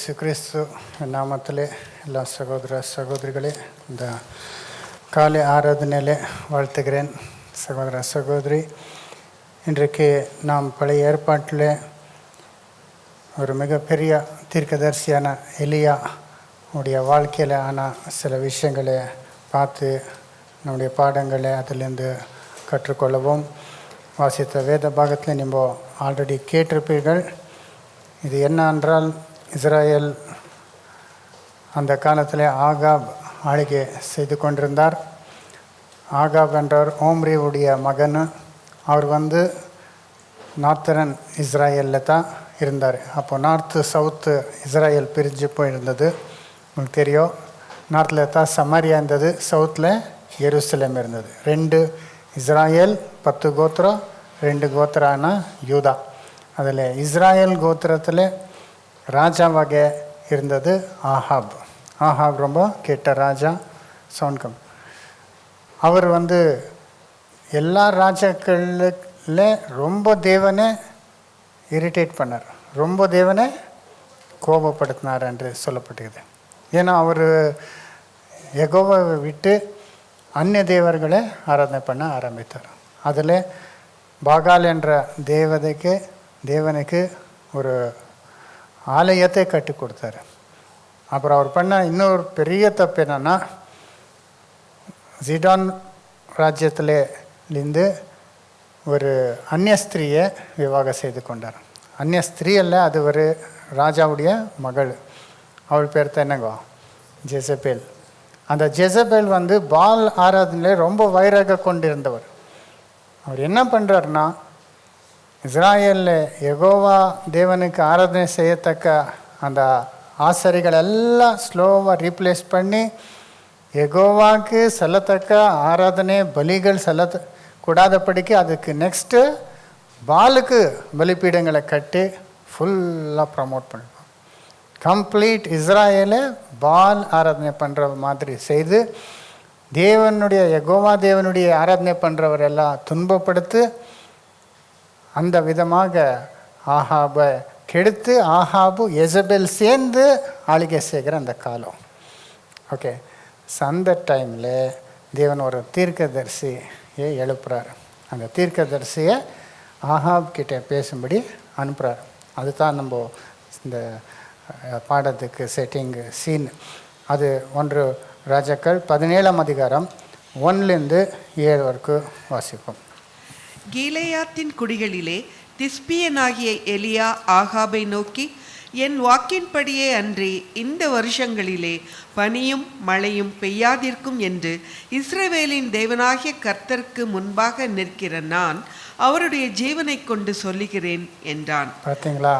இயேசு கிறிஸ்து நாமத்திலே எல்லா சகோதர சகோதரிகளே இந்த காலை ஆராதனையிலே வாழ்த்துகிறேன். சகோதர சகோதரி, இன்றைக்கு நாம் பழைய ஏற்பாட்டில் ஒரு மிகப்பெரிய தீர்க்கதரிசியான எலியா உடைய வாழ்க்கையில் ஆன சில விஷயங்களை பார்த்து நம்முடைய பாடங்களை அதிலிருந்து கற்றுக்கொள்ளவும். வாசித்த வேத பாகத்தில் நம்ம ஆல்ரெடி கேட்டிருப்பீர்கள். இது என்ன என்றால், இஸ்ராயேல் அந்த காலத்தில் ஆகாப் ஆளுகை செய்து கொண்டிருந்தார். ஆகாப் என்றவர் ஓம்ரியுடைய மகன். அவர் நார்த்தரன் இஸ்ராயலில் தான் இருந்தார். அப்போது நார்த்து சவுத்து இஸ்ராயல் பிரிஞ்சு போயிருந்தது. உங்களுக்கு தெரியும், நார்த்தில் தான் சமாரியா இருந்தது, சவுத்தில் எருசலேம் இருந்தது. 2 இஸ்ராயல், 10 கோத்திரம், 2 கோத்திரான யூதா. அதில் இஸ்ராயல் கோத்திரத்தில் ராஜாவாக இருந்தது ஆகாப். ஆகாப் ரொம்ப கெட்ட ராஜா, சவுண்ட்கம். அவர் எல்லா ராஜாக்களில் ரொம்ப தேவனை இரிட்டேட் பண்ணார், ரொம்ப தேவனை கோபப்படுத்தினார் என்று சொல்லப்பட்டிருக்குது. ஏன்னா அவர் யெகோவாவை விட்டு அந்நிய தேவர்களை ஆராதனை பண்ண ஆரம்பித்தார். அதில் பாகால் என்ற தேவனுக்கு ஒரு ஆலயத்தை கட்டி கொடுத்தாரு. அப்புறம் அவர் பண்ண இன்னொரு பெரிய தப்பு என்னன்னா, ஜிடான் ராஜ்யத்திலேருந்து ஒரு அந்நிய ஸ்திரீயை விவாகம் செய்து கொண்டார். அந்நிய ஸ்திரீ அல்ல, அது ஒரு ராஜாவுடைய மகள். அவள் பேர் தான் என்னங்கோ, ஜெசபேல். அந்த ஜெசபேல் பால் ஆராதனையில் ரொம்ப வைராக கொண்டிருந்தவர். அவர் என்ன பண்ணுறாருன்னா, இஸ்ராயலில் யெகோவா தேவனுக்கு ஆராதனை செய்யத்தக்க அந்த ஆசாரிகள் எல்லாம் ஸ்லோவாக ரீப்ளேஸ் பண்ணி, யெகோவாவுக்கு செல்லத்தக்க ஆராதனை பலிகள் கூடாதபடிக்கு அதுக்கு நெக்ஸ்ட்டு பாலுக்கு பலிப்பீடங்களை கட்டி ஃபுல்லாக ப்ரமோட் பண்ணுவோம். கம்ப்ளீட் இஸ்ராயலை பால் ஆராதனை பண்ணுற மாதிரி செய்து, யெகோவா தேவனுடைய ஆராதனை பண்ணுறவர் எல்லாம் துன்பப்படுத்து, அந்த விதமாக ஆகாபை கெடுத்து ஆகாபு எசபேல் சேர்ந்து ஆளுகை செய்கிற அந்த காலம். ஓகே, அந்த டைமில் தேவன் ஒரு தீர்க்கதரிசியை எழுப்புறார். அந்த தீர்க்கதரிசியை ஆகாப் கிட்டே பேசும்படி அனுப்புகிறார். அதுதான் நம்ம இந்த பாடத்துக்கு செட்டிங்கு சீன். அது 1 ராஜாக்கள் 17ஆம் அதிகாரம் 1-7 வரைக்கும் வாசிப்போம். கீலேயாத்தின் குடிகளிலே திஸ்பியனாகிய எலியா ஆகாபை நோக்கி, என் வாக்கின்படியே அன்றி இந்த வருஷங்களிலே பனியும் மழையும் பெய்யாதிருக்கும் என்று இஸ்ரவேலின் தேவனாகிய கர்த்தருக்கு முன்பாக நிற்கிற நான் அவருடைய ஜீவனை கொண்டு சொல்லுகிறேன் என்றான். பார்த்தீங்களா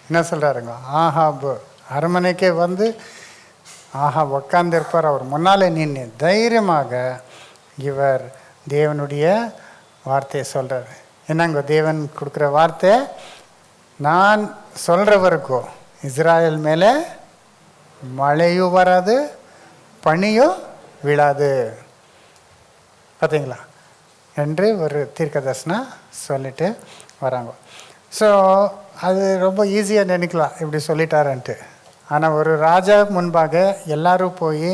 என்ன சொல்கிறாருங்க? Ahab அரண்மனைக்கே Ahab உட்கார்ந்திருப்பார். அவர் முன்னாலே நின்று தைரியமாக இவர் தேவனுடைய வார்த்தையை சொல்கிறார். என்னங்க தேவன் கொடுக்குற வார்த்தை? நான் சொல்கிறவருக்கும் இஸ்ராயல் மேலே மழையும் வராது, பனியும் விழாது. பார்த்தீங்களா என்று ஒரு தீர்க்கதரிசனம் சொல்லிட்டு வராங்க. ஸோ அது ரொம்ப ஈஸியாக நினைக்கலாம் இப்படி சொல்லிட்டாரன்ட்டு. ஆனால் ஒரு ராஜா முன்பாக எல்லாரும் போய்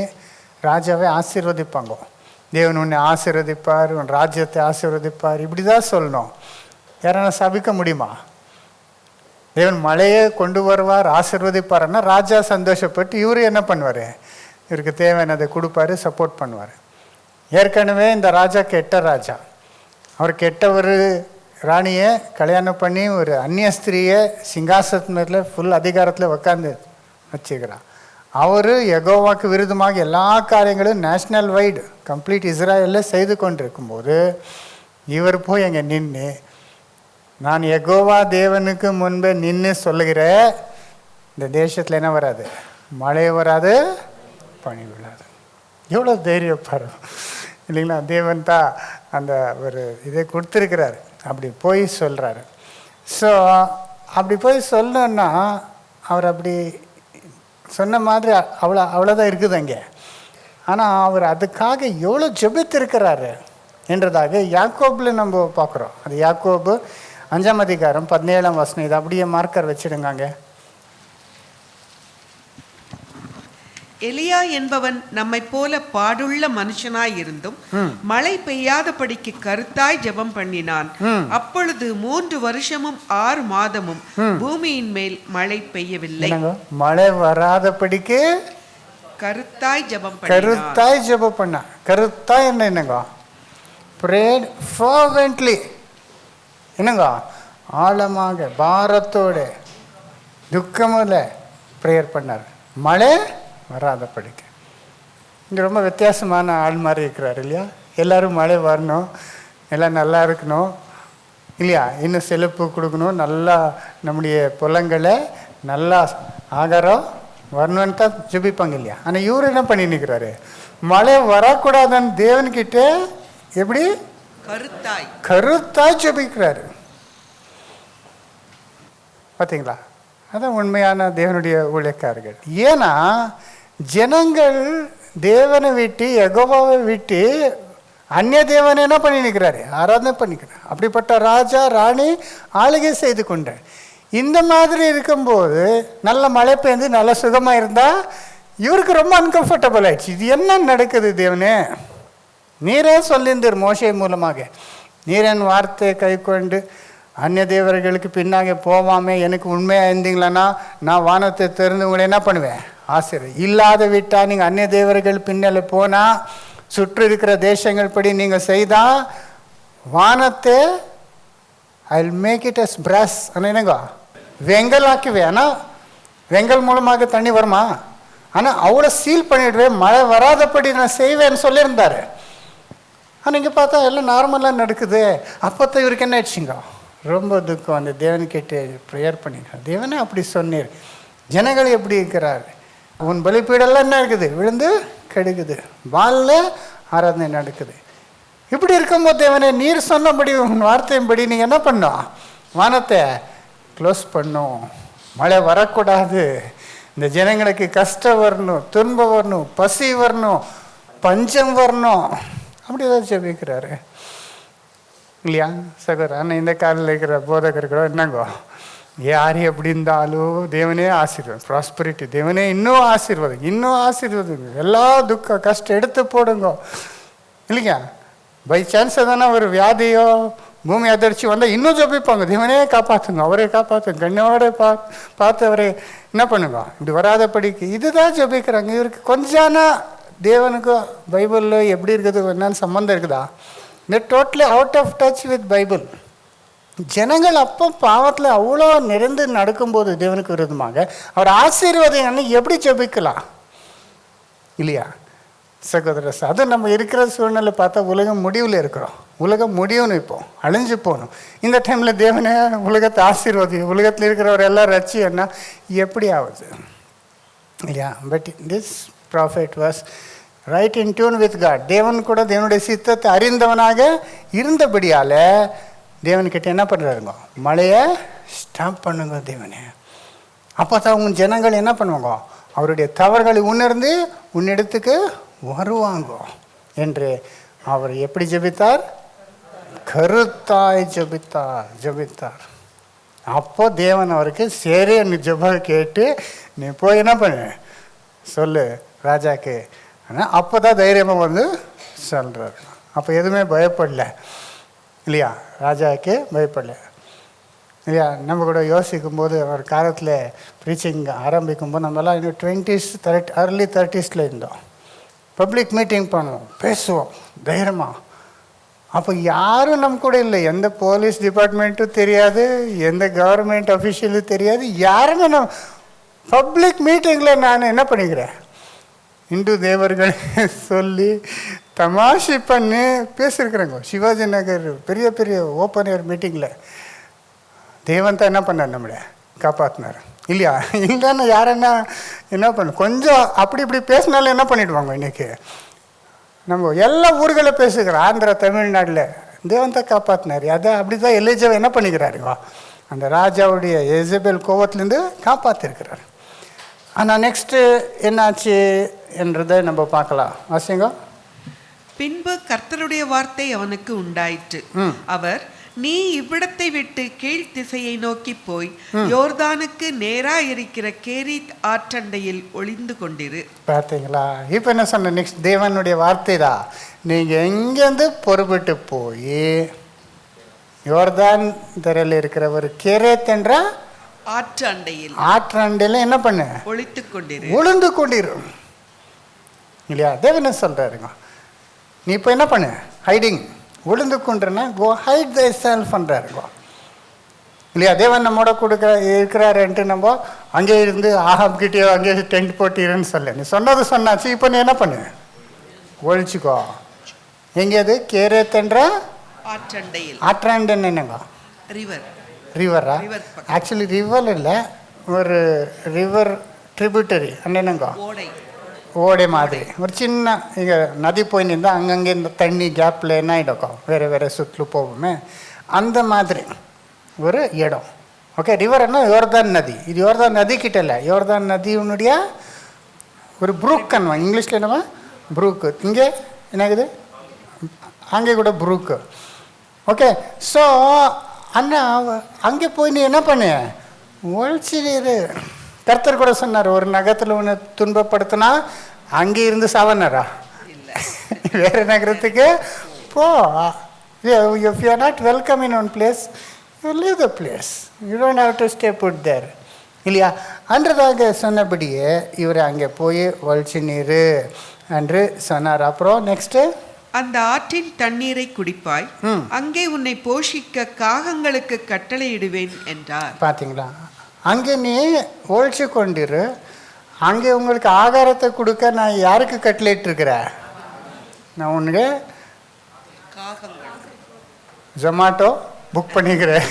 ராஜாவை ஆசீர்வதிப்பாங்க. தேவன் உன்னை ஆசீர்வதிப்பார், உன் ராஜ்யத்தை ஆசீர்வதிப்பார், இப்படி தான் சொல்லணும். யாரான சபிக்க முடியுமா? தேவன் மழையை கொண்டு வருவார், ஆசீர்வதிப்பாருன்னா ராஜா சந்தோஷப்பட்டு இவரு என்ன பண்ணுவார்? இவருக்கு தேவையானதை கொடுப்பாரு, சப்போர்ட் பண்ணுவார். ஏற்கனவே இந்த ராஜா கெட்ட ராஜா. அவர் கெட்ட ஒரு ராணியை கல்யாணம் பண்ணி ஒரு அந்நிய ஸ்திரீயை சிங்காசனத்தில் ஃபுல் அதிகாரத்தில் உட்காந்து வச்சுக்கிறான். அவர் யெகோவாக்கு விருதமாக எல்லா காரியங்களும் நேஷ்னல் வைடு கம்ப்ளீட் இஸ்ராயலில் செய்து கொண்டிருக்கும்போது இவர் போய் அங்கே நின்று, நான் யெகோவா தேவனுக்கு முன்பே நின்று சொல்லுகிற இந்த தேசத்தில் என்ன வராது? மழை வராது, பனி விழாது. எவ்வளோ தைரியம் பாரு இல்லைங்களா? தேவன் தான் அந்த ஒரு இதை கொடுத்துருக்கிறாரு. அப்படி போய் சொல்கிறாரு. ஸோ அப்படி போய் சொல்லணுன்னா அவர் அப்படி சொன்ன மாதிரி அவ்வளோதான் இருக்குது அங்கே. ஆனால் அவர் அதுக்காக எவ்வளோ ஜெபித்திருக்கிறாரு என்றதாக யாக்கோபில் நம்ம பார்க்குறோம். அது யாக்கோபு 5ஆம் அதிகாரம் 17ஆம் வசனம். இது அப்படியே மார்க்கர் வச்சுடுங்க. எலியா என்பவன் நம்மை போல பாடுள்ள மனுஷனாயிருந்தும் மழை பெய்யாதபடிக்கு கருத்தாய் ஜெபம் பண்ணினான். அப்பொழுது 3 வருஷமும் 6 மாதமும் பூமியின் மேல் மழை பெய்யவில்லை. மழை வராதபடிக்கு கருத்தாய் ஜெபம் பண்ண. கருத்தாய் என்னங்க? prayed fervently. என்னங்க? ஆழமாக பாரத்தோட துக்கமில்ல ப்ரேயர் பண்ணார், மழை வராதபடிக்கு. இங்கே ரொம்ப வித்தியாசமான ஆள் மாதிரி இருக்கிறார் இல்லையா? எல்லோரும் மழை வரணும், எல்லாம் நல்லா இருக்கணும் இல்லையா? இன்னும் செழிப்பு கொடுக்கணும், நல்லா நம்முடைய பொலங்களை நல்லா ஆகாரம் வரணுன்னு தான் ஜெபிப்பாங்க இல்லையா? ஆனால் இவர் என்ன பண்ணி நிற்கிறாரு? மழை வரக்கூடாதுன்னு தேவன்கிட்ட எப்படி கருத்தாய் ஜெபிக்கிறாரு. பார்த்தீங்களா? அதான் உண்மையான தேவனுடைய ஊழியக்காரர்கள். ஏன்னா ஜனங்கள் தேவனை விட்டு யெகோவாவை விட்டு அந்நிய தேவனை என்ன பண்ணி நிற்கிறாரு? ஆராதனை பண்ணிக்கிறார். அப்படிப்பட்ட ராஜா ராணி ஆளுகை செய்து கொண்ட இந்த மாதிரி இருக்கும்போது நல்ல மழை பெய்ந்து நல்ல சுகமாக இருந்தால் இவருக்கு ரொம்ப அன்கம்ஃபர்டபுள் ஆயிடுச்சு. இது என்ன நடக்குது தேவனே? நீரே சொல்லியிருந்தீர் மோசே மூலமாக, நீரன் வார்த்தையை கை கொண்டு அந்நிய தேவர்களுக்கு பின்னாக போவாமே எனக்கு உண்மையாக இருந்தீங்களன்னா நான் வானத்தை திறந்து உங்களை என்ன பண்ணுவேன்? ஆசிரியர் இல்லாத விட்டால் நீங்கள் அந்நிய தேவர்கள் பின்னால் போனால் சுற்று இருக்கிற தேசங்கள் படி நீங்கள் செய்தால் வானத்தை I will make it as brass என்னங்க வெங்கல் ஆக்குவேன். ஆனால் வெங்கல் மூலமாக தண்ணி வருமா? ஆனால் அவ்வளோ சீல் பண்ணிவிடுவேன், மழை வராதபடி நான் செய்வேன்னு சொல்லியிருந்தார். ஆனால் இங்கே பார்த்தா எல்லாம் நார்மலாக நடக்குது. அப்போ தான் இவருக்கு என்ன ஆயிடுச்சுங்க? ரொம்ப துக்கம். அந்த தேவன்கிட்ட ப்ரேயர் பண்ணிக்கிறார். தேவனே அப்படி சொன்னீர், ஜனங்கள் எப்படி இருக்கிறார்? உன் பலிப்பீடெல்லாம் என்ன இருக்குது? விழுந்து கெடுக்குது, வாலில் ஆராதனை நடக்குது. இப்படி இருக்கும்போது தேவனே நீர் சொன்னபடி உன் வார்த்தையின்படி நீங்கள் என்ன பண்ணோம்? வானத்தை க்ளோஸ் பண்ணும், மழை வரக்கூடாது, இந்த ஜனங்களுக்கு கஷ்டம் வரணும், துன்பம் வரணும், பசி வரணும், பஞ்சம் வரணும், அப்படி ஏதாவது ஜெபிக்கிறாரு இல்லையா சகோதரர்? ஆனால் இந்த காலையில் இருக்கிற போதகர்களோ என்னங்கோ, யார் எப்படி இருந்தாலும் தேவனே ஆசீர்வாதம், ப்ராஸ்பரிட்டி தேவனே இன்னும் ஆசீர்வாதம், எல்லா துக்கம் கஷ்டம் எடுத்து போடுங்க இல்லைங்க. பை சான்ஸ் எதனா ஒரு வியாதியோ பூமி அதிர்ச்சி வந்தால் இன்னும் ஜெபிப்பாங்க, தேவனே காப்பாற்றுங்க, அவரே காப்பாற்றுங்க, கண்ணோட பார்த்து அவரே என்ன பண்ணுங்க, இப்படி வராதபடிக்கு இதுதான் ஜெபிக்கிறாங்க. இவருக்கு கொஞ்சானா தேவனுக்கும் பைபிளில் எப்படி இருக்குது என்னன்னு சம்மந்தம் இருக்குதா? இந்த totally out of touch with Bible. ஜனங்கள் அப்போ பாவத்தில் அவ்வளோ நிறைந்து நடக்கும்போது தேவனுக்கு விரோதமாக அவர் ஆசீர்வாதம் எப்படி ஜெபிக்கலாம் இல்லையா சகோதரர்? அது நம்ம இருக்கிற சூழ்நிலை பார்த்தா உலகம் முடிவில் இருக்கிறோம். உலகம் முடியணும், இப்போ அழிஞ்சு போகணும். இந்த டைமில் தேவனே உலகத்தை ஆசீர்வாதி, உலகத்தில் இருக்கிறவர் எல்லாம் ரட்சியன்னா எப்படி ஆகுது இல்லையா? But this prophet was right in tune with God. தேவன் கூட தேவனுடைய சித்தத்தை அறிந்தவனாக இருந்தபடியால் தேவன்கிட்ட என்ன பண்ணுறாருங்க? மழையை ஸ்டாப் பண்ணுங்க தேவனே. அப்போ தான் உங்கள் ஜனங்கள் என்ன பண்ணுவாங்க? அவருடைய தவறுகளை உணர்ந்து உன்னிடத்துக்கு வருவாங்க என்று அவர் எப்படி ஜெபித்தார்? கருத்தாய் ஜெபித்தார். அப்போ தேவன் அவருக்கு சரி நீ ஜெபம் கேட்டு நீ போய் என்ன பண்ணு சொல்லு ராஜாக்கு. ஆனால் அப்போ தான் தைரியமாக வந்து சொல்கிறார். அப்போ எதுவுமே பயப்படல இல்லையா? ராஜாவுக்கு பயப்படல இல்லையா? நம்ம கூட யோசிக்கும் போது ஒரு காலத்தில் ப்ரீச்சிங் ஆரம்பிக்கும்போது நம்மலாம் இன்னும் 20s early 30s இருந்தோம். பப்ளிக் மீட்டிங் பண்ணுவோம், பேசுவோம் தைரியமாக. அப்போ யாரும் நம்ம கூட இல்லை, எந்த போலீஸ் டிபார்ட்மெண்ட்டும் தெரியாது, எந்த கவர்மெண்ட் அஃபிஷியலும் தெரியாது, யாருமே நம்ம பப்ளிக் மீட்டிங்கில் நான் என்ன பண்ணிக்கிறேன், இந்து தேவர்கள் சொல்லி தமாஷி பண்ணி பேசியிருக்கிறேங்க. சிவாஜி நகர் பெரிய பெரிய ஓப்பன் ஏர் மீட்டிங்கில் தேவன் தான் என்ன பண்ணார், நம்மளை காப்பாற்றினார் இல்லையா? இல்லைன்னா யாருன்னா என்ன பண்ண கொஞ்சம் அப்படி இப்படி பேசினாலும் என்ன பண்ணிவிடுவாங்க. இன்றைக்கி நம்ம எல்லா ஊர்களில் பேசுகிறோம், ஆந்திரா தமிழ்நாட்டில் தேவன் தான் காப்பாற்றினார். அதை அப்படி தான் எலிஜாவை என்ன பண்ணிக்கிறாருங்க, அந்த ராஜாவுடைய எசபெல் கோவத்துலேருந்து காப்பாற்றிருக்கிறார். ஆனால் நெக்ஸ்ட்டு என்னாச்சு என்றதை நம்ம பார்க்கலாம். வாசிங்க. பின்பு கர்த்தருடைய வார்த்தை அவனுக்கு உண்டாயிற்று. அவர், நீ இவ்விடத்தை விட்டு கீழ் திசையை நோக்கி போய் யோர்தானுக்கு நேரா இருக்கிற கேரித் ஆற்றண்டையில் ஒளிந்து கொண்டிரு. பார்த்தீங்களா? இப்போ என்ன சொன்ன? நெக்ஸ்ட் தேவனுடைய வார்த்தை தான். நீங்கள் எங்கேருந்து பொறுப்பிட்டு போய் யோர்தான் தரையில் இருக்கிற ஒரு கேரேத் என்ற ஆற்றண்டையில் என்ன பண்ணு? ஒளிந்து கொண்டிரும் இல்லையா? தேவன் சொல்றாருங்க, நீ இப்போ என்ன பண்ணு? ஹைடிங். ஒளிந்து கொண்டுன்னா கோ ஹைட் தை செல்ஃப் பண்ணுறாருங்க இல்லையா? தேவன் நம்மோட இருக்கிறாருன்ட்டு நம்ம அங்கே இருந்து ஆஹாப் கிட்டேயோ அங்கே டென்ட் போட்டிருன்னு சொல்ல. நீ சொன்னது சொன்னாச்சு. இப்போ நீ என்ன பண்ணு? ஒழிச்சுக்கோ. எங்கேயாது? கேரேத்தென்ற ஆற்றண்டைன்னு என்னங்க? ரிவரா? ஆக்சுவலி ரிவர் இல்லை, ஒரு ரிவர் ட்ரிபியூட்டரி. என்னங்க? ஓடை மாதிரி ஒரு சின்ன இங்கே நதி போய் நின்றா அங்கங்கே இந்த தண்ணி கேப்பில் என்ன ஆகிடும், வேறு வேறு சுற்று போகுமே, அந்த மாதிரி ஒரு இடம். ஓகே, ரிவர்னா யோர்தான் நதி. இது யோர்தான் நதி கிட்ட இல்லை, யோர்தான் நதியினுடைய ஒரு ப்ரூக் கன்வா. இங்கிலீஷில் என்னவா? ப்ரூக்கு. இங்கே என்னகுது? அங்கே கூட ப்ரூக்கு. ஓகே, ஸோ அண்ணா அங்கே போய் நீ என்ன பண்ணு? ஒழிச்சிரு. கர்த்தர் கூட சொன்னார், ஒரு நகரத்தில் ஒன்று துன்பப்படுத்தினா அங்கே இருந்து சாவனாரா? வேறு நகரத்துக்கு போ. If you are not welcome in one place, you leave the place. You don't have to stay put there இல்லையா? அன்றதாக சொன்னபடியே இவர் அங்கே போய் ஒழிச்சு நீர் என்று சொன்னார். அப்புறம் நெக்ஸ்ட்டு, அந்த ஆற்றின் தண்ணீரை குடிப்பாய், அங்கே உன்னை போஷிக்க காகங்களுக்கு கட்டளையிடுவேன் என்றார். பார்த்தீங்களா? அங்கே நீ ஒழிச்சு கொண்டிரு. அங்கே உங்களுக்கு ஆகாரத்தை கொடுக்க நான் யாருக்கு கட்டளையிட்டிருக்கிறேன்? நான் உனக்கு ஜொமாட்டோ புக் பண்ணிக்கிறேன்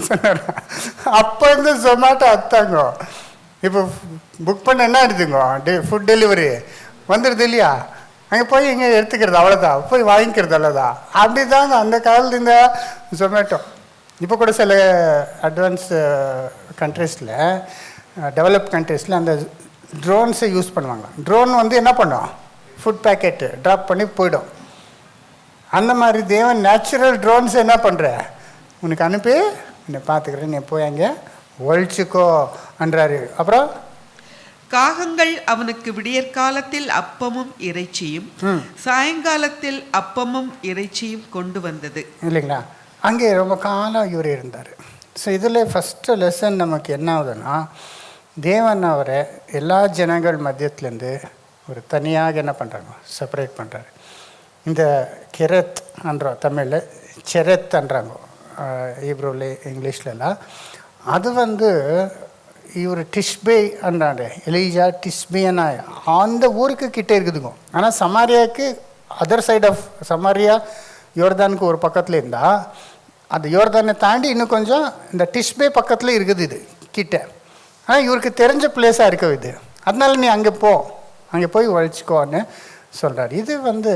சொன்னார். அப்போ இருந்து ஜொமாட்டோ அத்தாங்க. இப்போ புக் பண்ண என்ன எடுத்துங்க, ஃபுட் டெலிவரி வந்துடுது இல்லையா? அங்கே போய் இங்கே எடுத்துக்கிறது, அவ்வளோதான். போய் வாங்கிக்கிறது, அவ்வளோதான். அப்படி தாங்க அந்த காலத்து இந்த ஜொமேட்டோ. இப்போ கூட சில அட்வான்ஸ் கண்ட்ரீஸில், டெவலப் கண்ட்ரீஸில் அந்த ட்ரோன்ஸை யூஸ் பண்ணுவாங்க. ட்ரோன் வந்து என்ன பண்ணும்? ஃபுட் பேக்கெட்டு ட்ராப் பண்ணி போயிடும். அந்த மாதிரி தேவன் நேச்சுரல் ட்ரோன்ஸ் என்ன பண்ணுற, உனக்கு அனுப்பி என்னை பார்த்துக்கிறேன், நீ போய் அங்கே ஒழிச்சுக்கோ என்றாரு. அப்புறம் காகங்கள் அவனுக்கு விடியற்காலத்தில் அப்பமும் இறைச்சியும் சாயங்காலத்தில் அப்பமும் இறைச்சியும் கொண்டு வந்தது இல்லைங்களா? அங்கே ரொம்ப காலம் இவர் இருந்தார். ஸோ இதில் ஃபஸ்ட்டு லெசன் நமக்கு என்ன ஆகுதுன்னா, தேவன் அவரை எல்லா ஜனங்கள் மத்தியத்துலேருந்து ஒரு தனியாக என்ன பண்ணுறாங்க, செப்பரேட் பண்ணுறாரு. இந்த கெரத் என்றோம், தமிழில் செரத் என்றாங்க, ஹீப்ரூவில் இங்கிலீஷ்லலாம். அது வந்து இவர் டிஷ்பே என்றாரு, எலிஜா டிஷ்பேனா அந்த ஊருக்கு கிட்டே இருக்குதுங்க. ஆனால் சமாரியாவுக்கு அதர் சைட் ஆஃப் சமாரியா யோர்தானுக்கு ஒரு பக்கத்தில் இருந்தால், அது யோர்தானை தாண்டி இன்னும் கொஞ்சம் இந்த டிஷ்பே பக்கத்தில் இருக்குது இது கிட்ட. ஆனால் இவருக்கு தெரிஞ்ச பிளேஸாக இருக்கும் இது. அதனால நீ அங்கே போ, அங்கே போய் உழைச்சிக்கோன்னு சொல்கிறார். இது வந்து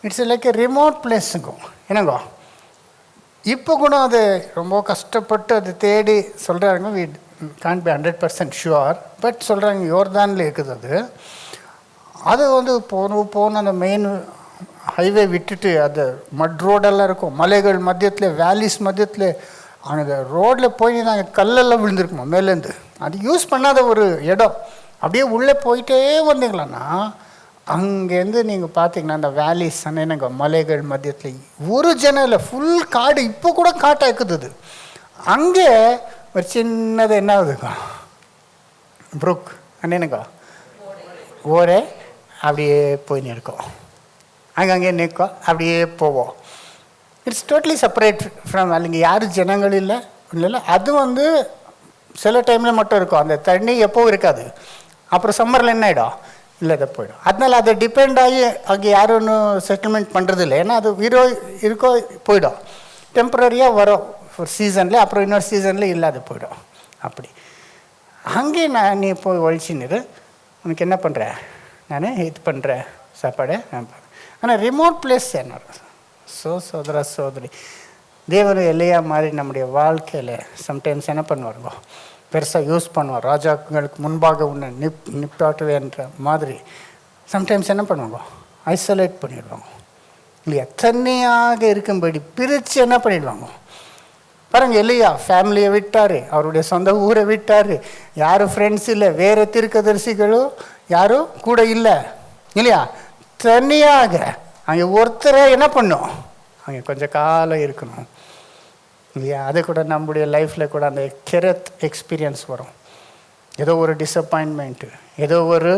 இட்ஸ் லைக் எ ரிமோட் பிளேஸுக்கும் என்னங்கோ. இப்போ கூட அது ரொம்ப கஷ்டப்பட்டு அது தேடி சொல்கிறாங்க. We can't be 100% sure, but சொல்கிறாங்க யோர்தானில் இருக்குது அது. அது வந்து போன அந்த மெயின் ஹைவே விட்டுட்டு அது மட் ரோடெல்லாம் இருக்கும், மலைகள் மத்தியத்தில், வேலிஸ் மத்தியத்தில். அந்த ரோட்டில் போய் நாங்கள் கல்லெல்லாம் விழுந்துருக்குமா மேலேருந்து. அது யூஸ் பண்ணாத ஒரு இடம். அப்படியே உள்ளே போயிட்டே வந்தீங்களான்னா அங்கேருந்து நீங்கள் பார்த்தீங்கன்னா அந்த வேலிஸ் என்னங்க மலைகள் மத்தியத்தில் ஒரு ஜனம் இல்லை, ஃபுல் காடு. இப்போ கூட காட்டாக இருக்குது. அங்கே ஒரு சின்னது என்ன ஆகுதுங்க, ப்ரூக் என்னங்க ஓரே அப்படியே போய் நிற்கும், அங்கங்கே நிற்கும், அப்படியே போவோம். இட்ஸ் டோட்டலி செப்பரேட் ஃப்ரம் அங்கே யாரும் ஜனங்கள் இல்லை இல்லை. அது வந்து சில டைமில் மட்டும் இருக்கும், அந்த தண்ணி எப்போவும் இருக்காது. அப்புறம் சம்மரில் என்ன ஆகிடும், இல்லை அதை போயிடும். அதனால் அதை டிபெண்ட் ஆகி அங்கே யாரும் ஒன்றும் செட்டில்மெண்ட் பண்ணுறது இல்லை. ஏன்னா அது இருக்கோ போயிடும், டெம்பரரியாக வரும் ஒரு சீசனில், அப்புறம் இன்னொரு சீசனில் இல்லாத போயிடும். அப்படி அங்கே நீ போய் ஒழிச்சின்னு உனக்கு என்ன பண்ணுற, நான் இது பண்ணுறேன் சாப்பாடு. ஆனால் ரிமோட் பிளேஸ் என்ன. சோதர சோதரி, தேவன் எல்லையா மாதிரி நம்முடைய வாழ்க்கையில் சம்டைம்ஸ் என்ன பண்ணுவாருங்க, பெருசாக யூஸ் பண்ணுவார். ராஜாக்களுக்கு முன்பாக உன்னை நிப்பாட்டுவேன்ற மாதிரி சம்டைம்ஸ் என்ன பண்ணுவாங்க, ஐசோலேட் பண்ணிடுவாங்க. இல்லையா? தனியாக இருக்கும்படி பிரித்து என்ன பண்ணிடுவாங்க பாருங்க. இல்லையா? ஃபேமிலியை விட்டார், அவருடைய சொந்த ஊரை விட்டார், யாரும் ஃப்ரெண்ட்ஸ் இல்லை, வேறு தீர்க்கதரிசிகளும் யாரும் கூட இல்லை, இல்லையா? தனியாக அங்கே ஒருத்தரை என்ன பண்ணும், அங்கே கொஞ்சம் காலம் இருக்கணும், இல்லையா? அது கூட நம்முடைய லைஃப்பில் கூட அந்த கெரத் எக்ஸ்பீரியன்ஸ் வரும். ஏதோ ஒரு டிசப்பாயின்மெண்ட்டு, ஏதோ ஒரு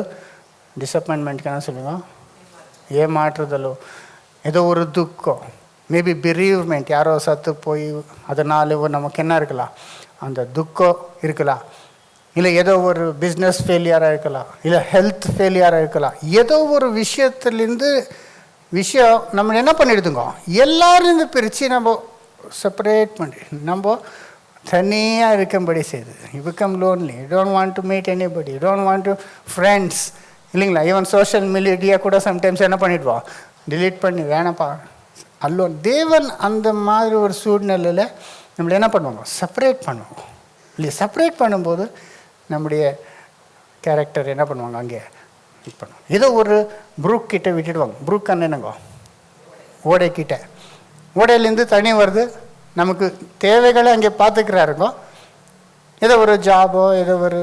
டிசப்பாயின்மெண்ட்டுக்கு என்ன சொல்லுவோம், ஏமாற்றுதலோ, ஏதோ ஒரு துக்கம், மேபி பெரீவ்மெண்ட், யாரோ சத்து போய் அதனால் நமக்கு என்ன இருக்கலாம், அந்த துக்கம் இருக்கலாம், இல்லை ஏதோ ஒரு பிஸ்னஸ் ஃபெயிலியராக இருக்கலாம், இல்லை ஹெல்த் ஃபெயிலியராக இருக்கலாம். ஏதோ ஒரு விஷயம் நம்ம என்ன பண்ணிடுதுங்க, எல்லாரும் பிரித்து நம்ம செப்பரேட் பண்ணி நம்ம தனியாக இருக்கும்படி செய்யுது. You become lonely, you don't want to meet anybody, you don't want to friends, இல்லைங்களா? ஈவன் சோஷியல் மீடியா கூட சம்டைம்ஸ் என்ன பண்ணிவிடுவோம், டிலீட் பண்ணி வேணாப்பா அல்லோன். தேவன் அந்த மாதிரி ஒரு சூழ்நிலையில் நம்மளை என்ன பண்ணுவாங்க, செப்பரேட் பண்ணுவோம், இல்லையா? செப்பரேட் பண்ணும்போது நம்முடைய கேரக்டர் என்ன பண்ணுவாங்க, அங்கே இது பண்ணுவோம். ஏதோ ஒரு ப்ரூக் கிட்ட விட்டுடுவாங்க. ப்ரூக் என்னங்க, ஓடைக்கிட்ட. ஓடையிலேருந்து தண்ணி வருது, நமக்கு தேவைகளை அங்கே பார்த்துக்கிறாருங்கோ. ஏதோ ஒரு ஜாபோ, ஏதோ ஒரு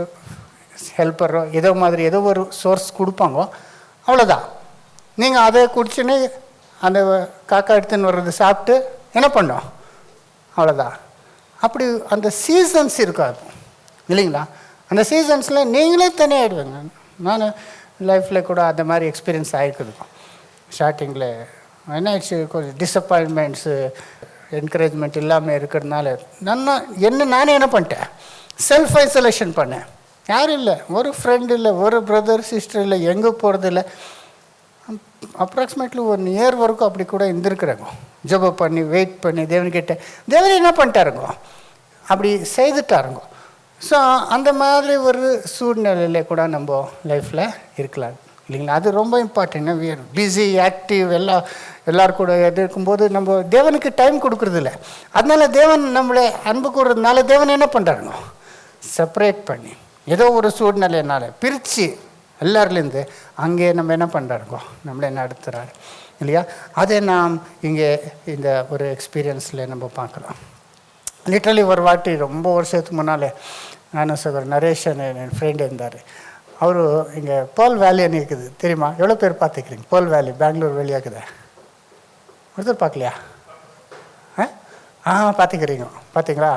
ஹெல்ப்பரோ, ஏதோ மாதிரி ஏதோ ஒரு சோர்ஸ் கொடுப்பாங்க, அவ்வளோதான். நீங்கள் அதை குடிச்சுன்னு அந்த காக்கா எடுத்துன்னு வர்றது சாப்பிட்டு என்ன பண்ணோம், அவ்வளோதான். அப்படி அந்த சீசன்ஸ் இருக்காது, இல்லைங்களா? அந்த சீசன்ஸில் நீங்களே தனியாகிடுவேங்க. நான் லைஃப்பில் கூட அந்த மாதிரி எக்ஸ்பீரியன்ஸ் ஆகிருக்குதுங்க. ஸ்டார்டிங்கில் என்ன ஆயிடுச்சு, கொஞ்சம் டிசப்பாயின்மெண்ட்ஸு, என்கரேஜ்மெண்ட் இல்லாமல் இருக்கிறதுனால நானே என்ன பண்ணிட்டேன், செல்ஃப் ஐசோலேஷன் பண்ணேன். யாரும் இல்லை, ஒரு ஃப்ரெண்ட் இல்லை, ஒரு பிரதர் சிஸ்டர் இல்லை, எங்கே போகிறது இல்லை. அப்ராக்சிமேட்லி 1 இயர் வரைக்கும் அப்படி கூட இருந்திருக்கிறேங்க. ஜெபம் பண்ணி வெயிட் பண்ணி தேவன்கிட்ட, தேவன் என்ன பண்ணிட்டாருங்க, அப்படி செய்துட்டாருங்க. ஸோ அந்த மாதிரி ஒரு சூழ்நிலையில கூட நம்ம லைஃப்பில் இருக்கலாம், இல்லைங்களா? அது ரொம்ப important. We are busy, active, எல்லோரும் கூட இருக்கும்போது நம்ம தேவனுக்கு டைம் கொடுக்குறதில்ல. அதனால தேவன் நம்மளை அன்பு கூறுறதுனால தேவன் என்ன பண்ணுறாருங்க, செப்பரேட் பண்ணி ஏதோ ஒரு சூழ்நிலையினால பிரித்து எல்லாருலேருந்து அங்கே நம்ம என்ன பண்ணுறாருங்கோ, நம்மளை நடத்துகிறாரு, இல்லையா? அதை நாம் இங்கே இந்த ஒரு எக்ஸ்பீரியன்ஸில் நம்ம பார்க்கலாம். லிட்ரலி ஒரு வாட்டி ரொம்ப வருஷத்துக்கு முன்னால் நானும் சகோதரர் நரேஷன் என் ஃப்ரெண்டு இருந்தார். அவர் இங்கே பேர்ல் வேலின்னு இருக்குது, தெரியுமா? எவ்வளோ பேர் பார்த்துக்கிறீங்க பேர்ல் வேலி? பெங்களூர் வெளியாக்குதா? ஒருத்தர் பார்க்கலையா? பார்த்துக்கிறீங்க, பார்த்தீங்களா?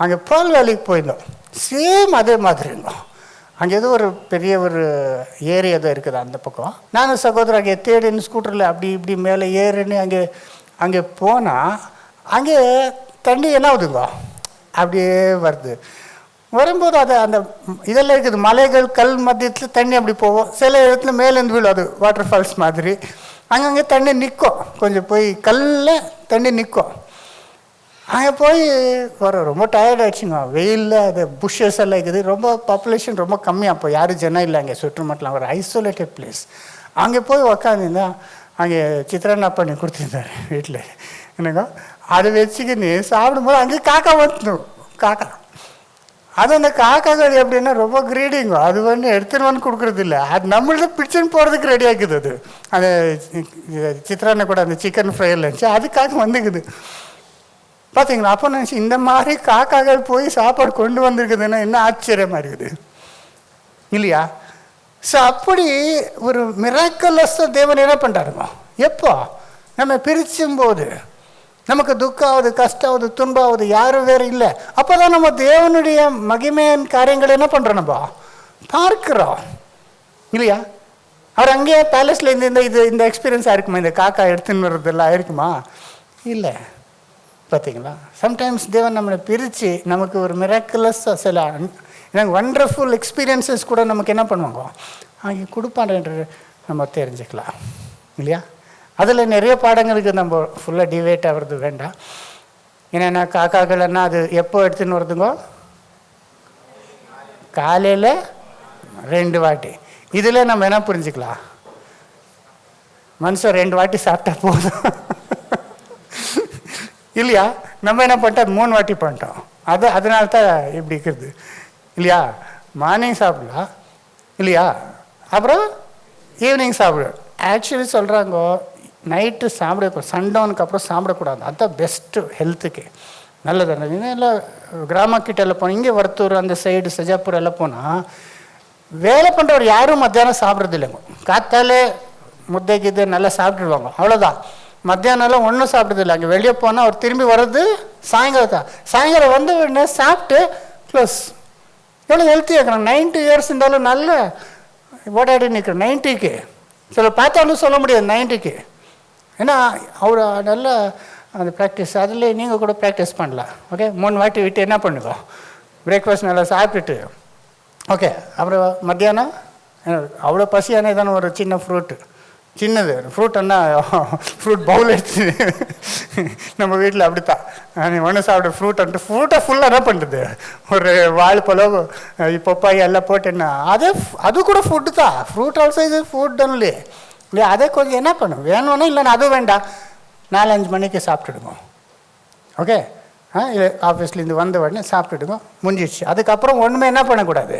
அங்கே பேர்ல் வேலிக்கு போயிருந்தோம். சேம் அதே மாதிரி இருந்தோம். அங்கே ஏதோ ஒரு பெரிய ஒரு ஏரி ஏதோ இருக்குது அந்த பக்கம். நானும் சகோதரர் அங்கே தேடின்னு ஸ்கூட்டரில் அப்படி இப்படி மேலே ஏறுன்னு அங்கே போனால் அங்கே தண்ணி என்ன ஆகுதுங்க, அப்படியே வருது. வரும்போது அது அந்த இதெல்லாம் இருக்குது, மலைகள் கல் மத்தியத்தில் தண்ணி அப்படி போவோம். சில இடத்துல மேலேருந்து விழும், அது வாட்டர் ஃபால்ஸ் மாதிரி. அங்கங்கே தண்ணி நிற்கும், கொஞ்சம் போய் கல்லில் தண்ணி நிற்கும். அங்கே போய் ரொம்ப டயர்ட் ஆகிடுச்சுங்க. வெயிலில் அது புஷ்ஷஸ் எல்லாம் இருக்குது, ரொம்ப பாப்புலேஷன் ரொம்ப கம்மியாக, அப்போ யாரும் ஜனம் இல்லை அங்கே சுற்றுமட்டலாம், ஒரு ஐசோலேட்டட் பிளேஸ். அங்கே போய் உக்காந்துருந்தா அங்கே சித்திரன்னா பண்ணி கொடுத்துருந்தாரு வீட்டில், என்னங்க அதை வச்சுக்கின்னு சாப்பிடும்போது அங்கே காக்கா வந்துடும். காக்கா அது அந்த காக்காக்கள் எப்படின்னா ரொம்ப கிரீடிங்கோ, அது எடுத்துன்னு வந்து கொடுக்குறது இல்லை, அது நம்மள்ட்ட பிடிச்சுன்னு போகிறதுக்கு ரெடி ஆக்குது. அது அந்த சித்திரானை கூட அந்த சிக்கன் ஃப்ரையில் இருந்துச்சு, அதுக்காக வந்துக்குது, பார்த்தீங்களா? அப்போ நினச்சி இந்த மாதிரி காக்காக்கள் போய் சாப்பாடு கொண்டு வந்திருக்குதுன்னா என்ன ஆச்சரியமாக இருக்குது, இல்லையா? ஸோ அப்படி ஒரு மிராக்கலஸாக தேவன் என்ன பண்ணுறாருங்க, எப்போ நம்ம பிரிச்சும்போது நமக்கு துக்கம் ஆகுது, கஷ்டம் ஆகுது, துன்பம் ஆகுது, யாரும் வேறு இல்லை. அப்போ தான் நம்ம தேவனுடைய மகிமையின் காரியங்களை என்ன பண்ணுறோம், நம்ம பார்க்குறோம், இல்லையா? அவர் அங்கேயே பேலஸில் இந்த எக்ஸ்பீரியன்ஸ் ஆயிருக்குமா, இந்த காக்கா எடுத்துன்னு வர்றதெல்லாம் ஆயிருக்குமா? இல்லை, பார்த்தீங்களா? சம்டைம்ஸ் தேவன் நம்மளை பிரித்து நமக்கு ஒரு மிராக்குலஸாக சில எனக்கு வண்டர்ஃபுல் எக்ஸ்பீரியன்ஸஸ் கூட நமக்கு என்ன பண்ணுவாங்க, அங்கே கொடுப்பான்றது நம்ம தெரிஞ்சுக்கலாம், இல்லையா? அதில் நிறைய பாடங்களுக்கு நம்ம ஃபுல்லாக டிவேட் ஆகிறது வேண்டாம். ஏன்னா காக்காக்கள்னா அது எப்போ எடுத்துன்னு வருதுங்கோ, காலையில் 2 வாட்டி. இதில் நம்ம என்ன புரிஞ்சுக்கலாம், மனுஷன் 2 வாட்டி சாப்பிட்டா போதும், இல்லையா? நம்ம என்ன பண்ணிட்டோம், 3 வாட்டி பண்ணிட்டோம். அதனால தான் இப்படி இருக்குது, இல்லையா? மார்னிங் சாப்பிடலாம், இல்லையா? அப்புறம் ஈவினிங் சாப்பிடும். ஆக்சுவலி சொல்கிறாங்க நைட்டு சாப்பிடக்கூடாது, சன்டவுனுக்கு அப்புறம் சாப்பிடக்கூடாது. அதுதான் பெஸ்ட்டு ஹெல்த்துக்கு நல்லது. இதெல்லாம் கிராமக்கிட்ட எல்லாம் போனால், இங்கே வர்த்தூர் அந்த சைடு சஜாப்பூர் எல்லாம் போனால் வேலை பண்ணுறவர் யாரும் மத்தியானம் சாப்பிட்றது இல்லைங்க. காத்தாலே முத்தைக்கு இது நல்லா சாப்பிட்டுருவாங்க, அவ்வளோதான். மத்தியானம்லாம் ஒன்றும் சாப்பிட்றது இல்லை. அங்கே வெளியே போனால் அவர் திரும்பி வர்றது சாயங்காலம் தான். சாயங்காலம் வந்த உடனே சாப்பிட்டு க்ளோஸ். எவ்வளோ ஹெல்த்தியாக இருக்கிறாங்க. 90 இயர்ஸ் இருந்தாலும் நல்ல ஓடாடி நிற்கிறேன் 90க்கு. சில பார்த்தாலும் சொல்ல முடியாது 90க்கு. ஏன்னா அவர் நல்ல அந்த ப்ராக்டிஸ். அதில் நீங்கள் கூட ப்ராக்டிஸ் பண்ணலாம். ஓகே, 3 வாட்டி விட்டு என்ன பண்ணுங்க, பிரேக்ஃபாஸ்ட் நல்லா சாப்பிட்டுட்டு ஓகே. அப்புறம் மத்தியானம் அவ்வளோ பசியான தானே ஒரு சின்ன ஃப்ரூட்டு, சின்னது ஃப்ரூட்டுன்னா ஃப்ரூட் பவுல் எடுத்து நம்ம வீட்டில் அப்படித்தான் ஒன்று சாப்பிட ஃப்ரூட்டு ஃப்ரூட்டை ஃபுல்லாக என்ன பண்ணுறது, ஒரு வாழைப்பழம் பப்பாய் எல்லாம் போட்டேன்னா அது கூட ஃபுட்டு தான். ஃப்ரூட் ஆல்சோ இது ஃபுட் ஒன்லி இல்லையா. அதை கொஞ்சம் என்ன பண்ணும், வேணும்னா இல்லைன்னா அதுவும் வேண்டாம், 4-5 மணிக்கு சாப்பிட்டுடுங்க. ஓகே, இல்லை ஆஃபீஸ்லேருந்து வந்த உடனே சாப்பிட்டுடுங்க, முடிஞ்சிடுச்சு. அதுக்கப்புறம் ஒன்றுமே என்ன பண்ணக்கூடாது,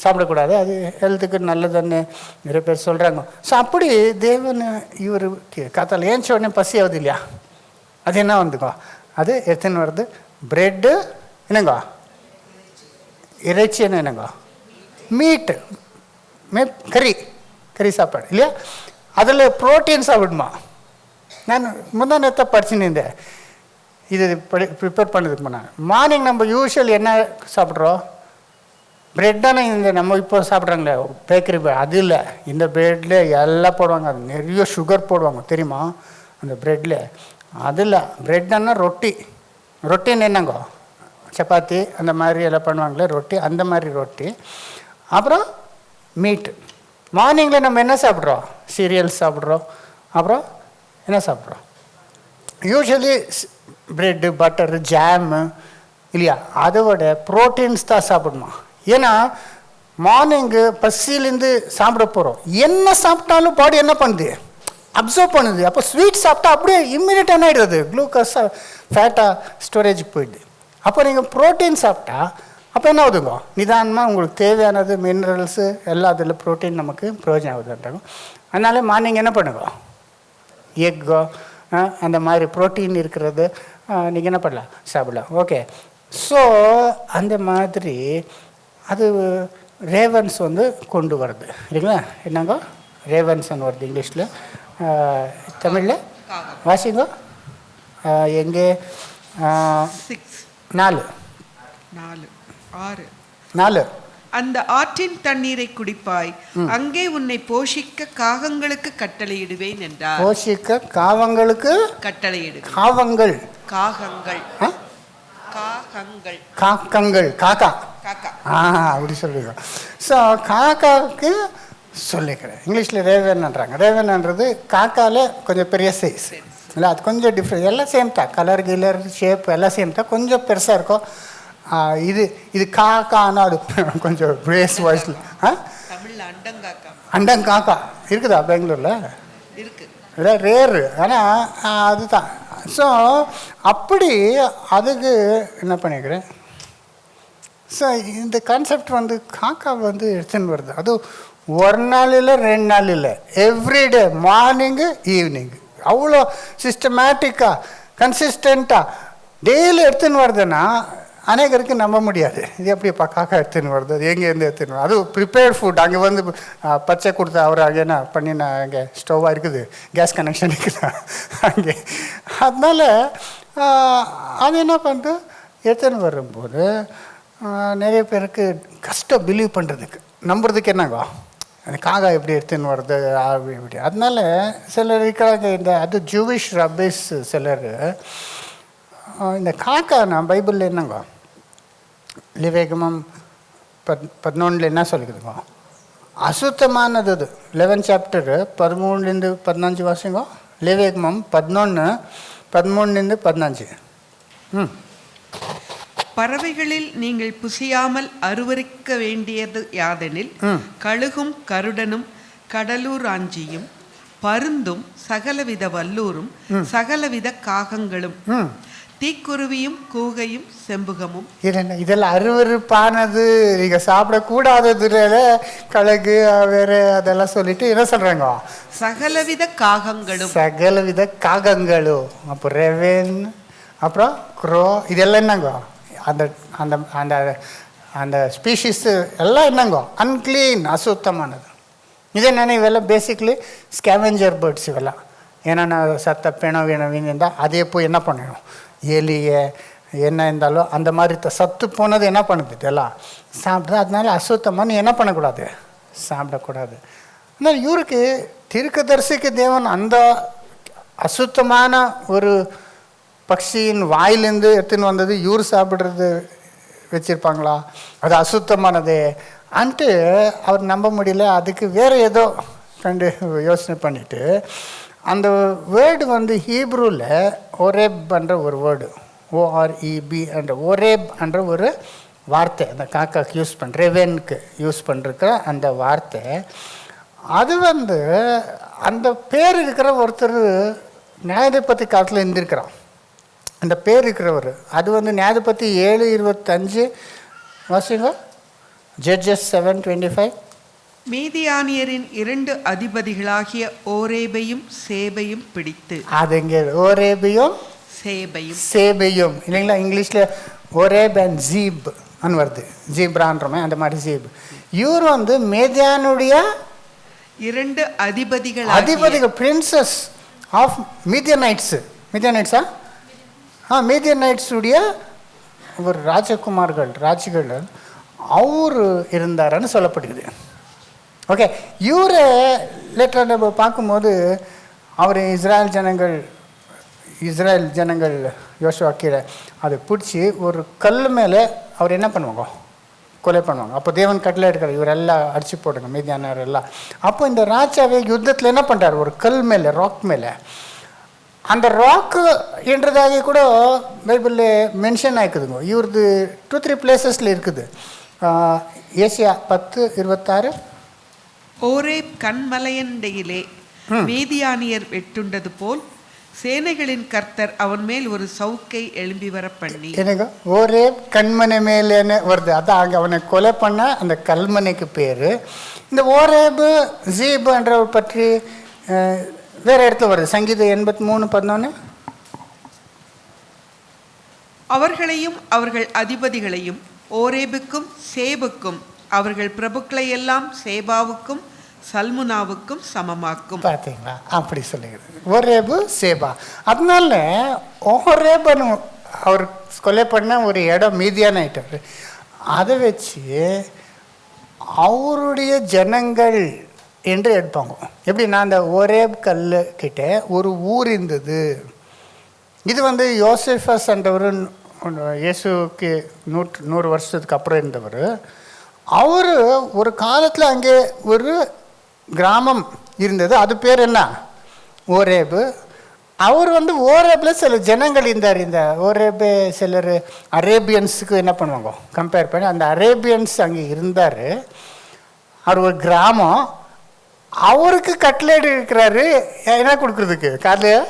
சாப்பிடக்கூடாது. அது ஹெல்த்துக்கு நல்லதுன்னு நிறைய பேர் சொல்கிறாங்க. ஸோ அப்படி தேவன் இவர் காத்தால் ஏன்ச்ச உடனே பசி ஆகுது இல்லையா, அது என்ன வந்துங்கோ, அது எத்தனை வருது, ப்ரெட்டு என்னங்கோ, இறைச்சி என்னங்க, மீட்டு கறி சாப்பாடு இல்லையா. அதில் ப்ரோட்டீன் சாப்பிடுமா. நான் முந்தானத்தை படிச்சுன்னு இது ப்ரிப்பேர் பண்ணதுக்கு முன்னாடி மார்னிங் நம்ம யூஸ்வல் என்ன சாப்பிட்றோம், ப்ரெட் தானே. இந்த நம்ம இப்போ சாப்பிட்றாங்களே பேக்கரி அது இல்லை, இந்த ப்ரெட்டில் எல்லாம் போடுவாங்க. அது நிறைய சுகர் போடுவாங்க தெரியுமா அந்த ப்ரெட்டில். அதில் ப்ரெட்டுன்னா ரொட்டின்னு என்னங்கோ, சப்பாத்தி அந்த மாதிரி எல்லாம் பண்ணுவாங்களே ரொட்டி, அந்த மாதிரி ரொட்டி. அப்புறம் மீட்டு. மார்னிங்கில் நம்ம என்ன சாப்பிட்றோம், சீரியல்ஸ் சாப்பிட்றோம். அப்புறம் என்ன சாப்பிட்றோம், யூஸ்வலி ப்ரெட்டு பட்டரு ஜாமு இல்லையா. அதோட ப்ரோட்டீன்ஸ் தான் சாப்பிடணும். ஏன்னா மார்னிங்கு பசிலேருந்து சாப்பிட போகிறோம், என்ன சாப்பிட்டாலும் பாடி என்ன பண்ணுது, அப்சர்வ் பண்ணுது. அப்போ ஸ்வீட் சாப்பிட்டா அப்படியே இம்மிடியேட் என்ன ஆகிடுது, குளுக்கோஸாக ஃபேட்டாக ஸ்டோரேஜுக்கு போயிடுது. அப்போ நீங்கள் ப்ரோட்டீன் சாப்பிட்டா அப்போ என்ன ஆகுதுங்க, நிதானமாக உங்களுக்கு தேவையானது மினரல்ஸு எல்லாம் அதில் ப்ரோட்டீன் நமக்கு பிரயோஜனம் ஆகுதுன்றாங்க. அதனால மார்னிங் என்ன பண்ணுங்க, எக்கோ அந்த மாதிரி ப்ரோட்டீன் இருக்கிறது நீங்கள் என்ன பண்ணலாம், சாப்பிடலாம். ஓகே, ஸோ அந்த மாதிரி அது ரேவன்ஸ் வந்து கொண்டு வருது இல்லைங்களா. என்னங்க ரேவன்ஸ்ன்னு வருது இங்கிலீஷில், தமிழில் வாசிங்க. எங்கே 4 அந்த ஆற்றின் தண்ணீரை குடிப்பாய், அங்கே உன்னை போஷிக்க காகங்களுக்கு கட்டளையிடுவேன் என்றார். போஷிக்க காவங்களுக்கு கட்டளையிடு. காவங்கள் காகங்கள் காகங்கள் காக்கங்கள் காக்கா காக்கா அப்படி சொல்லுங்க. ஸோ காக்காவுக்கு சொல்லிக்கிறேன். இங்கிலீஷில் ரேவன்ன்றாங்க. ரேவன்ன்றது காக்காவில் கொஞ்சம் பெரிய சைஸ் இல்லை, அது கொஞ்சம் டிஃப்ரெண்ட். எல்லாம் சேம் தான், கலர் கிலர் ஷேப் எல்லாம் சேம் தான், கொஞ்சம் பெருசாக இருக்கும். இது காக்கானா அது கொஞ்சம் பிரேஸ் வாய்ஸில் அண்டங்காக்கா இருக்குதா பெங்களூரில், இல்லை ரேரு, ஆனால் அதுதான். ஸோ அப்படி அதுக்கு என்ன பண்ணிக்கிறேன். ஸோ இந்த கான்செப்ட் வந்து காக்கா வந்து எடுத்துன்னு வருது. அது ஒரு நாள் இல்லை 2 நாள் இல்லை, எவ்ரிடே மார்னிங்கு ஈவினிங்கு அவ்வளோ சிஸ்டமேட்டிக்காக கன்சிஸ்டண்ட்டாக டெய்லி எடுத்துன்னு வருதுன்னா அநேகருக்கு நம்ப முடியாது. இது எப்படிப்பா காக்கா எடுத்துன்னு வருது, அது எங்கேருந்து எடுத்துன்னு வருது, அது ப்ரிப்பேர்ட் ஃபுட். அங்கே வந்து பச்சை கொடுத்தா அவர் அங்கே என்ன பண்ணி நான் அங்கே ஸ்டவ்வாக இருக்குது, கேஸ் கனெக்ஷன் இருக்குதா அங்கே. அதனால் அது என்ன பண்ணுறது, எடுத்துன்னு வரும்போது நிறைய பேருக்கு கஷ்டம் பிலீவ் பண்ணுறதுக்கு, நம்புறதுக்கு என்னங்கோ, அந்த காக்கா எப்படி எடுத்துன்னு வருது இப்படி. அதனால சிலர் இருக்கிறாங்க, இந்த அது ஜூவிஷ் ரப்பீஸ் சிலர் இந்த காக்கானா பைபிளில் என்னங்க லிவேகமம் 11 என்ன சொல்லிக்குதுங்க, அசுத்தமானது. அது 11 சாப்டரு 13 15 வாசிங்க. லிவேகமம் 11 13 15. பறவைகளில் நீங்கள் புசியாமல் அருவருக்க வேண்டியது யாதெனில் கழுகும் கருடனும் தீக்குருவியும் கூகையும் செம்புகமும். இதெல்லாம் அருவருப்பானது, நீங்கள் சாப்பிடக்கூடாததுல கழுகு வேறு அதெல்லாம் சொல்லிட்டு என்ன சொல்கிறாங்க? சகலவித காகங்களும். சகலவித காகங்களும். அப்போ ரெவன், அப்புறம் க்ரோ, இதெல்லாம் என்னங்க? அந்த அந்த அந்த அந்த ஸ்பீஷீஸு எல்லாம் என்னங்க? அன்க்ளீன், அசுத்தமானது. இது என்னென்ன இவெல்லாம் பேசிக்லி ஸ்கேவெஞ்சர் பேர்ட்ஸ் இவெல்லாம். ஏன்னா நான் சத்த பிணம் வீணவின்னு இருந்தால் அதே போய் என்ன பண்ணணும், எலிய என்ன இருந்தாலும் அந்த மாதிரி சத்து போனது என்ன பண்ணுது, இதெல்லாம் சாப்பிட்றது. அதனால அசுத்தமான என்ன பண்ணக்கூடாது, சாப்பிடக்கூடாது. ஆனால் இவருக்கு தீர்க்கதரிசிக்கு தேவன் அந்த அசுத்தமான ஒரு பக்ஷியின் வாயிலேருந்து எடுத்துன்னு வந்தது இவர் சாப்பிட்றது வச்சுருப்பாங்களா? அது அசுத்தமானது அன்ட்டு அவர் நம்ப முடியல. அதுக்கு வேறு ஏதோ கண்டு யோசனை பண்ணிவிட்டு அந்த வேர்டு வந்து ஹீப்ரூவில் ஒரேப் என்ற ஒரு வேர்டு, OREB என்ற ஒரேப் என்ற ஒரு வார்த்தை, அந்த காக்காக்கு யூஸ் பண்ணுற ரெவனுக்கு யூஸ் பண்ணுற அந்த வார்த்தை, அது வந்து அந்த பேர் இருக்கிற ஒருத்தர் நியாயாதிபதி காலத்தில் இருந்திருக்கிறான். அந்த பேர் இருக்கிறவர் அது வந்து நியாயாதிபதி 7:25 வாசிங்க. ஜட்ஜஸ் 7:25. மீதியானியரின் 2 அதிபதிகளாகிய ஓரேபையும் சேபையும் பிடித்து. அது இங்கே ஓரேபையும் சேபையும் இல்லைங்களா? இங்கிலீஷில் ஓரேப் அண்ட் ஜீப் அன்னு வருது, ஜீப்ரான்றமே அந்த மாதிரி ஜீப். இவர் வந்து மேதியானுடைய 2 அதிபதிகள், பிரின்சஸ் ஆஃப் மீதியனைட்ஸா மீதியனைட்ஸுடைய ஒரு ராஜிகள் அவர் இருந்தாருன்னு சொல்லப்படுகிறது. ஓகே, இவரை லேட்டர் நம்ம பார்க்கும்போது அவர் இஸ்ரேல் ஜனங்கள் யோசுவா கீழே அதை பிடிச்சி ஒரு கல் மேலே அவர் என்ன பண்ணுவாங்க, கொலை பண்ணுவாங்க. அப்போ தேவன் கட்டளை எடுக்கிறார், இவரெல்லாம் அடிச்சு போடுங்க மீதியானவர் எல்லாம். அப்போ இந்த ராஜாவே யுத்தத்தில் என்ன பண்ணுறாரு, ஒரு கல் மேலே, ராக் மேலே, அந்த ராக்கு என்றதாக கூட பைபிளில் மென்ஷன் ஆகிக்குதுங்க. இவரது 2-3 பிளேசஸில் இருக்குது. ஏசியா 10:26. ஓரேப் கண்மலையண்டையிலே மீதியானியர் வெட்டுண்டது போல் சேனைகளின் கர்த்தர் அவன் மேல் ஒரு சவுக்கை எழும்பி வர பண்ணி. எனக்கு ஓரேப் கண்மனை மேலேன்னு வருது. அதான் அங்கே அவனை கொலை பண்ண அந்த கல்மனைக்கு பேர். இந்த ஓரேபு ஜீபு என்ற பற்றி வேறு இடத்துல வருது. சங்கீதம் 83:11. அவர்களையும் அவர்கள் அதிபதிகளையும் ஓரேபுக்கும் சேபுக்கும் அவர்கள் பிரபுக்களை எல்லாம் சேபாவுக்கும் சல்முனாவுக்கும் சமமாக்கும். பார்த்தீங்களா, அப்படி சொல்லுகிறது ஓரேபு சேபா. அதனால ஓரேபன் அவர் கொலை பண்ண ஒரு இடம் மீதியான ஐட்டம், அதை வச்சு அவருடைய ஜனங்கள் என்று எடுப்பாங்க. எப்படின்னா அந்த ஓரேப் கல்லு கிட்ட ஒரு ஊர் இருந்தது. இது வந்து யோசேஃபஸ் என்றவர், இயேசுக்கு 100 வருஷத்துக்கு அப்புறம் இருந்தவர். அவர் ஒரு காலத்தில் அங்கே ஒரு கிராமம் இருந்தது, அது பேர் என்ன, ஓரேபு. அவர் வந்து ஓரேபில் சில ஜனங்கள் இருந்தார். இந்த ஓரேபு சிலர் அரேபியன்ஸுக்கு என்ன பண்ணுவாங்க கம்பேர் பண்ணி, அந்த அரேபியன்ஸ் அங்கே இருந்தார். அவர் ஒரு கிராமம். அவருக்கு கட்லேட் இருக்கிறாரு என்ன கொடுக்குறதுக்கு, காலையில்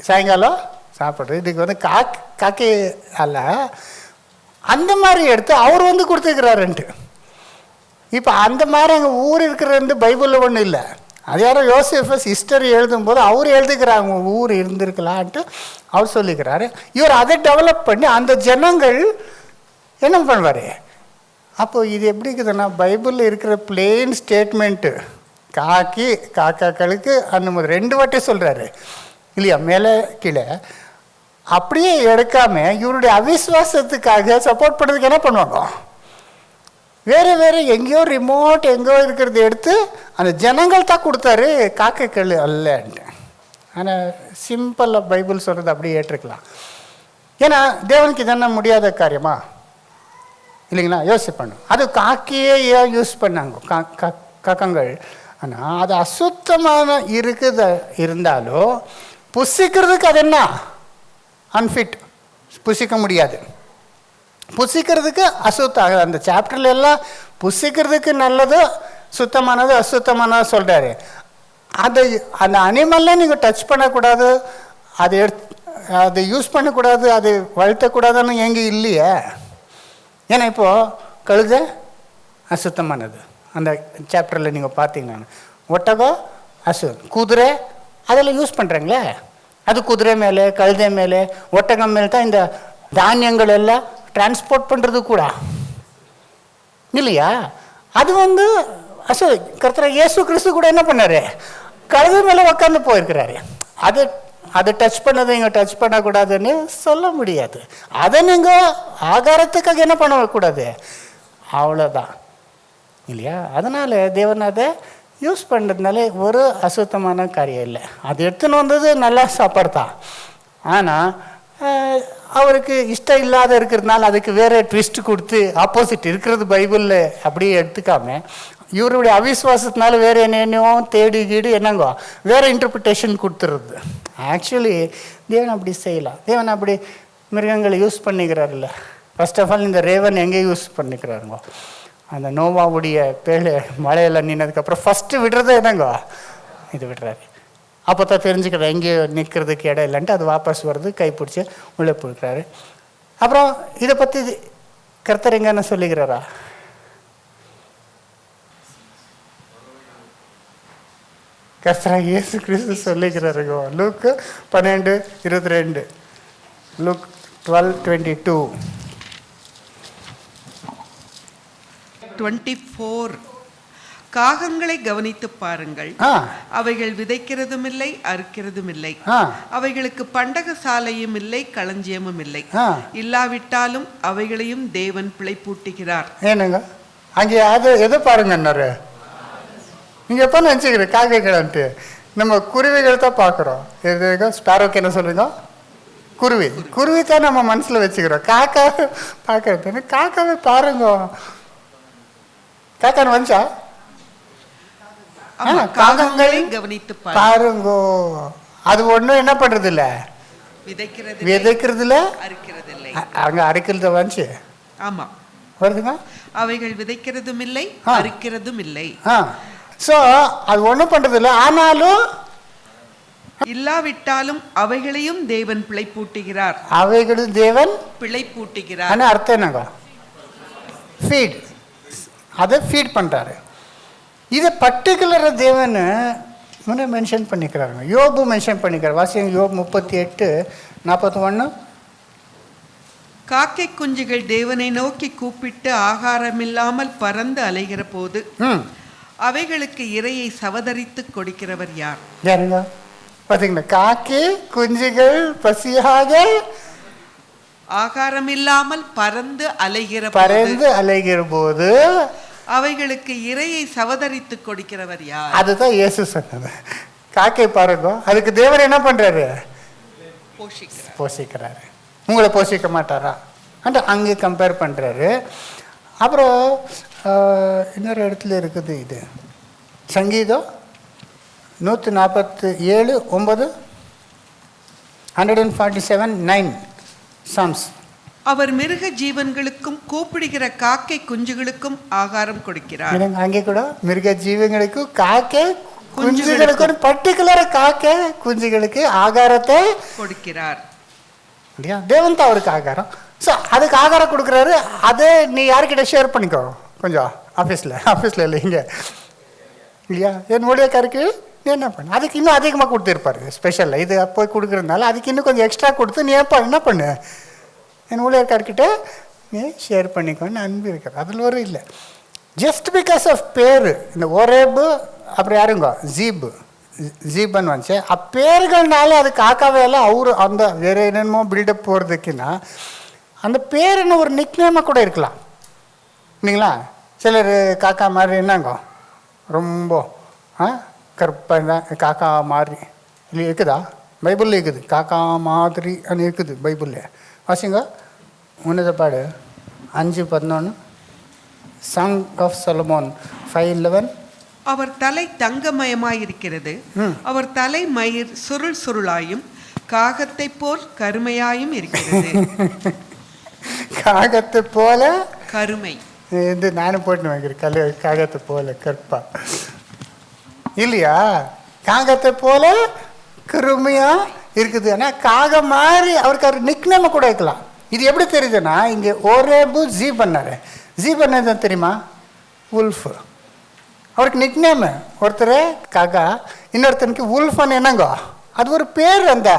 சாயங்காலம் சாப்பிட்றது. இதுக்கு வந்து காக்கை அல்ல, அந்த மாதிரி எடுத்து அவர் வந்து கொடுத்துருக்கிறாருன்ட்டு. இப்போ அந்த மாதிரி அங்கே ஊர் இருக்கிறது பைபிளில் ஒன்றும் இல்லை. அது யாரோ யோசேஃபஸ் ஹிஸ்டரி எழுதும்போது அவர் எழுதுக்கிறாங்க ஊர் இருந்திருக்கலான்ட்டு அவர் சொல்லிக்கிறாரு. இவர் அதை டெவலப் பண்ணி அந்த ஜனங்கள் என்ன பண்ணுவார். அப்போது இது எப்படி இருக்குதுன்னா, பைபிளில் இருக்கிற பிளெயின் ஸ்டேட்மெண்ட்டு காக்காக்களுக்கு அந்த 2 வாட்டி சொல்கிறாரு இல்லையா, மேலே கீழே. அப்படியே எடுக்காமல் இவருடைய அவிஸ்வாசத்துக்காக சப்போர்ட் பண்ணுறதுக்கு என்ன பண்ணுவாங்க, வேறு எங்கேயோ ரிமோட் எங்கேயோ இருக்கிறத எடுத்து அந்த ஜனங்கள் தான் கொடுத்தாரு, காக்கைக்கள் அல்லன்ட்டு. ஆனால் சிம்பிளாக பைபிள் சொல்கிறது அப்படியே ஏற்றுக்கலாம். ஏன்னா தேவனுக்கு இதென்ன முடியாத காரியமா இல்லைங்களா, யோசிப்பண்ணும். அது காக்கையே ஏன் யூஸ் பண்ணாங்க காக்கங்கள். ஆனால் அது அசுத்தமான இருந்தாலும் புசிக்கிறதுக்கு அது என்ன அன்ஃபிட், புசிக்க முடியாது. புசிக்கிறதுக்கு அசுத்தம் ஆகுது. அந்த சாப்டர்ல எல்லாம் புசிக்கிறதுக்கு நல்லது சுத்தமானது அசுத்தமானது சொல்கிறாரு. அது அந்த அனிமல்ல நீங்கள் டச் பண்ணக்கூடாது, அது அது யூஸ் பண்ணக்கூடாது, அது வளர்த்தக்கூடாதுன்னு எங்கே இல்லையே. ஏன்னா இப்போது கழுதை அசுத்தமானது, அந்த சாப்டரில் நீங்கள் பார்த்தீங்கன்னா. ஒட்டகம் குதிரை அதெல்லாம் யூஸ் பண்ணுறாங்களே, அது குதிரை மேலே கழுதை மேலே ஒட்டகம் மேலே தான் இந்த தானியங்கள் எல்லாம் டிரான்ஸ்போர்ட் பண்ணுறது கூட இல்லையா. அது கர்த்தர் இயேசு கிறிஸ்து கூட என்ன பண்ணார், கழுதை மேலே உட்காந்து போயிருக்கிறாரு. அதை டச் பண்ணதை இங்கே டச் பண்ணக்கூடாதுன்னு சொல்ல முடியாது. அதை நீங்கள் ஆகாரத்துக்காக என்ன பண்ணக்கூடாது, அவ்வளோதான் இல்லையா. அதனால் தேவன் அதை யூஸ் பண்ணுறதுனால ஒரு அசுத்தமான காரியம் இல்லை. அது எடுத்துன்னு வந்தது நல்லா சாப்பாடு தான். ஆனால் அவருக்கு இஷ்டம் இல்லாத இருக்கிறதுனால அதுக்கு வேறு ட்விஸ்ட் கொடுத்து ஆப்போசிட் இருக்கிறது பைபிளில் அப்படியே எடுத்துக்காம இவருடைய அவிசுவாசத்தினால வேறு என்னென்னோ தேடி கீடு என்னங்கோ வேறு இன்டர்பிரிட்டேஷன் கொடுத்துருது. ஆக்சுவலி தேவன் அப்படி செய்யலாம். தேவன் அப்படி மிருகங்களை யூஸ் பண்ணிக்கிறாருல்ல. ஃபர்ஸ்ட் ஆஃப் ஆல் இந்த ரேவன் எங்கே யூஸ் பண்ணிக்கிறாருங்கோ, அந்த நோவாவுடைய பேழை மழையெல்லாம் நின்னதுக்கப்புறம் ஃபஸ்ட்டு விடுறது என்னங்கோ இது விடுறாரு. அப்போ தான் தெரிஞ்சுக்கிறேன் எங்கேயோ நிற்கிறதுக்கு இடம் இல்லைன்ட்டு அது வாபஸ் வருது, கைப்பிடிச்சி உள்ளே போயிருக்கிறாரு. அப்புறம் இதை பற்றி கர்த்தர் எங்க என்ன சொல்லிக்கிறாரா, கர்த்தர் இயேசு கிறிஸ்து சொல்லிக்கிறாருங்கோ. Luke 12:22, look 12:22. 24. காகங்களை கவனித்து பாருங்கள், அவைகள் விதைக்கிறதும் இல்லை அறுக்கிறதும் இல்லை, அவைகளுக்கு பண்டக சாலையும் இல்லை களஞ்சியமும் இல்லை, இல்லாவிட்டாலும் அவைகளையும் தேவன் பிழைப்பூட்டுகிறார். ஏனுங்க அங்கே அது எதை பாருங்கன்னாரு, நீங்க எப்ப நினைச்சுக்கிறேன் காக்கைகள்ன்ட்டு நம்ம குருவிகள் தான் பார்க்குறோம். எது ஸ்பேரோக்கு என்ன சொல்றீங்க, குருவி தான் நம்ம மனசுல வச்சுக்கிறோம். காக்கா பார்க்கறது, காக்காவே பாருங்க, காக்கான்னு வந்துச்சா, காகங்களை கவனித்து பாருங்க. அது ஒண்ணும் என்ன பண்றது இல்ல, விதைக்கிறது இல்ல, அங்க அறுக்கிறது வந்துச்சு. ஆமா வருதுங்க, அவைகள் விதைக்கிறதும் இல்லை அறுக்கிறதும் இல்லை. சோ அது ஒண்ணும் பண்றது இல்ல, ஆனாலும் இல்லாவிட்டாலும் அவைகளையும் தேவன் பிழைப்பூட்டுகிறார். அவைகளும் தேவன் பிழைப்பூட்டுகிறார். ஆனா அர்த்தம் என்னங்க, ஃபீட், அதை ஃபீட் பண்றாரு. இதை பர்டிகுலர் தேவன் மென்ஷன் பண்ணிக்கிறாருங்க. யோபு மென்ஷன் பண்ணிக்கிறார். வாசிங்க யோபு 38:41. காக்கை குஞ்சுகள் தேவனை நோக்கி கூப்பிட்டு ஆகாரமில்லாமல் பறந்து அலைகிற போது அவைகளுக்கு இரையை சவதரித்து கொடுக்கிறவர் யார்? யாருங்க பாத்தீங்களா, காக்கை குஞ்சுகள் பசியாக ஆகாரமில்லாமல் பறந்து அலைகிற போது அவைகளுக்கு இரையை சவதரித்து கொடுக்கிறவர் யார்? அதுதான் இயேசு சொன்னது. காக்கை பாருங்க, அதுக்கு தேவன் என்ன பண்றாரு, போஷிக்கிறாரு. உங்களை போஷிக்க மாட்டாரா அந்த அங்கே கம்பேர் பண்றாரு. அப்புறம் இன்னொரு இடத்துல இருக்குது, இது சங்கீதம் 147:9, 147:9 சாம்ஸ். அவர் மிருக ஜீவன்களுக்கும் கூப்பிடுகிற காக்கை குஞ்சுகளுக்கும் ஆகாரம் கொடுக்கிறார். அங்கே கூட மிருக ஜீவன்களுக்கும் காக்கை குஞ்சுகளுக்கும், பர்டிகுலர் காக்கை குஞ்சுகளுக்கு ஆகாரத்தை கொடுக்கிறார். தேவன் தான் அவருக்கு ஆகாரம். ஸோ அதுக்கு ஆகாரம் கொடுக்குறாரு. அதை நீ யாருக்கிட்ட ஷேர் பண்ணிக்கோ கொஞ்சம், ஆஃபீஸில் இல்லை இங்கே இல்லையா, என் ஊழியக்காருக்கு நீ என்ன பண்ண, அதுக்கு இன்னும் அதிகமாக கொடுத்துருப்பாரு ஸ்பெஷலில். இது போய் கொடுக்குறதுனால அதுக்கு இன்னும் கொஞ்சம் எக்ஸ்ட்ரா கொடுத்து நீ என்ன பண்ணு, என் ஊழியர்கிட்ட நீ ஷேர் பண்ணிக்கோன்னு அன்பு இருக்கிற அதில் ஒரு இல்லை. ஜஸ்ட் பிகாஸ் ஆஃப் பேர், இந்த ஒரேபு அப்புறம் யாருங்க ஜீபன் வந்துச்சு, அப்பேர்கள்னால அது காக்காவையெல்லாம் அவரு அந்த வேற என்னென்னமோ பில்டப் போகிறதுக்குன்னா அந்த பேர் என்ன ஒரு நிக்நேமாக கூட இருக்கலாம் இல்லைங்களா. சிலர் காக்கா மாதிரி என்னங்க ரொம்ப கற்பனை காக்கா மாதிரி இல்லை இருக்குதா, பைபிளில் இருக்குது காக்கா மாதிரி அது இருக்குது பைபிளில். வாசிங்க உன்னத பாடு 5:11, சாங் ஆஃப் சொலமோன் 5:11. அவர் தலை தங்கமயமாயிருக்கிறது, அவர் தலை மயிர் சுருள் சுருளாயும் காகத்தை போல் கருமையாயும் இருக்கிறது. காகத்தை போல கருமை, இது நானும் போட்டு வைக்கிறேன், காகத்தை போல கற்பா இல்லையா, காகத்தை போல கருமையா இருக்குது. ஆனால் காக மாதிரி அவருக்கு அவர் நிக்னேமை கூட வைக்கலாம். இது எப்படி தெரியுதுன்னா, இங்கே ஓரேபு ஜீ பண்ணார். ஜீ பண்ணது தெரியுமா? உல்ஃபு. அவருக்கு நிக்னேமு. ஒருத்தர் காக்கா, இன்னொருத்தனுக்கு உல்ஃபன்னு என்னங்கோ, அது ஒரு பேர். அந்த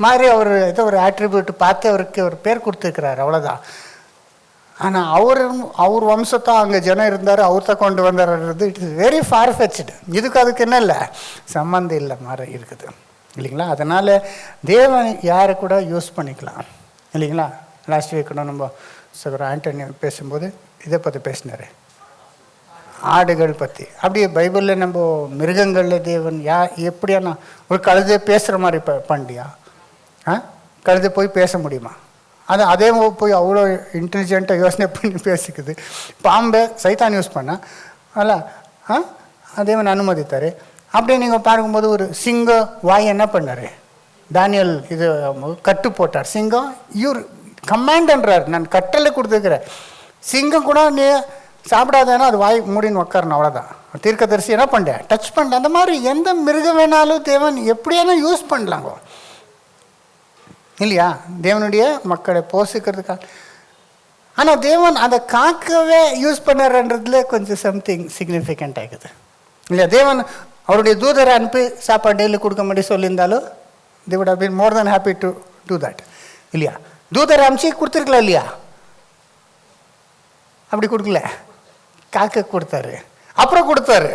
மாதிரி அவர் ஏதோ ஒரு ஆட்ரிபியூட் பார்த்து அவருக்கு ஒரு பேர் கொடுத்துருக்கிறார், அவ்வளோதான். ஆனால் அவர் வம்சத்தான் அங்கே ஜனம் இருந்தார், அவர் தான் கொண்டு வந்தார்ன்றது it is very far fetched. இதுக்கு அதுக்கு என்ன இல்லை, சம்மந்தம் இல்லை மாதிரி இருக்குது இல்லைங்களா? அதனால் தேவன் யாரை கூட யூஸ் பண்ணிக்கலாம் இல்லைங்களா? லாஸ்ட் வீக் கூட நம்ம சகோதர ஆண்டனி பேசும்போது இதை பற்றி பேசினார், ஆடுகள் பற்றி. அப்படியே பைபிளில் நம்ம மிருகங்களில் தேவன் எப்படியானா ஒரு கழுதை பேசுகிற மாதிரி பண்ணியா? கழுதை போய் பேச முடியுமா? அதே போய் அவ்வளோ இன்டெலிஜென்ட்டாக யோசனை பண்ணி பேசிக்குது. பாம்பை சைத்தான் யூஸ் பண்ணால் அல்ல, தேவன் அனுமதித்தார். அப்படியே நீங்கள் பார்க்கும்போது ஒரு சிங்கம் வாய் என்ன பண்ணார், தானியல் இது கட்டு போட்டார். சிங்கம் இவர் கமாண்டன்றார், நான் கட்டளை கொடுத்துருக்கிறேன். சிங்கம் கூட நீ சாப்பிடாதேன்னா அது வாய் மூடின்னு உட்காரணும், அவ்வளோதான். தீர்க்கதரிசி என்ன பண்ணேன், டச் பண்ணேன். அந்த மாதிரி எந்த மிருகம் வேணாலும் தேவன் எப்படியானா யூஸ் பண்ணலாங்கோ இல்லையா? தேவனுடைய மக்களை போஷிக்கிறதுக்காக. ஆனால் தேவன் அந்த காக்கவே யூஸ் பண்ணறதுல கொஞ்சம் சம்திங் சிக்னிஃபிகண்ட் ஆகுது இல்லையா? தேவன் அவருடைய தூதரை அனுப்பி சாப்பாடு டெய்லி கொடுக்க முடியும் சொல்லியிருந்தாலும் they would have been more than happy to do that இல்லையா? தூதரை அனுப்பிச்சு கொடுத்துருக்கலாம் இல்லையா? அப்படி கொடுக்கல, காக்க கொடுத்தாரு. அப்புறம் கொடுத்தாரு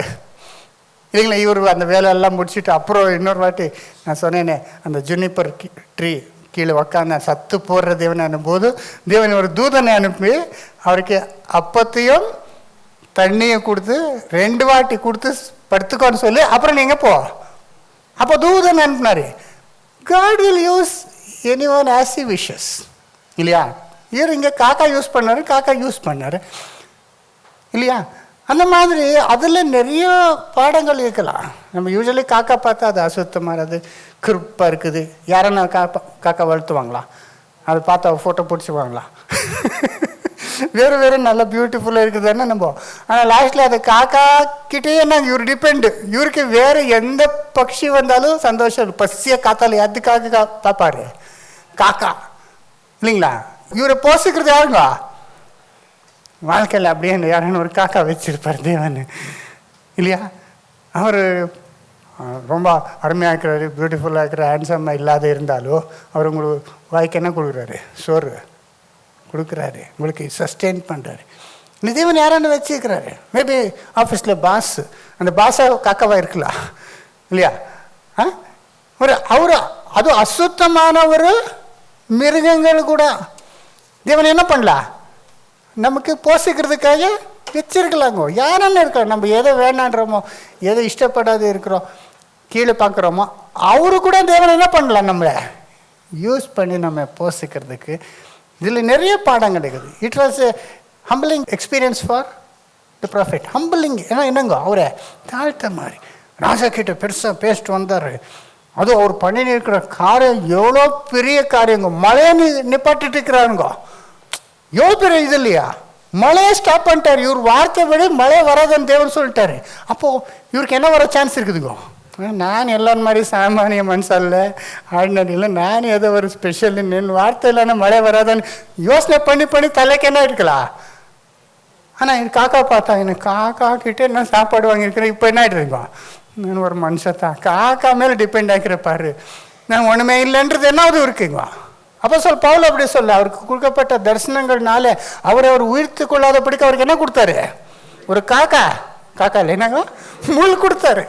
இல்லைங்களா? இவர் அந்த வேலையெல்லாம் முடிச்சுட்டு அப்புறம் இன்னொரு வாட்டி நான் சொன்னேனே, அந்த ஜுனிப்பர் ட்ரீ கீழே உக்காந்து சத்து போடுற தேவனை அனுப்பும்போது தேவன் ஒரு தூதனை அனுப்பி அவருக்கு அப்பத்தையும் தண்ணியும் கொடுத்து 2 வாட்டி கொடுத்து படுத்துக்கோன்னு சொல்லி அப்புறம் நீங்கள் போ. அப்போ தூதன் அனுப்புனாரு. God will use anyone as he wishes இல்லையா? இவர் இங்கே காக்கா யூஸ் பண்ணார், காக்கா யூஸ் பண்ணார் இல்லையா? அந்த மாதிரி அதில் நிறைய பாடங்கள் இருக்கலாம். நம்ம யூஸ்வலி காக்கா பார்த்தா அது அசுத்தமாக, அது கிருப்பாக இருக்குது. யாரன்னா காக்கா வளர்த்துவாங்களா? அதை பார்த்தா ஃபோட்டோ பிடிச்சிவாங்களா? வேறு வேறு நல்லா பியூட்டிஃபுல்லாக இருக்குதுன்னு நம்ம. ஆனால் லாஸ்ட்டில் அது காக்கா கிட்டே நாங்கள் இவர் டிபெண்டு. இவருக்கு வேறு எந்த பட்சி வந்தாலும் சந்தோஷம். பசிய காத்தால் எதுக்காக பார்ப்பாரு காக்கா இல்லைங்களா? இவரை போசிக்கிறது யாருங்க? வாழ்க்கையில் அப்படியே யாருன்னு ஒரு காக்கா வச்சிருப்பார் தேவன் இல்லையா? அவர் ரொம்ப அருமையாக இருக்கிறாரு, பியூட்டிஃபுல்லாக இருக்கிற, ஹேண்ட்ஸமாக இல்லாத இருந்தாலும் அவர் உங்களுக்கு வாய்க்கு என்ன கொடுக்குறாரு? சோறு கொடுக்குறாரு, உங்களுக்கு சஸ்டெயின் பண்ணுறாரு. இந்த தேவன் யாரான்னு வச்சுக்கிறாரு. மேபி ஆஃபீஸில் பாஸ், அந்த பாஸாக காக்காவாக இருக்கலாம் இல்லையா? அவர் அதுவும் அசுத்தமான ஒரு மிருகங்கள் கூட தேவன் என்ன பண்ணலாம், நமக்கு போஷிக்கிறதுக்காக வச்சிருக்கலாங்கோ. யாரான இருக்கிறோம், நம்ம எதை வேணான்றோமோ, எதை இஷ்டப்படாத இருக்கிறோம், கீழே பார்க்குறோமோ, அவரு கூட தேவன் என்ன பண்ணலாம், நம்மளை யூஸ் பண்ணி நம்ம போஷிக்கிறதுக்கு. இதில் நிறைய பாடம் கிடைக்குது. It was a humbling experience for the profit. Humbling ஏன்னா என்னங்கோ, அவரை தாழ்த்த மாதிரி ராஜா கிட்ட பெருசாக பேசிட்டு வந்தார். அதுவும் அவர் பண்ணி இருக்கிற காரியம் எவ்வளோ பெரிய காரியங்க. மழையை நிப்பாட்டிட்டு இருக்கிறாருங்கோ, எவ்வளோ பெரிய இது இல்லையா? மழையை ஸ்டாப் பண்ணிட்டார். இவர் வார்த்தை விட மழை வராதுன்னு தேவன் சொல்லிட்டாரு. அப்போது இவருக்கு என்ன வர சான்ஸ் இருக்குதுங்கோ? நான் எல்லாரும் மாதிரி சாமானிய மனுஷல்ல, ஆர்டினரியில் நான் ஏதோ ஒரு ஸ்பெஷல் நின்று வார்த்தை இல்லைன்னா மழை வராதுன்னு யோசனை பண்ணி பண்ணி தலைக்கு என்ன இருக்கலாம். ஆனால் என் காக்கா பார்த்தா, எனக்கு காக்கா கிட்டே நான் சாப்பாடு வாங்கியிருக்கிறேன். இப்போ என்ன ஆகிட்டு நான் ஒரு மனுஷத்தான் காக்கா மேலே டிபெண்ட் ஆகிக்கிறப்பாரு. நான் ஒன்றுமே இல்லைன்றது என்னாவது இருக்குங்க. அப்போ பவுல் அப்படி சொல்ல, அவருக்கு கொடுக்கப்பட்ட தரிசனங்கள்னால அவர் உயிர்த்து கொள்ளாதபடிக்கு அவருக்கு என்ன கொடுத்தாரு? ஒரு காக்கா இல்லை என்னங்க, முள் கொடுத்தாரு.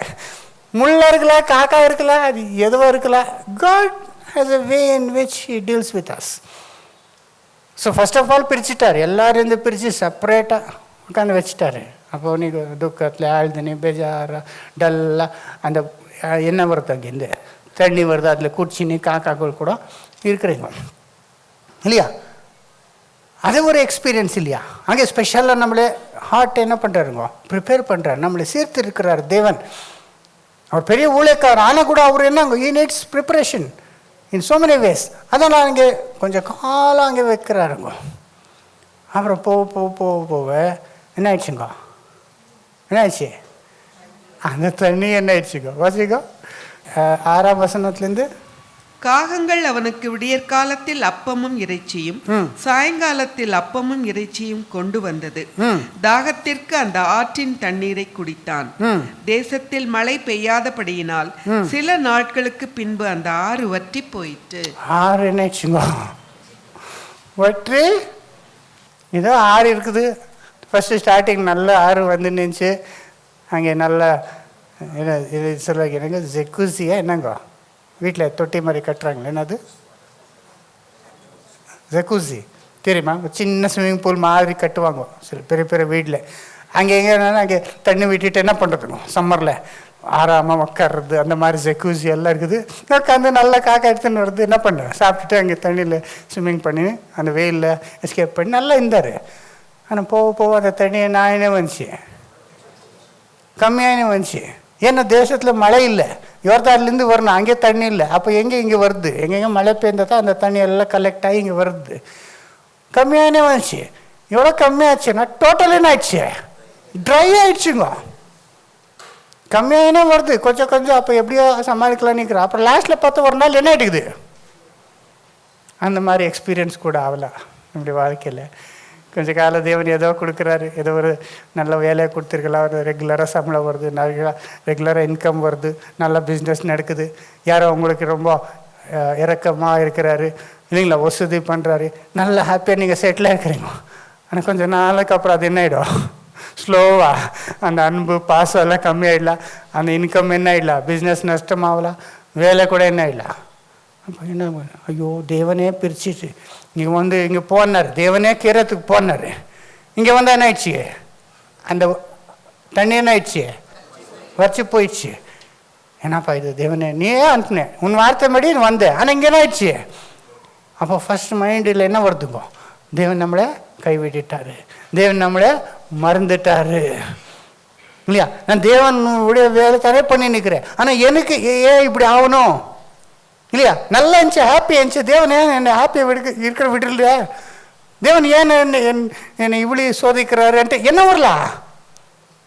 முள்ளா இருக்கலாம், காக்கா இருக்கலாம், அது எதுவாக இருக்கலாம். God has a way in which he deals with us. So first of all பிரிச்சுட்டார், எல்லாரும் இருந்து பிரித்து செப்பரேட்டாக உட்காந்து வச்சுட்டாரு. அப்போது நீ துக்கத்தில் ஆழ்துனி பேஜாரா டல்லாக அந்த என்ன வருது, அங்கேருந்து தண்ணி வருது, அதில் குடிச்சின்னு காக்காக்கள் கூட இருக்கிறீங்க இல்லையா? அது ஒரு எக்ஸ்பீரியன்ஸ் இல்லையா? அங்கே ஸ்பெஷலாக நம்மளே ஹார்ட் என்ன பண்ணுறாருங்க, ப்ரிப்பேர் பண்ணுறாரு, நம்மளை சீர்த்து இருக்கிறார் தேவன். அவர் பெரிய ஊழியக்காரர், ஆனால் கூட அவர் என்னங்க, he needs preparation in so many ways. அதனால் அங்கே கொஞ்சம் காலம் அங்கே வைக்கிறாருங்க. அப்புறம் போக என்ன ஆயிடுச்சுங்க, என்ன ஆயிடுச்சு? அந்த தண்ணி என்ன ஆயிடுச்சுங்க, வாசிக்கோ 6ஆம் வசனத்துலேருந்து காகங்கள் அவனுக்கு விடியற்காலத்தில் அப்பமும் இறைச்சியும் சாயங்காலத்தில் அப்பமும் இறைச்சியும் கொண்டு வந்தது. தாகத்திற்கு அந்த ஆற்றின் தண்ணீரை குடித்தான். தேசத்தில் மழை பெய்யாதபடியினால் சில நாட்களுக்கு பின்பு அந்த ஆறு வற்றி போயிற்று. ஆறு என்ன வற்றி ஏதோ ஆறு இருக்குது. ஃபஸ்ட்டு ஸ்டார்டிங் நல்ல ஆறு வந்து நின்றுச்சு. அங்கே நல்ல என்ன இது சொல்ல என்னங்க ஜெக்குசியா என்னங்க வீட்டில் தொட்டி மாதிரி கட்டுறாங்களே என்னது ஜெக்குசி தெரியுமா? சின்ன ஸ்விம்மிங் பூல் மாதிரி கட்டுவாங்க சில பெரிய பெரிய வீட்டில். அங்கே எங்கே அங்கே தண்ணி விட்டுட்டு என்ன பண்ணுறதுங்க சம்மரில் ஆறாமல் உட்காடுறது அந்த மாதிரி ஜெக்கூசி எல்லாம் இருக்குது. உட்காந்து நல்லா காக்கா எடுத்துன்னு வருது. என்ன பண்ணுறேன் சாப்பிட்டுட்டு அங்கே தண்ணியில் ஸ்விம்மிங் பண்ணி அந்த வெயிலில் எஸ்கேப் பண்ணி நல்லா இருந்தார். ஆனால் போக போக அந்த தண்ணியை நாயினே வந்துச்சு, கம்மியானே வந்துச்சு. ஏன்னா தேசத்தில் மழை இல்லை, யோர்தான்லேருந்து வரணும், அங்கே தண்ணி இல்லை. அப்போ இங்கே வருது, எங்கெங்கே மழை பெய்ந்தால் தான் அந்த தண்ணி எல்லாம் கலெக்ட் ஆகி இங்கே வருது. கம்மியானே வந்துச்சு. எவ்வளோ கம்மியாச்சுன்னா டோட்டல் என்ன ஆயிடுச்சு, ட்ரை ஆயிடுச்சுங்க. கம்மியானே வருது கொஞ்சம் கொஞ்சம். அப்போ எப்படியோ சமாளிக்கலாம் நிற்கிறோம். அப்புறம் லாஸ்ட்டில் பார்த்து ஒரு நாள் என்ன ஆகிடுக்குது. அந்த மாதிரி எக்ஸ்பீரியன்ஸ் கூட ஆகலாம் நம்முடைய வாழ்க்கையில். கொஞ்சம் காலம் தேவன் ஏதோ கொடுக்குறாரு, ஏதோ ஒரு நல்ல வேலையை கொடுத்துருக்கலாம், ஒரு ரெகுலராக சம்பளம் வருது, நிறைய ரெகுலராக இன்கம் வருது, நல்ல பிஸ்னஸ் நடக்குது, யாரோ உங்களுக்கு ரொம்ப இறக்கமாக இருக்கிறாரு இல்லைங்களா, வசதி பண்ணுறாரு, நல்ல ஹாப்பியாக நீங்கள் செட்டிலாக இருக்கிறீங்க. ஆனால் கொஞ்சம் நாளுக்கு அப்புறம் அது என்ன ஆகிடும், ஸ்லோவாக அந்த அன்பு பாசம் எல்லாம் கம்மியாயிடலாம், அந்த இன்கம் என்ன ஆகிடலாம், பிஸ்னஸ் நஷ்டமாகலாம், வேலை கூட என்ன ஆகிடலாம். அப்போ என்ன ஐயோ தேவனே பிரிச்சுட்டு இங்கே போனார், தேவனே கீரத்துக்கு போனார், இங்கே வந்தால் என்ன ஆயிடுச்சு, அந்த தண்ணி என்ன ஆயிடுச்சு, வச்சு போயிடுச்சு. என்னப்பா இது தேவனே நீயே அனுப்புனேன், உன் வார்த்தை படி வந்தேன், ஆனால் இங்கே என்ன ஆயிடுச்சு. அப்போ ஃபஸ்ட் மைண்டில் என்ன வருதுங்க, தேவன் நம்மளை கைவிட்டுட்டாரு, தேவன் நம்மளை மறந்துட்டாரு இல்லையா. நான் தேவனுடைய வேலை தானே பண்ணி நிற்கிறேன், ஆனால் எனக்கு ஏன் இப்படி ஆகணும் இல்லையா. நல்லா இருந்துச்சு, ஹாப்பியாக இருந்துச்சு, தேவன் ஏன் என்னை ஹாப்பியாக இருக்கிற விடல, தேவன் ஏன் என்னை இப்படி சோதிக்கிறாருன்ட்டு என்ன வரலாம்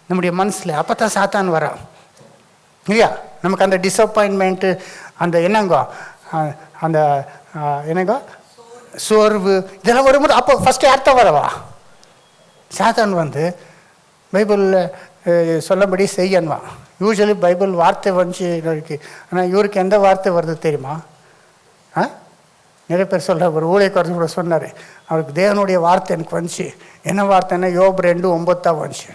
நம்முடைய மனசில். அப்போ தான் சாத்தான் வரான் இல்லையா. நமக்கு அந்த டிசப்பாயின்மெண்ட்டு, அந்த என்னங்கோ அந்த என்னங்கோ சோர்வு இதெல்லாம் வரும்போது அப்போ ஃபஸ்ட்டு யார்த்தான் வரவா, சாத்தான் வந்து பைபிளில் சொல்லபடி செய்யணுவா. யூஸ்வலி பைபிள் வார்த்தை வந்துச்சு இருக்கு, ஆனால் இவருக்கு எந்த வார்த்தை வருது தெரியுமா? நிறைய பேர் சொல்கிற ஒரு ஊழியக்காரர் கூட சொன்னார், அவருக்கு தேவனுடைய வார்த்தை எனக்கு வந்துச்சு. என்ன வார்த்தைன்னா யோப் 2:9 தான் வந்துச்சு.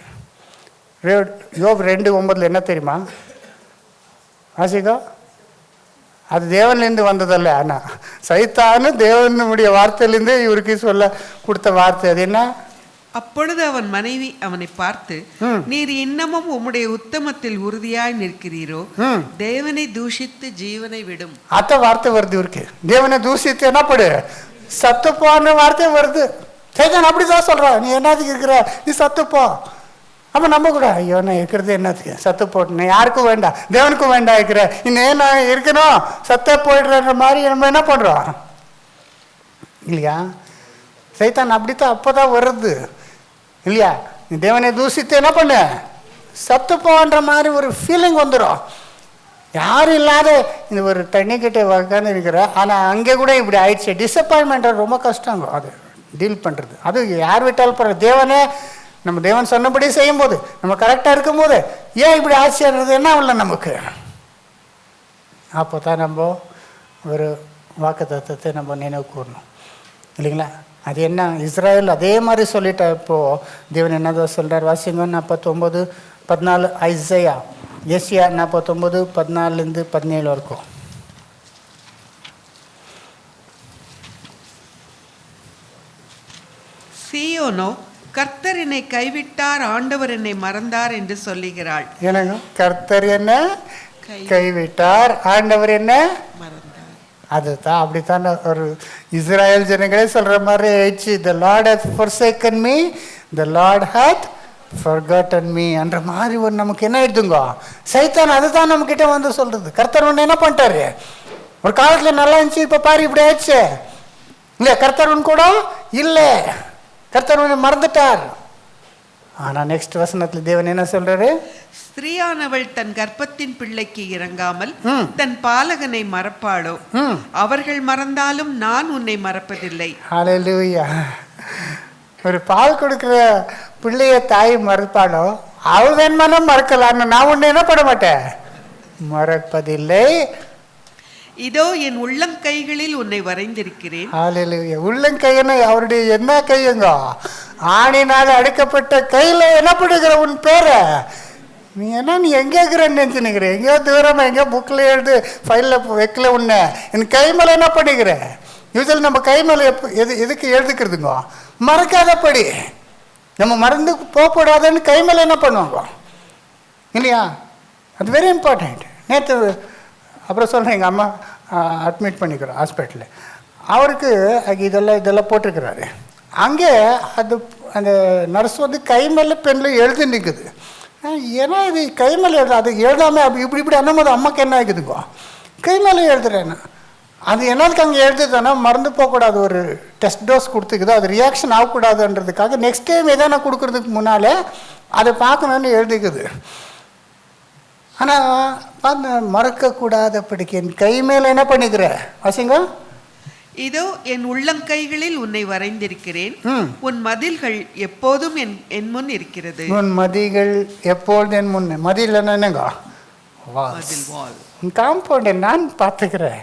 யோப் 2:9 என்ன தெரியுமா ஆசிகா? அது தேவன்லேருந்து வந்ததல்ல, ஆனால் சைத்தானு தேவனுடைய வார்த்தையிலேருந்து இவருக்கு சொல்ல கொடுத்த வார்த்தை. அது என்ன? அப்பொழுது அவன் மனைவி அவனை பார்த்து, நீர் இன்னமும் உம்முடைய உத்தமத்தில் உறுதியாய் நிற்கிறீரோ, தேவனை தூஷித்து ஜீவனை விடும். அத்த வார்த்தை வருது இவருக்கு, தேவனை தூஷித்து என்ன படு சத்து போன்ற வார்த்தை வருது. சைதான் அப்படிதான் சொல்றான், நீ என்னத்துக்கு இருக்கிற, நீ சத்துப்போ. அப்போ நம்ம கூட ஐயோ நான் இருக்கிறது என்னத்துக்கு, சத்து போட்டேன், யாருக்கும் வேண்டாம், தேவனுக்கும் வேண்டாம் இருக்கிற, இன்னும் நான் இருக்கணும் சத்த போயிடுற மாதிரி நம்ம என்ன பண்றோம் இல்லையா. சைத்தான் அப்படித்தான் அப்போதான் வருது இல்லையா. நீ தேவனை தூசித்து என்ன பண்ண சத்து போன்ற மாதிரி ஒரு ஃபீலிங் வந்துடும். யாரும் இல்லாத இந்த ஒரு தண்ணிக்கிட்ட உட்காந்து இருக்கிற, ஆனால் அங்கே கூட இப்படி ஆயிடுச்சு. டிசப்பாயின்மெண்ட் ரொம்ப கஷ்டங்க அது டீல் பண்ணுறது. அது யார் விட்டாலும் போகிற தேவனே நம்ம தேவன் சொன்னபடி செய்யும்போது நம்ம கரெக்டாக இருக்கும்போது ஏன் இப்படி ஆச்சரியது என்ன இல்லை நமக்கு. அப்போ தான் நம்ம ஒரு வாக்கு தத்துவத்தை நம்ம நினைவு கூறணும் இல்லைங்களா. அது என்ன, இஸ்ராயல் அதே மாதிரி சொல்லிட்டா. இப்போது தேவன் என்னதான் சொல்கிறார் வாசிங்க 49:14 ஐசையா, ஏசியா 49:14-17 வரைக்கும். சீயோனோ கர்த்தர் என்னை கைவிட்டார், ஆண்டவர் என்னை மறந்தார் என்று சொல்லுகிறாள். என்னங்க கர்த்தர் என்ன கைவிட்டார், ஆண்டவர் என்ன மறந்தார். அதுதான் அப்படித்தான் ஒரு இஸ்ராயல் ஜனங்களே சொல்ற மாதிரி ஆயிடுச்சு. The Lord hath forsaken me, the Lord hath forgotten me என்ற மாதிரி ஒரு நமக்கு என்ன ஆயிடுதுங்க. சைத்தான் அதுதான் நம்ம கிட்ட வந்து சொல்றது. கர்த்தர் ஒன்று என்ன பண்ணிட்டாரு, ஒரு காலத்துல நல்லா இருந்துச்சு, இப்ப பாரு இப்படி ஆயிடுச்சு இல்ல. கர்த்தர் கூட இல்லை, கர்த்தர் மறந்துட்டார். ஆனால் நெக்ஸ்ட் வசனத்தில் தேவன் என்ன சொல்றாரு? ஸ்திரீயானவள் தன் கர்ப்பத்தின் பிள்ளைக்கு இறங்காமல் தன் பாலகனை மறப்பாளோ? அவர்கள் மறந்தாலும் நான் உன்னை மறப்பதில்லை. ஹல்லேலூயா. ஒரு பால் கொடுக்குற பிள்ளைய தாய் மறப்பாளோ? அவள் வேணுமானும் மறக்கலான்னு நான் உன்னை என்ன பண்ண மாட்டேன், மறப்பதில்லை. இதோ என் உள்ளங்கைகளில் உன்னை வரைந்திருக்கிறேன். ஹல்லேலூயா. உள்ளங்கைன்னு அவருடைய என்ன கையுங்க? ஆணினால் அடிக்கப்பட்ட கையில் என்ன பண்ணுகிற உன் பேரை? நீ என்ன, நீ எங்கே இருக்கிறன்னு நினச்சினுக்கிற? எங்கேயோ தூரமாக எங்கேயோ புக்கில் எழுது ஃபைலில் வைக்கல உன்னை. என் கை மேலே என்ன பண்ணிக்கிற? யூஸ்வலி நம்ம கை மேலே எதுக்கு எழுதுக்கிறதுங்க? மறக்காதபடி, நம்ம மறந்து போகக்கூடாதுன்னு கை மேலே என்ன பண்ணுவாங்க இல்லையா? அது வெரி இம்பார்ட்டண்ட். நேற்று அப்புறம் சொல்கிறேன், எங்கள் அம்மா அட்மிட் பண்ணிக்கிறோம் ஹாஸ்பிட்டலில். அவருக்கு இதெல்லாம் போட்டிருக்கிறாரு. அங்கே அந்த நர்ஸ் வந்து கை மேலே பெண்ணில் எழுதி நிற்குது. ஏன்னா இது கை மேலே எழுத, அது எழுதாமல் அப்படி இப்படி அனுமதி அம்மாவுக்கு என்ன ஆகுதுங்கோ? கை மேலே எழுதுறேன்னு அது என்னதுக்கு அங்கே எழுதுதானே மறந்து போகக்கூடாது. ஒரு டெஸ்ட் டோஸ் கொடுத்துக்குது, அது ரியாக்ஷன் ஆகக்கூடாதுன்றதுக்காக நெக்ஸ்ட் டைம் எதனா கொடுக்குறதுக்கு முன்னாலே அதை பார்க்கணுன்னு எழுதிக்குது. ஆனால் பார்த்து மறக்கக்கூடாதபடிக்கு என் கை மேலே என்ன பண்ணிக்கிற வாசிங்க? இதோ என் உள்ளங்கைகளில் உன்னை வரைந்திருக்கிறேன். உன் மதில்கள் எப்போதும் என் முன் இருக்கிறது. உன் மதில்கள் எப்பொழுது என் முன். மதில் என்னங்க? காம்பவுண்டை நான் பார்த்துக்கிறேன்.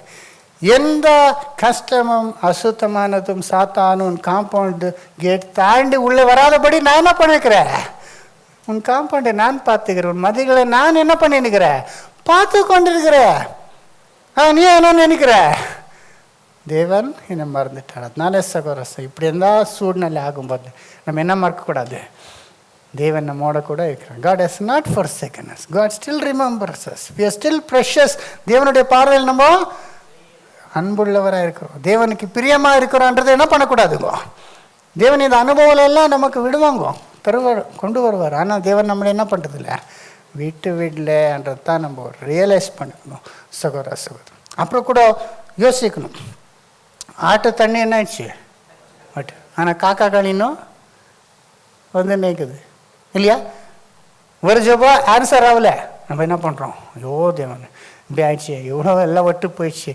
எந்த கஷ்டமும் அசுத்தமானதும் சாத்தானும் உன் காம்பவுண்டு கேட் தாண்டி உள்ளே வராதபடி நான் என்ன பண்ணிக்கிறேன்? உன் காம்பவுண்டை நான் பார்த்துக்கிறேன். உன் மதில்களை நான் என்ன பண்ணிருக்கிறேன்? பார்த்து கொண்டிருக்கிறேன். நீ என்ன நினைக்கிற? தேவன் என்னை மறந்துட்டார். அதனால சகோதரசம் இப்படி இருந்தால் சூழ்நிலை ஆகும்போது நம்ம என்ன மறக்கக்கூடாது? தேவன் நம்மோட கூட இருக்கிறார். God has not forsaken us. God still remembers us. We are still precious. தேவனுடைய பார்வையில் நம்ம அன்புள்ளவராக இருக்கிறோம், தேவனுக்கு பிரியமாக இருக்கிறோன்றது என்ன பண்ணக்கூடாதுங்கோ. தேவன் இந்த அனுபவம் எல்லாம் நமக்கு விடுவாங்க, கொண்டு வருவார். ஆனால் தேவன் நம்மளை என்ன பண்ணுறதில்ல, விடலன்றது தான் நம்ம ரியலைஸ் பண்ணிக்கணும் சகோதர. அப்புறம் கூட யோசிக்கணும், ஆட்டு தண்ணி என்ன ஆயிடுச்சு பட் ஆனால் காக்கா காணினும் வந்து நிற்குது இல்லையா? ஒரு ஜபா ஆன்சர் ஆகலை, நம்ம என்ன பண்ணுறோம்? ஐயோ தேவன் இப்படி ஆயிடுச்சு, எவ்வளோ எல்லாம் விட்டு போயிடுச்சு.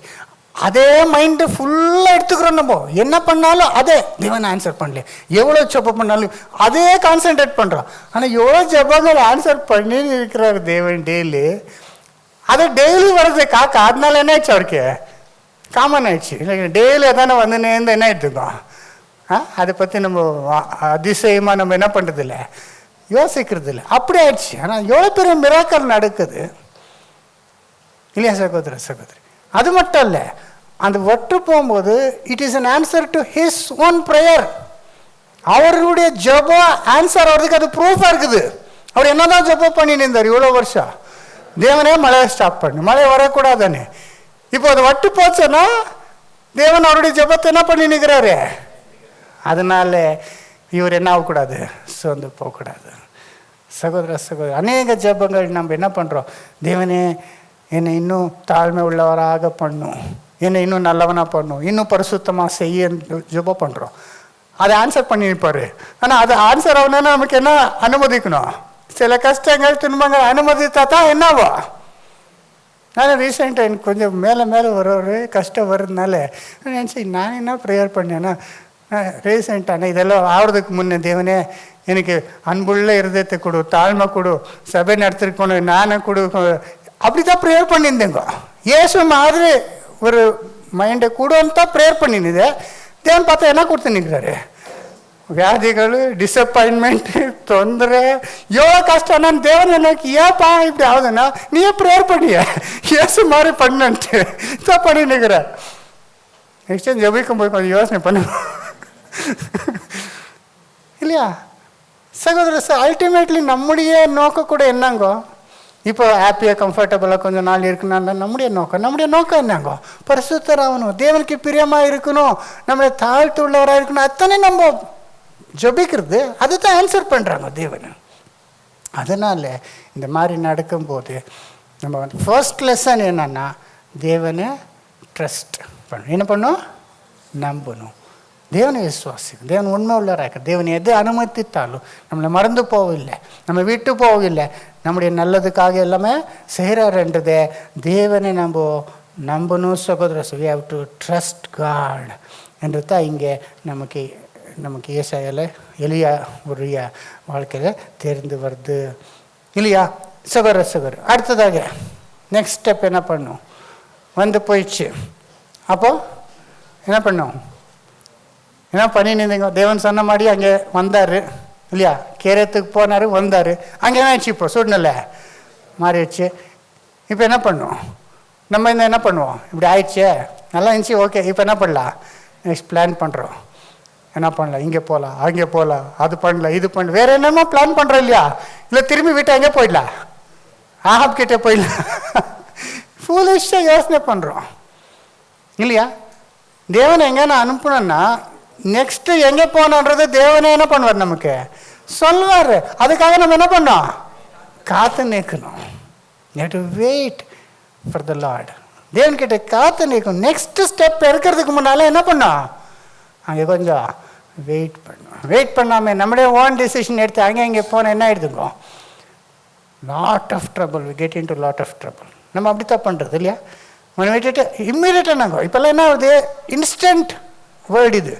அதே மைண்டு ஃபுல்லாக எடுத்துக்கிறோம். நம்ம என்ன பண்ணாலும் அதே தேவன் ஆன்சர் பண்ணல, எவ்வளோ ஜபம் பண்ணாலும் அதே கான்சென்ட்ரேட் பண்ணுறோம். ஆனால் எவ்வளோ ஜபங்கள் ஆன்சர் பண்ணி இருக்கிறார் தேவன் டெய்லி. அது டெய்லி வருது காக்கா, அதனால என்ன ஆயிடுச்சு, அவருக்கு காமன் ஆயிடுச்சு. இல்லை டெய்லி அதானே வந்துன்னு என்ன எடுத்துக்கோம். அதை பற்றி நம்ம அதிசயமாக நம்ம என்ன பண்ணுறதில்ல, யோசிக்கிறது இல்லை. அப்படி ஆயிடுச்சு. ஆனால் எவ்வளோ பெரிய மிராக்கல் நடக்குது இல்லையா சகோதர சகோதரி? அது மட்டும் இல்லை, அந்த ஒட்டு போகும்போது it is an answer to his own prayer. அவருடைய ஜபோ ஆன்சர் ஆகிறதுக்கு அது ப்ரூஃபாக இருக்குது. அவர் என்னதான் ஜபோ பண்ணின்னு இருந்தார் இவ்வளோ வருஷம்? தேவனே மழையை ஸ்டாப் பண்ணு, மழை வரக்கூடாதானே. இப்போ அது வட்டு போச்சுன்னா தேவன் அவருடைய ஜபத்தை என்ன பண்ணி நிற்கிறாரு. அதனால இவர் என்ன ஆகக்கூடாது, சோர்ந்து போகக்கூடாது சகோதர சகோதரி. அநேக ஜபங்கள் நம்ம என்ன பண்ணுறோம், தேவனே என்னை இன்னும் தாழ்மை உள்ளவராக பண்ணும், என்னை இன்னும் நல்லவனாக பண்ணும், இன்னும் பரிசுத்தமாக செய்ய ஜபம் பண்ணுறோம். அதை ஆன்சர் பண்ணியிருப்பார். ஆனால் அது ஆன்சர் ஆகணும்னா நமக்கு என்ன அனுமதிக்கணும்? சில கஷ்டங்கள் துன்பங்கள் அனுமதித்தா தான் என்னவோ. நான் ரீசெண்டாக எனக்கு கொஞ்சம் மேலே ஒரு கஷ்டம் வருதுனால நினச்சி நான் என்ன ப்ரேயர் பண்ணேன்னா, ரீசெண்டான இதெல்லாம் ஆகிறதுக்கு முன்னே தேவனே எனக்கு அன்புள்ள இருதயத்தை கொடு, தாழ்மை கொடு, சபை நடத்திருக்கணும், நானே கொடு, அப்படி தான் ப்ரேயர் பண்ணியிருந்தேங்க. ஏசு மாதிரி ஒரு மைண்டை கூடன்னு தான் ப்ரேயர் பண்ணிருந்தது. தேவன் பார்த்தா என்ன கொடுத்து நிற்கிறாரு, வியாதிகள், டிசப்பாயின்மெண்ட்டு, தொந்தரை, எவ்வளோ கஷ்டம்னா தேவன் எனக்கு ஏப்பா இப்படி ஆகுதுன்னா நீயே ப்ரேயர் பண்ணிய ஏசு மாதிரி பண்ணுன்ட்டு தான் பண்ணி நிற்கிற. நெக்ஸ்ட் டைம் ஜபிக்கும் போய் கொஞ்சம் யோசனை பண்ணு இல்லையா சகோதர சார்? அல்டிமேட்லி நம்முடைய நோக்கம் கூட என்னங்கோ, இப்போ ஹாப்பியாக கம்ஃபர்டபுளாக கொஞ்சம் நாள் இருக்குன்னா நம்முடைய நோக்கம் என்னங்கோ, பரிசுத்தராகணும், தேவனுக்கு பிரியமாக இருக்கணும், நம்மளை தாழ்த்து உள்ளவராக இருக்கணும். அத்தனை நம்ம ஜபிக்கிறது அதுதான் ஆன்சர் பண்ணுறாங்க தேவன். அதனால் இந்த மாதிரி நடக்கும்போது நம்ம ஃபர்ஸ்ட் லெசன் என்னன்னா, தேவனை ட்ரஸ்ட் பண்ணணும். என்ன பண்ணணும்? நம்பணும். தேவனை விசுவாசிக்கும். தேவன் உண்மை உள்ளவராக, தேவன் எது அனுமதித்தாலும் நம்மளை மறந்து போகவில்லை, நம்ம விட்டு போகவில்லை, நம்முடைய நல்லதுக்காக எல்லாமே செய்கிறாருன்றதே தேவனை நம்ம நம்பணும் சகோதர. We have to trust God என்று தான் இங்கே நமக்கு ஏசாயால எலியா உரிய வாழ்க்கையில் தெரிந்து வருது இல்லையா சகோதர. அடுத்ததாக நெக்ஸ்ட் ஸ்டெப் என்ன பண்ணும்? வந்து போயிடுச்சு. அப்போது என்ன பண்ணோம்? என்ன பண்ணியிருந்தீங்க? தேவன் சொன்ன மாதிரி அங்கே வந்தார் இல்லையா, கேரத்துக்கு போனார், வந்தார். அங்கே என்ன ஆயிடுச்சு? இப்போ சூழ்நிலை மாறிடுச்சு. இப்போ என்ன பண்ணும்? நம்ம என்ன பண்ணுவோம்? இப்படி ஆயிடுச்சே, நல்லா இருந்துச்சு, ஓகே, இப்போ என்ன பண்ணலாம்? நெக்ஸ்ட் பிளான் பண்ணுறோம். என்ன பண்ணலாம்? இங்கே போகலாம், அங்கே போகலாம், அது பண்ணலாம், இது பண்ணலாம், வேறு என்னமோ பிளான் பண்ணுறோம் இல்லையா? இல்லை திரும்பி வீட்டை எங்கே போயிடலாம்? ஆஹாப் கிட்டே போயிடலாம். ஃபூலிஷாக யோசனை பண்ணுறோம் இல்லையா? தேவனை எங்கேனா அனுப்பணும்னா நெக்ஸ்ட்டு எங்கே போகணுன்றது தேவனே என்ன பண்ணுவார்? நமக்கு சொல்லுவார். அதுக்காக நம்ம என்ன பண்ணோம்? காத்து நிற்கணும். To wait for the Lord. தேவன்கிட்ட காத்து நிற்கணும். நெக்ஸ்ட் ஸ்டெப் எடுக்கிறதுக்கு முன்னால் என்ன பண்ணோம்? அங்கே கொஞ்சம் வெயிட் பண்ணோம். வெயிட் பண்ணாமல் நம்மளே ஓன் டெசிஷன் எடுத்து அங்கே இங்கே போனால் என்ன எடுத்துக்கோ? Lot of trouble. We get in to lot of trouble. நம்ம அப்படி தான் பண்ணுறது இல்லையா? நம்ம விட்டுட்டு இம்மீடியட்டாக நாங்கள் இப்போல்லாம் என்ன ஆகுது? இன்ஸ்டன்ட் வேர்ல்டு இது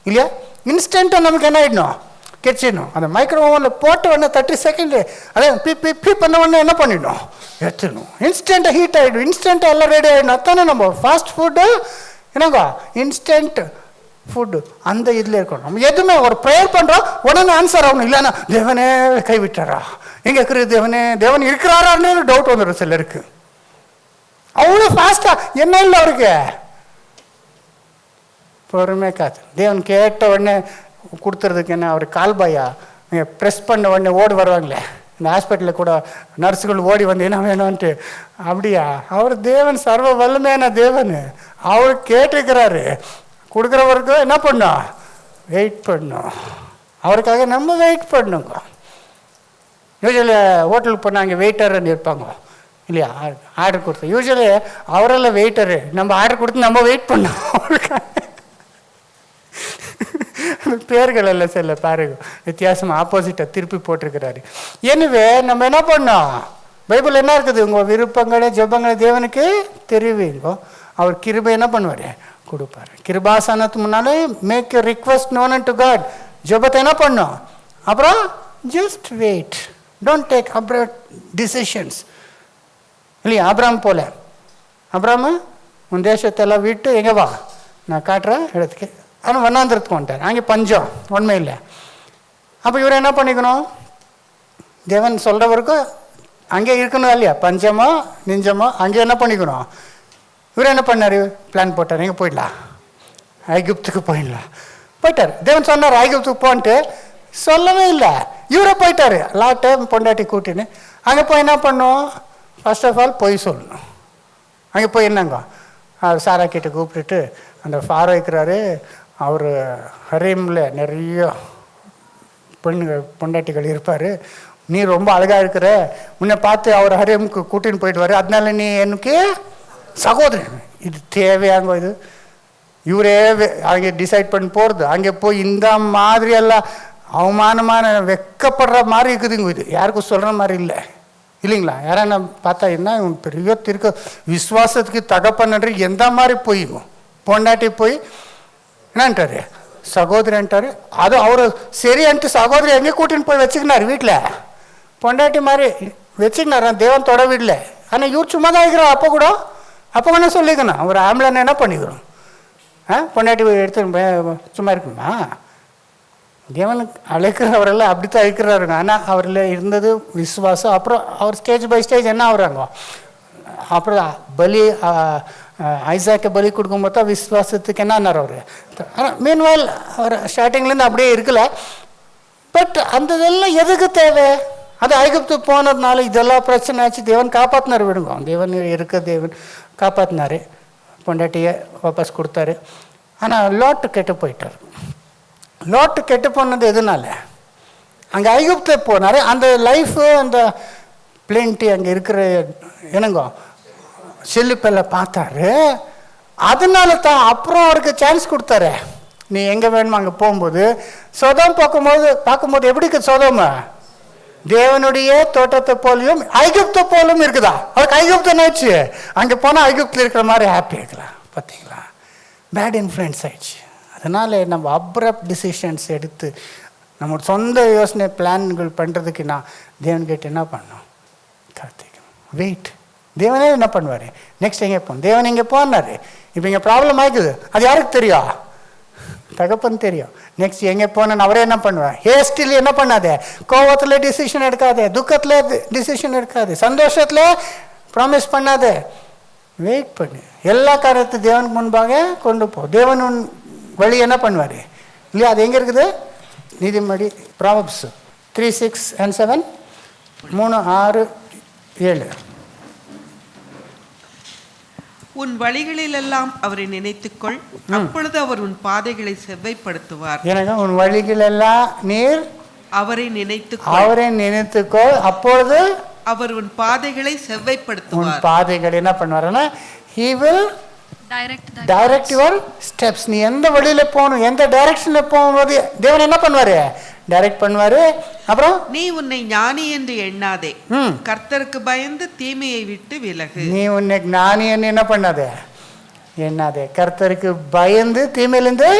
இல்லையா? இன்ஸ்டண்ட்டாக நமக்கு என்ன ஆகிடணும்? கிடச்சிடணும். அந்த மைக்ரோ ஓவனில் போட்ட உடனே 30 செகண்டு அதே பி பண்ண உடனே என்ன பண்ணிடணும்? எடுத்துடணும். இன்ஸ்டண்ட்டாக ஹீட் ஆகிடும், இன்ஸ்டண்ட்டாக எல்லாம் ரெடி ஆகிடும். அதானே நம்ம ஃபாஸ்ட் ஃபுட்டு என்னங்கோ இன்ஸ்டன்ட் ஃபுட்டு அந்த இதில் இருக்கணும். நம்ம எதுவுமே ஒரு ப்ரேயர் பண்ணுறோம், உடனே ஆன்சர் ஆகணும். இல்லைன்னா தேவனே கைவிட்டாரா, எங்கே இருக்கிறது தேவன் இருக்கிறாரான்னு டவுட் வந்துடும் சிலருக்கு. அவ்வளோ ஃபாஸ்ட்டாக என்ன இல்லை அவருக்கு பொறுமை காத்து. தேவன் கேட்ட உடனே கொடுத்துறதுக்கு என்ன அவர் கால்பாயா? நீங்கள் ப்ரெஸ் பண்ண உடனே ஓடி வருவாங்களே இந்த ஹாஸ்பிட்டலில் கூட நர்ஸுகள் ஓடி வந்து என்ன வேணும்ன்ட்டு. அப்படியா? அவர் தேவன் சர்வ வல்லமையான தேவன். அவர் கேட்டுக்கிறாரு. கொடுக்குறவருக்கும் என்ன பண்ணோம்? வெயிட் பண்ணோம். அவருக்காக நம்ம வெயிட் பண்ணுங்க. யூஸ்வலி ஹோட்டலுக்கு போனால் அங்கே வெயிட்டர்ன்னு இருப்பாங்க இல்லையா? ஆர்டர் கொடுத்து யூஸ்வலி அவரெல்லாம் வெயிட்டரு. நம்ம ஆர்டர் கொடுத்து நம்ம வெயிட் பண்ணோம். அவருக்காக பேர்கள் எல்லாம் சில பாருங்க வித்தியாசமாக ஆப்போசிட்டாக திருப்பி போட்டிருக்கிறாரு. எனவே நம்ம என்ன பண்ணோம்? பைபிள் என்ன இருக்குது? உங்கள் விருப்பங்களை ஜெபங்களை தேவனுக்கு தெரிவிங்க. அவர் கிருபை என்ன பண்ணுவார்? கொடுப்பார். கிருபாசனத்துக்கு முன்னாலே make you request known to God. ஜெபத்தை என்ன பண்ணோம்? அப்புறம் just wait. Don't take abrupt decisions இல்லையா? ஆபிரகாம் போல. ஆபிரகாம் உன் தேசத்தெல்லாம் விட்டு எங்கே வா, நான் காட்டுறேன் இடத்துக்கு. ஆனால் வண்ணாந்திரத்துக்கு வந்துட்டார். அங்கே பஞ்சம் உண்மை இல்லை. அப்போ இவர் என்ன பண்ணிக்கணும்? தேவன் சொல்கிறவருக்கும் அங்கே இருக்கணும் இல்லையா? பஞ்சமோ நெஞ்சமோ அங்கே என்ன பண்ணிக்கணும்? இவர் என்ன பண்ணார்? பிளான் போட்டார். எங்கே போயிடலாம்? ஐகுப்துக்கு போயிடலாம். போயிட்டார். தேவன் சொன்னார் ஐகுப்துக்கு போன்ட்டு, சொல்லவே இல்லை. இவரே போயிட்டார். லாட் டைம் பொண்டாட்டி கூட்டின்னு அங்கே போய் என்ன பண்ணும்? ஃபர்ஸ்ட் ஆஃப் ஆல் போய் சொல்லணும். அங்கே போய் என்னங்க சாரா கிட்ட கூப்பிட்டுட்டு அந்த ஃபாரோ இருக்கிறாரு, அவர் ஹரீமில் நிறைய பொண்டாட்டிகள் இருப்பார், நீ ரொம்ப அழகாக இருக்கிற, உன்னை பார்த்து அவர் ஹரீமுக்கு கூட்டின்னு போயிடுவார், அதனால நீ எனக்கு சகோதரன். இது தேவையாங்க? இது இவரே அங்கே டிசைட் பண்ணி போகிறது. அங்கே போய் இந்த மாதிரியெல்லாம் அவமானமான வெக்கப்படுற மாதிரி இருக்குதுங்க. இது யாருக்கும் சொல்கிற மாதிரி இல்லை இல்லைங்களா? யாரான பார்த்தா என்ன பெரிய திருக்க விசுவாசத்துக்கு தகப்பன்ன்ற எந்த மாதிரி போய் பொண்டாட்டி போய் என்னன்ட்டாரு? சகோதரன்ட்டாரு. அது அவர் சரின்ட்டு சகோதரி எங்கே கூட்டின்னு போய் வச்சுக்கினார் வீட்டில். பொண்டாட்டி மாதிரி வச்சுக்கினார் தேவன் தொட வீட்டில். ஆனால் இவர் சும்மா தான் இருக்கிறார். அப்போ கூட அப்போ என்ன சொல்லிக்கணும்? ஒரு ஆம்பளை என்ன பண்ணிக்கிறோம்? பொண்டாட்டி எடுத்து சும்மா இருக்குமா? தேவனுக்கு அழைக்கிறவரெல்லாம் அப்படி தான் இருக்கிறாருங்க. ஆனால் அவரில் இருந்தது விசுவாசம். அப்புறம் அவர் ஸ்டேஜ் பை ஸ்டேஜ் என்ன ஆகுறாங்க? அப்புறம் பலி ஐசாக்கை பலி கொடுக்கும்போது தான் விசுவாசத்துக்கு என்னன்னார் அவர். ஆனால் மீன்வால் அவர் ஸ்டார்டிங்லேருந்து அப்படியே இருக்கல. பட் அந்த இதெல்லாம் எதுக்கு தேவை? அது ஐகுப்து போனதுனால இதெல்லாம் பிரச்சனை ஆச்சு. தேவன் காப்பாற்றினார். விடுங்க, தேவன் இருக்க தேவன் காப்பாற்றினார். பொண்டாட்டியை வாபஸ் கொடுத்தாரு. ஆனால் லோட்டு கெட்டு போயிட்டார். லோட்டு கெட்டு போனது எதுனால? அங்கே ஐகுப்து போனார். அந்த லைஃபு அந்த பிளென்ட்டி அங்கே இருக்கிற என்னங்கோ செல்லுப்பெல்லாம் பார்த்தாரு. அதனால தான் அப்புறம் அவருக்கு சான்ஸ் கொடுத்தாரு. நீ எங்கே வேணுமோ அங்கே போகும்போது சோதோம் பார்க்கும்போது எப்படி இருக்குது சோதோம்? தேவனுடைய தோட்டத்தை போலையும் ஐகுப்தை போலும் இருக்குதா? அதுக்கு ஐகுப்தை நினச்சி அங்கே போனால் ஐகுப்தில் இருக்கிற மாதிரி ஹாப்பி இருக்கலாம். பார்த்தீங்களா? பேட் இன்ஃப்ளூயன்ஸ் ஆயிடுச்சு. அதனால் நம்ம அப்ரப்ட் டிசிஷன்ஸ் எடுத்து நம்ம சொந்த யோசனை பிளான்கள் பண்ணுறதுக்கு நான் தேவன்கிட்ட என்ன பண்ணோம்? கார்த்திகன் வெயிட். தேவனே என்ன பண்ணுவார்? நெக்ஸ்ட் எங்கே போகணும்? தேவன் எங்கே போனார்? இப்போ இங்கே ப்ராப்ளம் ஆகிக்குது, அது யாருக்கு தெரியும்? தகப்பன் தெரியும். நெக்ஸ்ட் எங்கே போனேன்னு அவரே என்ன பண்ணுவார்? ஹேஸ்டில் என்ன பண்ணாதே, கோவத்தில் டிசிஷன் எடுக்காதே, துக்கத்தில் டிசிஷன் எடுக்காது, சந்தோஷத்தில் ப்ராமிஸ் பண்ணாதே, வெயிட் பண்ணு. எல்லா காரியத்தை தேவனுக்கு முன்பாக கொண்டு போ. தேவன் வழி என்ன பண்ணுவார் இல்லையா? அது எங்கே இருக்குது? நீதிமொழி ப்ராவப்ஸ் 3, 6 and 7, 3, 6, 7. உன் வழிகளிலெல்லாம் அவரை நினைத்துக்கொள், அப்பொழுது அவர் உன் பாதைகளை செவ்வைப்படுத்துவார். எனக்கு உன் வழிகளெல்லாம் நீர் அவரை நினைத்துக்கொள், அப்பொழுது அவர் உன் பாதைகளை செவ்வைப்படுத்துவார். உன் பாதைகள் என்ன பண்ணுவாருன்னா he will direct your steps. நீ எந்த வழியில போகணும், எந்த டைரக்ஷன்ல போகும்போது தேவன் என்ன பண்ணுவாரு? டைரக்ட் பண்ணுவாரு. அப்புறம் நீ உன்னை ஞானி என்று எண்ணாதே, கர்த்தருக்கு பயந்து தீமையை விட்டு விலகு. நீ உன்னை ஞானி என்ன பண்ணாதே, எண்ணாதே, கர்த்தருக்கு பயந்து தீமையிலிருந்து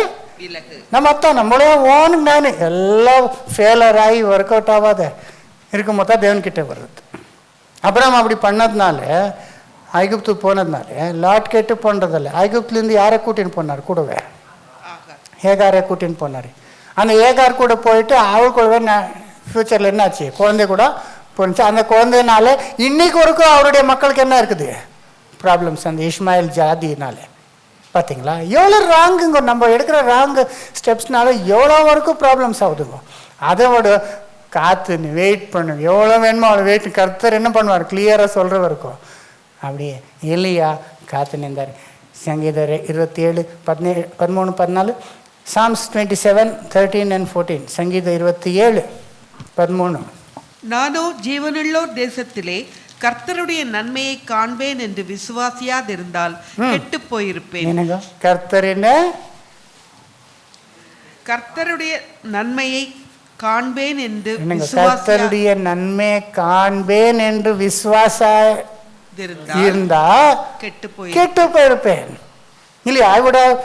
விலகு. நம்ம அத்தான் நம்மளே ஓன் ஞானி எல்லாம் ஃபெயிலர் ஆகி ஒர்க் அவுட் ஆகாத இருக்கும்போது தான் தேவன்கிட்ட வருது. அப்புறம் அப்படி பண்ணதுனால ஐகுப்து போனதுனால லாட் கெட்டு போன்றதில்ல. ஐகுப்துலேருந்து யாரை கூட்டின்னு போனார்? கூடவே ஏகாரை கூட்டின்னு போனார். அந்த ஏகார் கூட போயிட்டு அவள் கூடவே ஃப்யூச்சரில் என்னாச்சு? குழந்தை கூட போணுச்சு. அந்த குழந்தைனால இன்னைக்கு வரைக்கும் அவருடைய மக்களுக்கு என்ன இருக்குது? ப்ராப்ளம்ஸ் அந்த இஸ்மாயில் ஜாதினால. பார்த்தீங்களா? எவ்வளோ ராங்குங்க, நம்ம எடுக்கிற ராங்கு ஸ்டெப்ஸ்னால எவ்வளோ வரைக்கும் ப்ராப்ளம்ஸ் ஆகுதுங்க. அதோட காத்து நீ வெயிட் பண்ணு, எவ்வளோ வேணுமோ அவ்வளோ வெயிட். கர்த்தர் என்ன பண்ணுவார்? கிளியராக சொல்கிற வரைக்கும் அப்படியே எலியா காத்து நின்றார். சங்கீதம் 27, 17, 13, 14, Psalms 27, 13 and 14. சங்கீதம் 27, 13. நானோ ஜீவனுள்ளோர் தேசத்திலே கர்த்தருடைய நன்மையை காண்பேன் என்று விசுவாசியாதிருந்தால் கெட்டு போயிருப்பேன். கர்த்தருடைய நன்மையை காண்பேன் என்று கர்த்தருடைய நன்மையை காண்பேன் என்று விசுவாச இருந்தா கெட்டு போயிருப்பேன் இல்லையா? I would have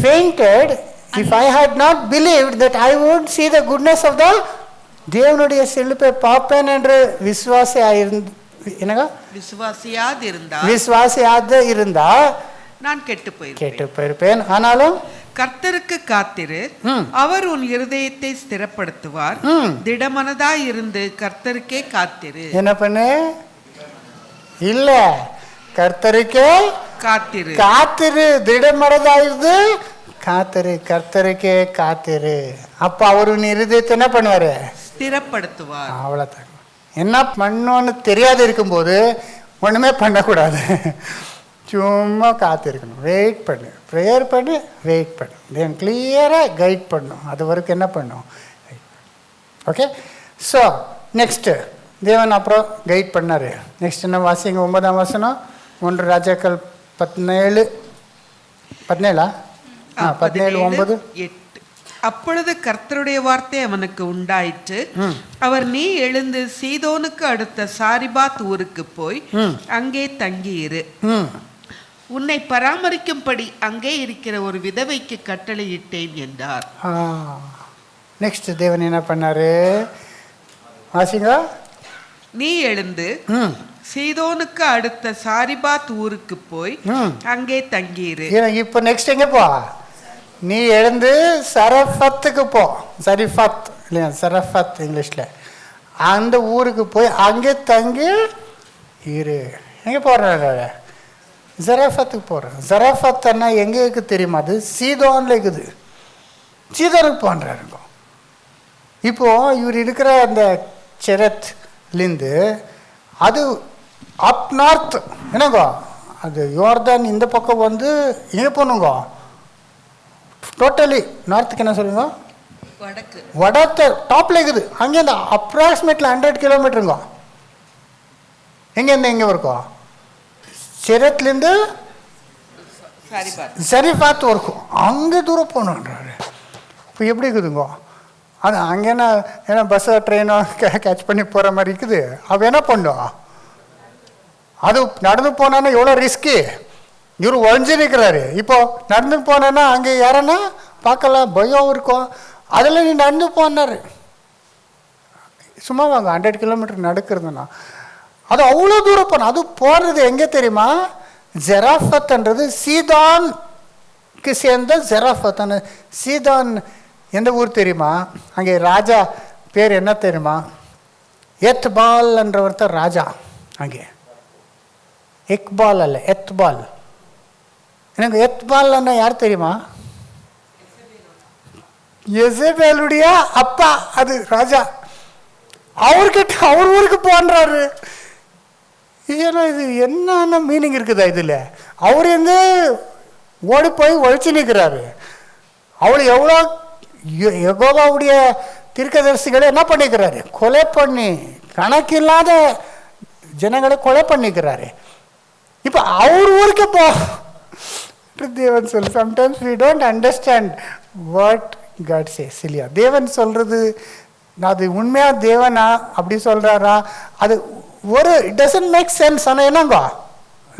fainted if I had not believed that I would see the goodness of the தேவனுடைய செழிப்பை பார்ப்பேன் என்று விசுவாசியாத இருந்தா நான் கெட்டு போயிருப்பேன். ஆனாலும் கர்த்தருக்கு காத்திரு, அவர் உன் இருதயத்தை ஸ்திரப்படுத்துவார். திடமனதாய் இருந்து கர்த்தருக்கே காத்திரு. என்ன பண்ணு? இல்ல, கர்த்தருக்கே காத்திரு. திடமனதாயிருந்து காத்திரு, கர்த்தருக்கே காத்திரு. அப்ப அவரு இருதயத்தை என்ன பண்ணுவாரு? ஸ்திரப்படுத்துவார். அவ்வளவுதான். என்ன பண்ணோன்னு தெரியாது இருக்கும்போது ஒண்ணுமே பண்ணக்கூடாது. சும்மா காத்திருக்கணும், வெயிட் பண்ணு, ப்ரேயர் பண்ணு, வெயிட் பண்ணு. தேவன் கிளியராக கைட் பண்ணும். அது வரைக்கும் என்ன பண்ணும்? ஓகே. ஸோ நெக்ஸ்ட்டு தேவன் அப்புறம் கைட் பண்ணார். நெக்ஸ்ட் என்ன வாசிங்க? 9ஆம் வசனம், 1 ராஜாக்கள் 17, 9. அப்பொழுது கர்த்தருடைய வார்த்தை அவனுக்கு உண்டாயிற்று. அவர், நீ எழுந்து சீதோனுக்கு அடுத்த சாரிபாத் ஊருக்கு போய் அங்கே தங்கியிரு. உன்னை பராமரிக்கும்படி அங்கே இருக்கிற ஒரு விதவைக்கு கட்டளையிட்டேன் என்றார். நெக்ஸ்ட் தேவன் என்ன பண்ணாரு? வாசிங்க. நீ எழுந்து சீதோனுக்கு அடுத்த சாரிபாத் ஊருக்கு போய் அங்கே தங்கியிரு. இப்போ நெக்ஸ்ட் எங்க போ? நீ எழுந்து சரஃபத்துக்கு போ. சரிஃபத் இல்லையா? சரஃபத் இங்கிலீஷ்ல. அந்த ஊருக்கு போய் அங்கே தங்கி இரு. எங்கே போடுற? ஜரஃபத்துக்கு போகிறேன். ஜரஃபத்துன்னா எங்கே இருக்குது தெரியுமா? அது சீதோனில் இருக்குது. சீதோனுக்கு போன்றாருங்க. இப்போது இவர் இருக்கிற அந்த செரத்லேருந்து அது அப் நார்த் என்னங்கோ, அது யோர்தான் இந்த பக்கம் வந்து எங்கே போகணுங்க? டோட்டலி நார்த்துக்கு என்ன சொல்லுங்க? வடக்கு டாப்பில் இருக்குது. அங்கேருந்து அப்ராக்சிமேட்லி 100 கிலோமீட்டருங்க. எங்கேருந்து எங்கே இருக்கும்? செரத்லேருந்து சரிபாத் இருக்கும், அங்கே தூரம் போகணுன்றாரு. இப்போ எப்படி இருக்குதுங்கோ? அது அங்கே ஏன்னா பஸ்ஸோ ட்ரெயினோ கேட்ச் பண்ணி போகிற மாதிரி இருக்குது. அவள் என்ன பண்ணும்? அது நடந்து போனான்னா எவ்வளோ ரிஸ்க்கு. இவர் ஒழிஞ்சு நிற்கிறாரு. இப்போ நடந்து போனேன்னா அங்கே யாரன்னா பார்க்கலாம், பயம் இருக்கும். அதில் நீ நடந்து போனாரு, சும்மா வாங்க 100 கிலோமீட்டர் நடக்கிறதுனா அது அவ்வளோ தூரம் போனோம். அது போகிறது எங்கே தெரியுமா? ஜெராஃபத்ன்றது சீதானுக்கு சேர்ந்த ஜெராஃபத்னு. சீதான் எந்த ஊர் தெரியுமா? அங்கே ராஜா பேர் என்ன தெரியுமா? எத்பால் என்ற ஒருத்தர் ராஜா அங்கே. இக்பால் அல்ல, எத்பால். எனக்கு எத்பால்னா யார் தெரியுமா? எசபேலுடைய அப்பா, அது ராஜா. அவர்கிட்ட அவர் ஊருக்கு போன்றாரு. ஏன்னா இது என்னென்ன மீனிங் இருக்குதா இதில்? அவர் வந்து ஓடி போய் ஒழிச்சு நிற்கிறாரு. அவளை எவ்வளோ யெகோவாவுடைய தீர்க்கதரிசிகளை என்ன பண்ணிக்கிறாரு? கொலை பண்ணி கணக்கில்லாத ஜனங்களை கொலை பண்ணிக்கிறாரு. இப்போ அவர் ஊருக்கு போ தேவன் சொல்லு. Sometimes we don't understand what God says இல்லையா? தேவன் சொல்கிறது அது உண்மையாக தேவனா அப்படி சொல்கிறாரா? அது ஒரு இட் டசன்ட் மேக் சென்ஸ். ஆனால் என்னங்க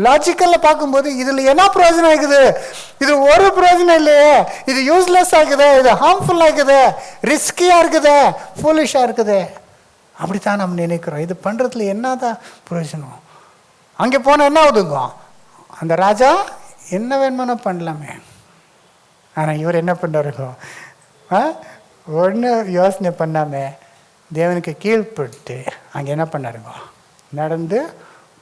லாஜிக்கலில் பார்க்கும்போது இதில் என்ன பிரயோஜனம் இருக்குது? இது ஒரு பிரயோஜனம் இல்லையே. இது யூஸ்லெஸ் ஆகுது, இது ஹார்ம்ஃபுல்லாக இருக்குது, ரிஸ்கியாக இருக்குது, ஃபூலிஷாக இருக்குது. அப்படித்தான் நம்ம நினைக்கிறோம். இது பண்ணுறதுல என்னதான் பிரயோஜனம்? அங்கே போனால் என்ன ஆகுதுங்க? அந்த ராஜா என்ன வேணுமானோ பண்ணலாமே. ஆனால் இவர் என்ன பண்ணுறாருங்கோ? ஒன்று யோசனை பண்ணாமல் தேவனுக்கு கீழ்பட்டு அங்கே என்ன பண்ணாருங்க? நடந்து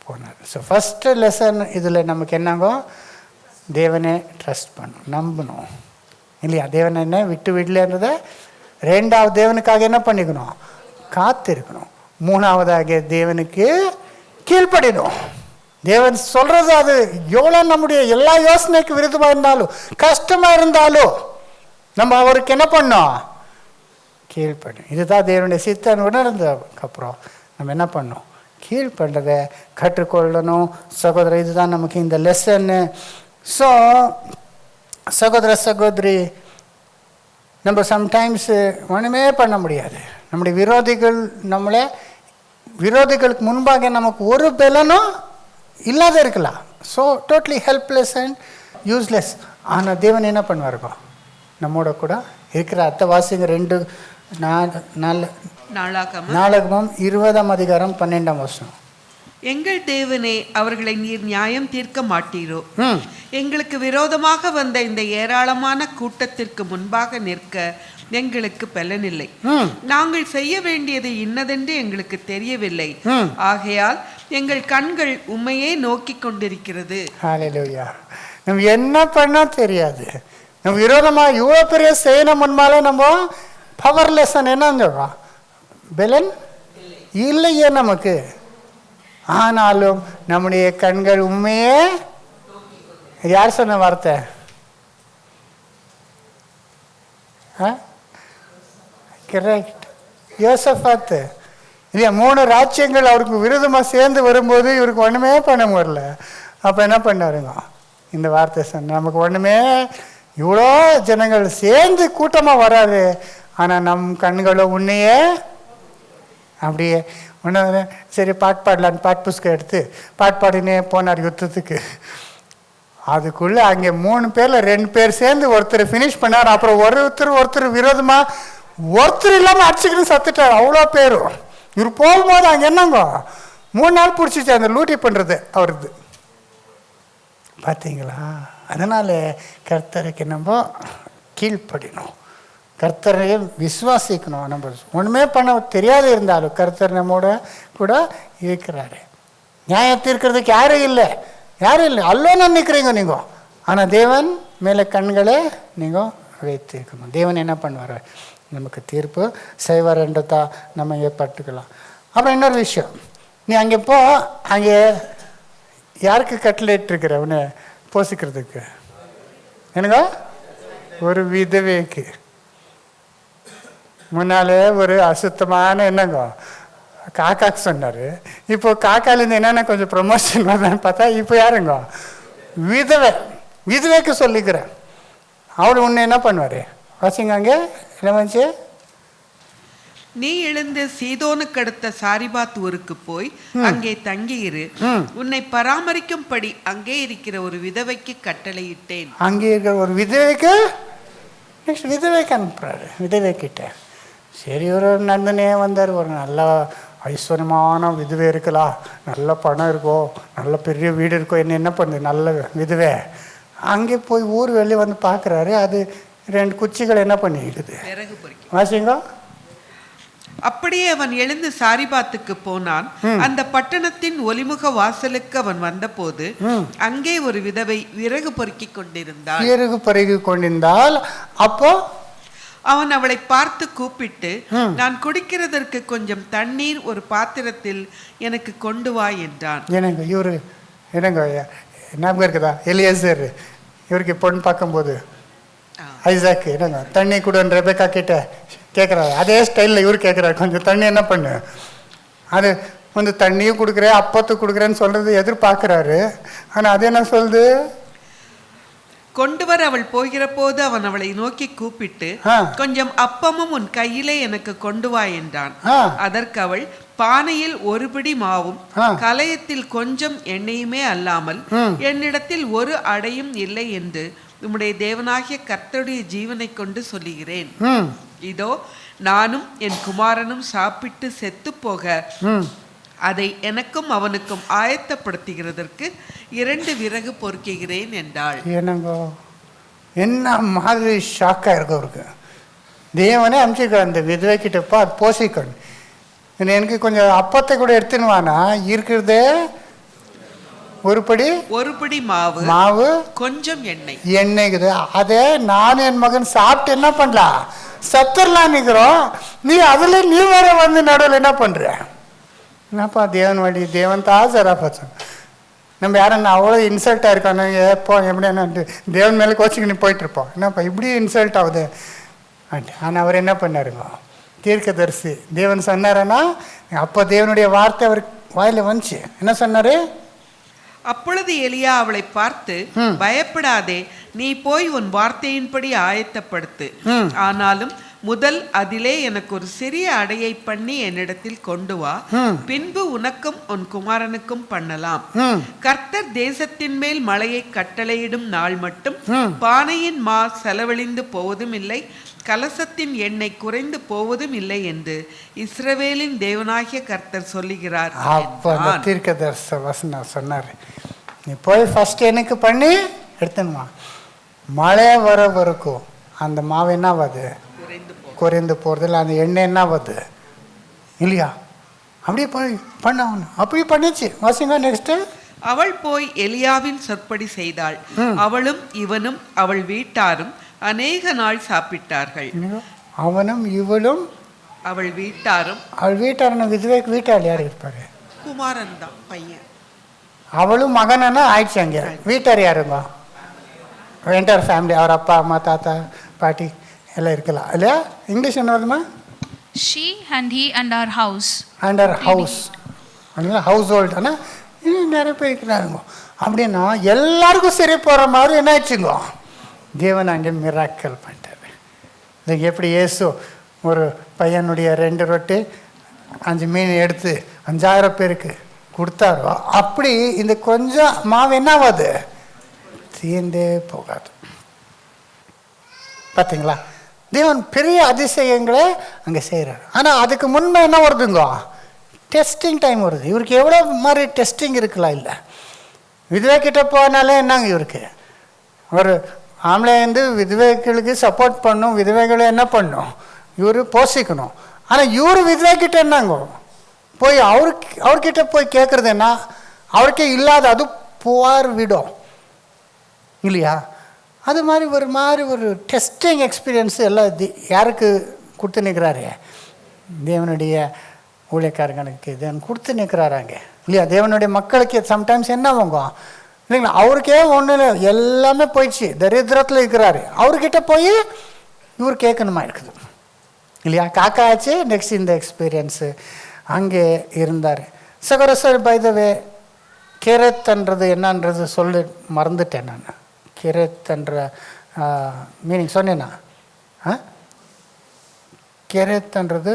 போனார். ஸோ ஃபஸ்ட்டு லெசன் இதில் நமக்கு என்னங்கோ? தேவனை ட்ரஸ்ட் பண்ணணும், நம்பணும் இல்லையா? தேவனை என்ன விட்டு விடலன்றதை. ரெண்டாவது தேவனுக்காக என்ன பண்ணிக்கணும்? காத்திருக்கணும். மூணாவதாக தேவனுக்கு கீழ்ப்படிடும். தேவன் சொல்கிறது அது எவ்வளோ நம்முடைய எல்லா யோசனைக்கு விருதமாக இருந்தாலும் கஷ்டமாக இருந்தாலும் நம்ம அவருக்கு என்ன பண்ணோம்? கீழ்ப்படும். இதுதான் தேவனுடைய சித்தம். உணர்ந்ததுக்கப்புறம் நம்ம என்ன பண்ணோம்? கீழ்பண்றதை கற்றுக்கொள்ளணும் சகோதரர். இதுதான் நமக்கு இந்த லெசன்னு. ஸோ சகோதர சகோதரி, நம்ம சம்டைம்ஸு ஒன்றுமே பண்ண முடியாது. நம்முடைய விரோதிகளுக்கு முன்பாக நமக்கு ஒரு பலனும் இல்லாத இருக்கலாம். So totally helpless and useless. ஆனால் தேவன் என்ன பண்ணுவாருக்கோ? நம்மோட கூட இருக்கிற அர்த்தவாசிங்க 2 நாளாகமம் 20:12. எங்கள் தேவனே, அவர்களை நீர் நியாயம் தீர்க்க மாட்டீரோ? எங்களுக்கு விரோதமாக வந்த இந்த ஏராளமான கூட்டத்திற்கு முன்பாக நிற்க எங்களுக்கு பலனில்லை. நாங்கள் செய்ய வேண்டியது இன்னதென்று எங்களுக்கு தெரியவில்லை. ஆகையால் எங்கள் கண்கள் உம்மையே நோக்கி கொண்டிருக்கிறது. ஹல்லேலூயா. நம்ம என்ன பண்ணா தெரியாது. நம்ம விரோதமா இவ்வளோ பெரிய செய்யணும் முன்பாலே நம்ம பவர்லெஸ். என்ன பலன் இல்லையே நமக்கு. ஆனாலும் நம்முடைய கண்கள் உண்மையே. யார் சொன்ன வார்த்தை? கரெக்ட், யோசபாத் இல்லையா? 3 ராஜ்யங்கள் அவருக்கு விரோதமாக சேர்ந்து வரும்போது இவருக்கு ஒன்றுமே பண்ண முடியல. அப்போ என்ன பண்ணாருங்க? இந்த வார்த்தை சொன்ன. நமக்கு ஒன்றுமே, இவ்வளோ ஜனங்கள் சேர்ந்து கூட்டமாக வராது, ஆனால் நம் கண்களும் உன்னையே அப்படியே ஒன்று. சரி பாட்டு பாடலான்னு பாட்டு புஸ்தகம் எடுத்து பாட்டு பாடினே போனார் யுத்தத்துக்கு. அதுக்குள்ளே அங்கே 3 பேரில் 2 பேர் சேர்ந்து ஒருத்தர் ஃபினிஷ் பண்ணார். அப்புறம் ஒருத்தர் விரோதமாக ஒருத்தர் இல்லாமல் அடிச்சுக்கிட்டு சத்துட்டார். அவ்வளோ பேரும். இவர் போகும்போது அங்கே என்னங்க 3 நாள் பிடிச்சிச்சு அந்த லூட்டி பண்ணுறது அவருக்கு. பார்த்தீங்களா? அதனால் கர்த்தருக்கு நம்ம கீழ்ப்படினோம், கர்த்தரையும் விசுவாசிக்கணும். நம்ம ஒன்றுமே பண்ண தெரியாது இருந்தாலும் கர்த்தர் நம்மோட கூட இருக்கிறாரு. நியாயம் தீர்க்கிறதுக்கு யாரும் இல்லை. அல்லோன்னு நினைக்கிறீங்க நீங்கள். ஆனால் தேவன் மேலே கண்களை நீங்கள் வைத்திருக்கணும். தேவன் என்ன பண்ணுவார்? நமக்கு தீர்ப்பு செய்வார்ன்றதா நம்ம இங்கே பட்டுக்கலாம். அப்புறம் இன்னொரு விஷயம், நீ அங்கே போ. அங்கே யாருக்கு கட்டளையிட்டிருக்கிற உன்னை போசிக்கிறதுக்கு? என்னங்க? ஒரு விதவைக்கு. முன்னாலே ஒரு அசுத்தமான என்னங்க காக்காக்கு சொன்னார். இப்போ காக்காலேருந்து என்னென்ன கொஞ்சம் ப்ரொமோஷன் வருதான்னு பார்த்தா இப்போ யாருங்க? விதவை. விதவைக்கு சொல்லிக்கிறேன். அவள் உன்னை என்ன பண்ணுவார்? வாசிங்க அங்கே என்ன வந்துச்சு? நீ எழுந்து சீதோனுக்கு அடுத்த சாரிபாத் ஊருக்கு போய் அங்கே தங்கியிரு. உன்னை பராமரிக்கும்படி அங்கே இருக்கிற ஒரு விதவைக்கு கட்டளையிட்டேன். அங்கே இருக்கிற ஒரு விதவைக்கு நெக்ஸ்ட் விதவைக்கு அனுப்புறாரு. விதவை கிட்ட சரி ஒரு நந்தனே வந்தார். ஒரு நல்ல ஐஸ்வர்யமான விதவை இருக்கலாம், நல்ல பணம் இருக்கோ, நல்ல பெரிய வீடு இருக்கோ, என்ன பண்ணுது நல்ல விதவை. அங்கே போய் ஊர் வெளியே வந்து பார்க்குறாரு. அது 2 குச்சிகள் என்ன பண்ணிக்கிடுது? விறகு பொறுக்கி. வாசிங்க. அப்படியே அவன் எழுந்து சாரிபாத்துக்கு போனான். அந்த பட்டணத்தின் ஒலிமுக வாசலுக்கு அவன் வந்தபோது அங்கே ஒரு விதவை விறகு பொறுக்கி கொண்டிருந்தாள். விறகு பொறுக்கி கொண்டிருந்தால் அப்போ அவன் அவளை பார்த்து கூப்பிட்டு, நான் குடிக்கிறதற்கு கொஞ்சம் தண்ணீர் ஒரு பாத்திரத்தில் எனக்கு கொண்டு வா என்றான். எனக்கு இவரு என்னங்க ஞாபகம் இருக்குதா? எலியேசர் இவருக்கு பொண்ணு பார்க்கும்போது ஐசாக்கு என்னங்க தண்ணி கொடுன்னு ரெபேக்கா கிட்ட கேட்குறாரு. அதே ஸ்டைலில் இவர் கேட்குறாரு, கொஞ்சம் தண்ணி என்ன பண்ணு. அது வந்து தண்ணியும் கொடுக்குறேன் அப்பத்துக்கு கொடுக்குறேன்னு சொல்கிறது எதிர்பார்க்குறாரு. ஆனால் அது என்ன சொல்லுது? கொண்டு வர அவள் போகிற போது அவன் அவளை நோக்கி கூப்பிட்டு, கொஞ்சம் அப்பமும் உன் கையிலே எனக்கு கொண்டு வா என்றான். அதற்கு அவள், பானையில் ஒரு பிடி மாவும் கலயத்தில் கொஞ்சம் எண்ணெயுமே அல்லாமல் என்னிடத்தில் ஒரு அடையும் இல்லை என்று உம்முடைய தேவனாகிய கர்த்தருடைய ஜீவனை கொண்டு சொல்லுகிறேன். இதோ நானும் என் குமாரனும் சாப்பிட்டு செத்து போக அதை எனக்கும் அவனுக்கும் ஆயத்தப்படுத்துகிறதற்கு 2 விறகு பொறுக்குகிறேன் என்றாள். என்னங்கோ என்ன மாதிரி ஷாக்காக இருக்கும் அவருக்கு. தேவனே அனுப்பிச்சிருக்க அந்த விதவை கிட்டப்பா அது போசிக்கணும். எனக்கு கொஞ்சம் அப்பத்தை கூட எடுத்துன்னு வானா இருக்கிறதே ஒரு படி மாவு கொஞ்சம் எண்ணெய்க்குது. அதே நான் என் மகன் சாப்பிட்டு என்ன பண்ணலாம், சத்துரலாம் நிற்கிறோம். நீ அதில் நீ வேற வந்து நடுவில் என்ன பண்ணுற? என்னப்பா தேவன் வழி தேவன் தாசரா பச்சை. நம்ம யாரும் அவ்வளோ இன்சல்ட்டாக இருக்கோம். எப்போ எப்படி என்ன தேவன் மேலே கோச்சிங்க நீ போயிட்டுருப்போம். என்னப்பா இப்படி இன்சல்ட் ஆகுது. ஆனால் அவர் என்ன பண்ணாருங்க? தீர்க்கதரிசி தேவன் சொன்னாரன்னா அப்போ தேவனுடைய வார்த்தை அவர் வாயில் வந்துச்சு. என்ன சொன்னார்? அப்பொழுது எலியா அவளை பார்த்து, பயப்படாதே, நீ போய் உன் வார்த்தையின்படி ஆயத்தப்படுத்து. ஆனாலும் முதல் அதிலே எனக்கு ஒரு சிறிய அடையை பண்ணி என்னிடத்தில் கொண்டு வா. பின்பு உனக்கும் உன் குமாரனுக்கும் பண்ணலாம். கர்த்தர் தேசத்தின் மேல் மழையை கட்டளையிடும் நாள் மட்டும் பானையின் மா செலவழிந்து போவதும் இல்லை, கலசத்தின் எண்ணெய் குறைந்து போவதும் இல்லை என்று இஸ்ரவேலின் தேவனாகிய கர்த்தர் சொல்லுகிறார். தீர்க்கதரிசி வசனம் சொன்னார், நீ போய் ஃபர்ஸ்ட் எனக்கு பண்ணி எடுத்துனுமா. மழை வர வரைக்கும் அந்த மாவு என்ன ஆகுது? குறைந்து போகிறதில்ல. அந்த எண்ணெய் என்ன ஆகுது இல்லையா? அப்படியே போய் பண்ண அப்படி பண்ணிச்சு. வாசிங்க நெக்ஸ்ட். அவள் போய் எலியாவின் சொற்படி செய்தாள். அவளும் இவனும் அவள் வீட்டாரும் அநேக நாள் சாப்பிட்டார்கள். அவனும் இவளும் அவள் வீட்டாரும். அவள் வீட்டாருன்னு விதவைக்கு வீட்டார் யார் இருப்பாரு? குமாரன் தான் பையன். அவளும் மகனா ஆயிடுச்சு. அங்கே வீட்டார் யாருங்க? என்டையர் ஃபேமிலி, அவர் அப்பா அம்மா தாத்தா பாட்டி எல்லாம் இருக்கலாம் இல்லையா? இங்கிலீஷ் என்ன வருதுமா? She and he and our house. And our house. House hold. ஆனால் இன்னும் நிறைய பேர் இருக்கிறாருங்க. அப்படின்னா எல்லாருக்கும் சரி போகிற மாதிரி என்ன ஆயிடுச்சுங்க? தேவன் அங்கே மிராக்கல் பண்ணிட்டாரு. இதுக்கு எப்படி இயேசு ஒரு பையனுடைய 2 ரொட்டி 5 மீன் எடுத்து 5000 பேருக்கு கொடுத்தாரோ அப்படி இந்த கொஞ்சம் மாவு என்ன ஆகாது? தீர்ந்தே போகாது. பார்த்தீங்களா? தேவன் பெரிய அதிசயங்களை அங்கே செய்கிறார். ஆனால் அதுக்கு முன்னே என்ன வருதுங்க? டெஸ்டிங் டைம் வருது. இவருக்கு எவ்வளோ மாதிரி டெஸ்டிங் இருக்கலாம். இல்லை விதவை கிட்ட போனாலே என்னங்க இவருக்கு ஒரு ஆம்பளை வந்து விதவைகளுக்கு சப்போர்ட் பண்ணும், விதவைகளை என்ன பண்ணும் இவர் போஷிக்கணும். ஆனால் இவர் விதவை கிட்ட என்னங்க போய் அவர்கிட்ட போய் கேட்குறது என்ன? அவருக்கே இல்லாத அது புவார் விடும் இல்லையா? அது மாதிரி ஒரு டெஸ்டிங் எக்ஸ்பீரியன்ஸ் எல்லாம் யாருக்கு கொடுத்து நிற்கிறாரு? தேவனுடைய ஊழியக்காரங்களுக்கு தேவன் கொடுத்து நிற்கிறாராங்க இல்லையா? தேவனுடைய மக்களுக்கு சம்டைம்ஸ் என்ன ஆகுங்க இல்லைங்களா? அவருக்கே ஒன்றும் இல்லை, எல்லாமே போயிடுச்சு, தரித்திரத்தில் இருக்கிறாரு. அவர்கிட்ட போய் இவர் கேட்கணுமா இருக்குது இல்லையா? காக்கா ஆச்சு. நெக்ஸ்ட் இந்த எக்ஸ்பீரியன்ஸு அங்கே இருந்தார். சகோதரர் பை த வே, கேரத்ன்றது என்னன்றது சொல்லி மறந்துட்டேன் நான். கெரேத்ன்ற மீனிங் சொன்னேன்னா கெரேத்ன்றது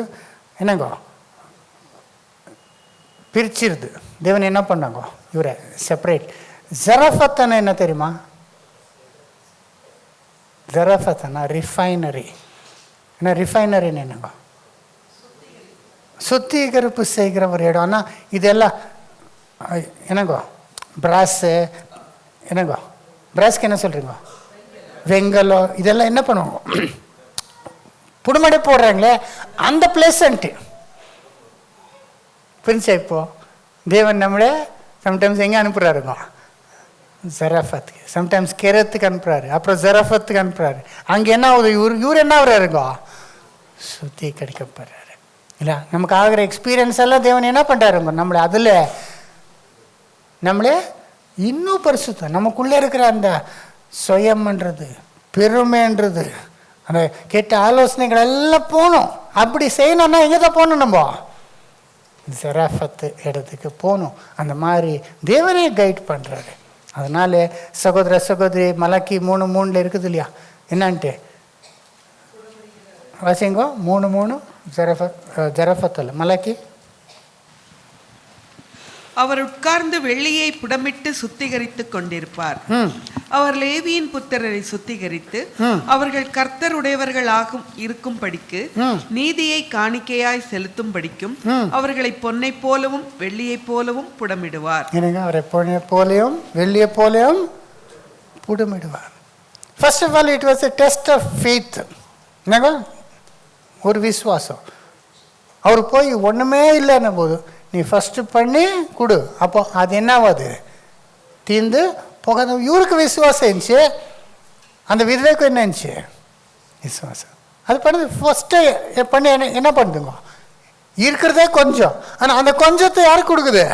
என்னங்கோ பிரிச்சிருது. தேவன் என்ன பண்ணாங்கோ இவரை செப்பரேட். ஜரஃபத்தன என்ன தெரியுமா? ஜரஃபத்தனா ரிஃபைனரி. ஏன்னா ரிஃபைனரின்னு என்னங்கோ சுத்திகரிப்பு செய்கிற ஒரு இடம். ஆனால் இதெல்லாம் என்னங்கோ பிராஸு என்னங்கோ பிராஸ்க்கு என்ன சொல்கிறீங்க? வெங்கலம் இதெல்லாம் என்ன பண்ணுவோம் புடுமடை போடுறாங்களே அந்த பிளேசன்ட்டு புரிஞ்சா? இப்போ தேவன் நம்மளே சம்டைம்ஸ் எங்கே அனுப்புகிறாருங்க? ஜரஃபத்துக்கு, சம்டைம்ஸ் கெரத்துக்கு அனுப்புகிறாரு, அப்புறம் ஜரஃபத்துக்கு அனுப்புகிறாரு. அங்கே என்ன ஆகுது? இவர் என்ன ஆகுறாருங்க? சுத்திகரிக்கப்படுறாரு. இல்லை நமக்கு ஆகிற எக்ஸ்பீரியன்ஸ் எல்லாம் தேவன் என்ன பண்ணுறாருங்க? நம்மளை அதில் நம்மளே இன்னும் பரிசுத்தம், நமக்குள்ளே இருக்கிற அந்த சுயம்ன்றது பெருமைன்றது அந்த கெட்ட ஆலோசனைகள் எல்லாம் போகணும். அப்படி செய்யணும்னா எங்கே தான் போகணும்? நம்ம ஜரஃபத்து இடத்துக்கு போகணும். அந்த மாதிரி தேவனே கைட் பண்ணுறாரு. அதனால சகோதர சகோதரி மலக்கி 3:3 இருக்குது இல்லையா? என்னன்ட்டு வாசிங்கோ 3:3 ஜரஃபத்தில் மலக்கி. அவர் உட்கார்ந்து வெள்ளியை புடமிட்டு சுத்திகரித்துக் கொண்டிருப்பார். அவர் லேவியின் புத்திரரை சுத்திகரித்து அவர்கள் கர்த்தருடையவர்கள் இருக்கும்படிக்கு நீதியை காணிக்கையாய் செலுத்தும்படிக்கும் அவர்களை பொன்னை போலவும் வெள்ளியை போலவும் புடமிடுவார். அவரை பொன்னை போலையும் வெள்ளியை போலையும் புடமிடுவார். First of all it was a test of faith. என்னங்க ஒரு விசுவாசம். அவர் போய் ஒன்றுமே இல்லைன்ன போது நீ ஃபஸ்ட்டு பண்ணி கொடு, அப்போ அது என்னாவது தீர்ந்து போகாத. இவருக்கு விசுவாசம் இருந்துச்சு, அந்த விதவைக்கும் என்ன இருந்துச்சு? விசுவாசம். அது பண்ணது ஃபஸ்ட்டு பண்ணி என்ன பண்ணுதுங்க? இருக்கிறதே கொஞ்சம், ஆனால் அந்த கொஞ்சத்தை யாருக்கு கொடுக்குது?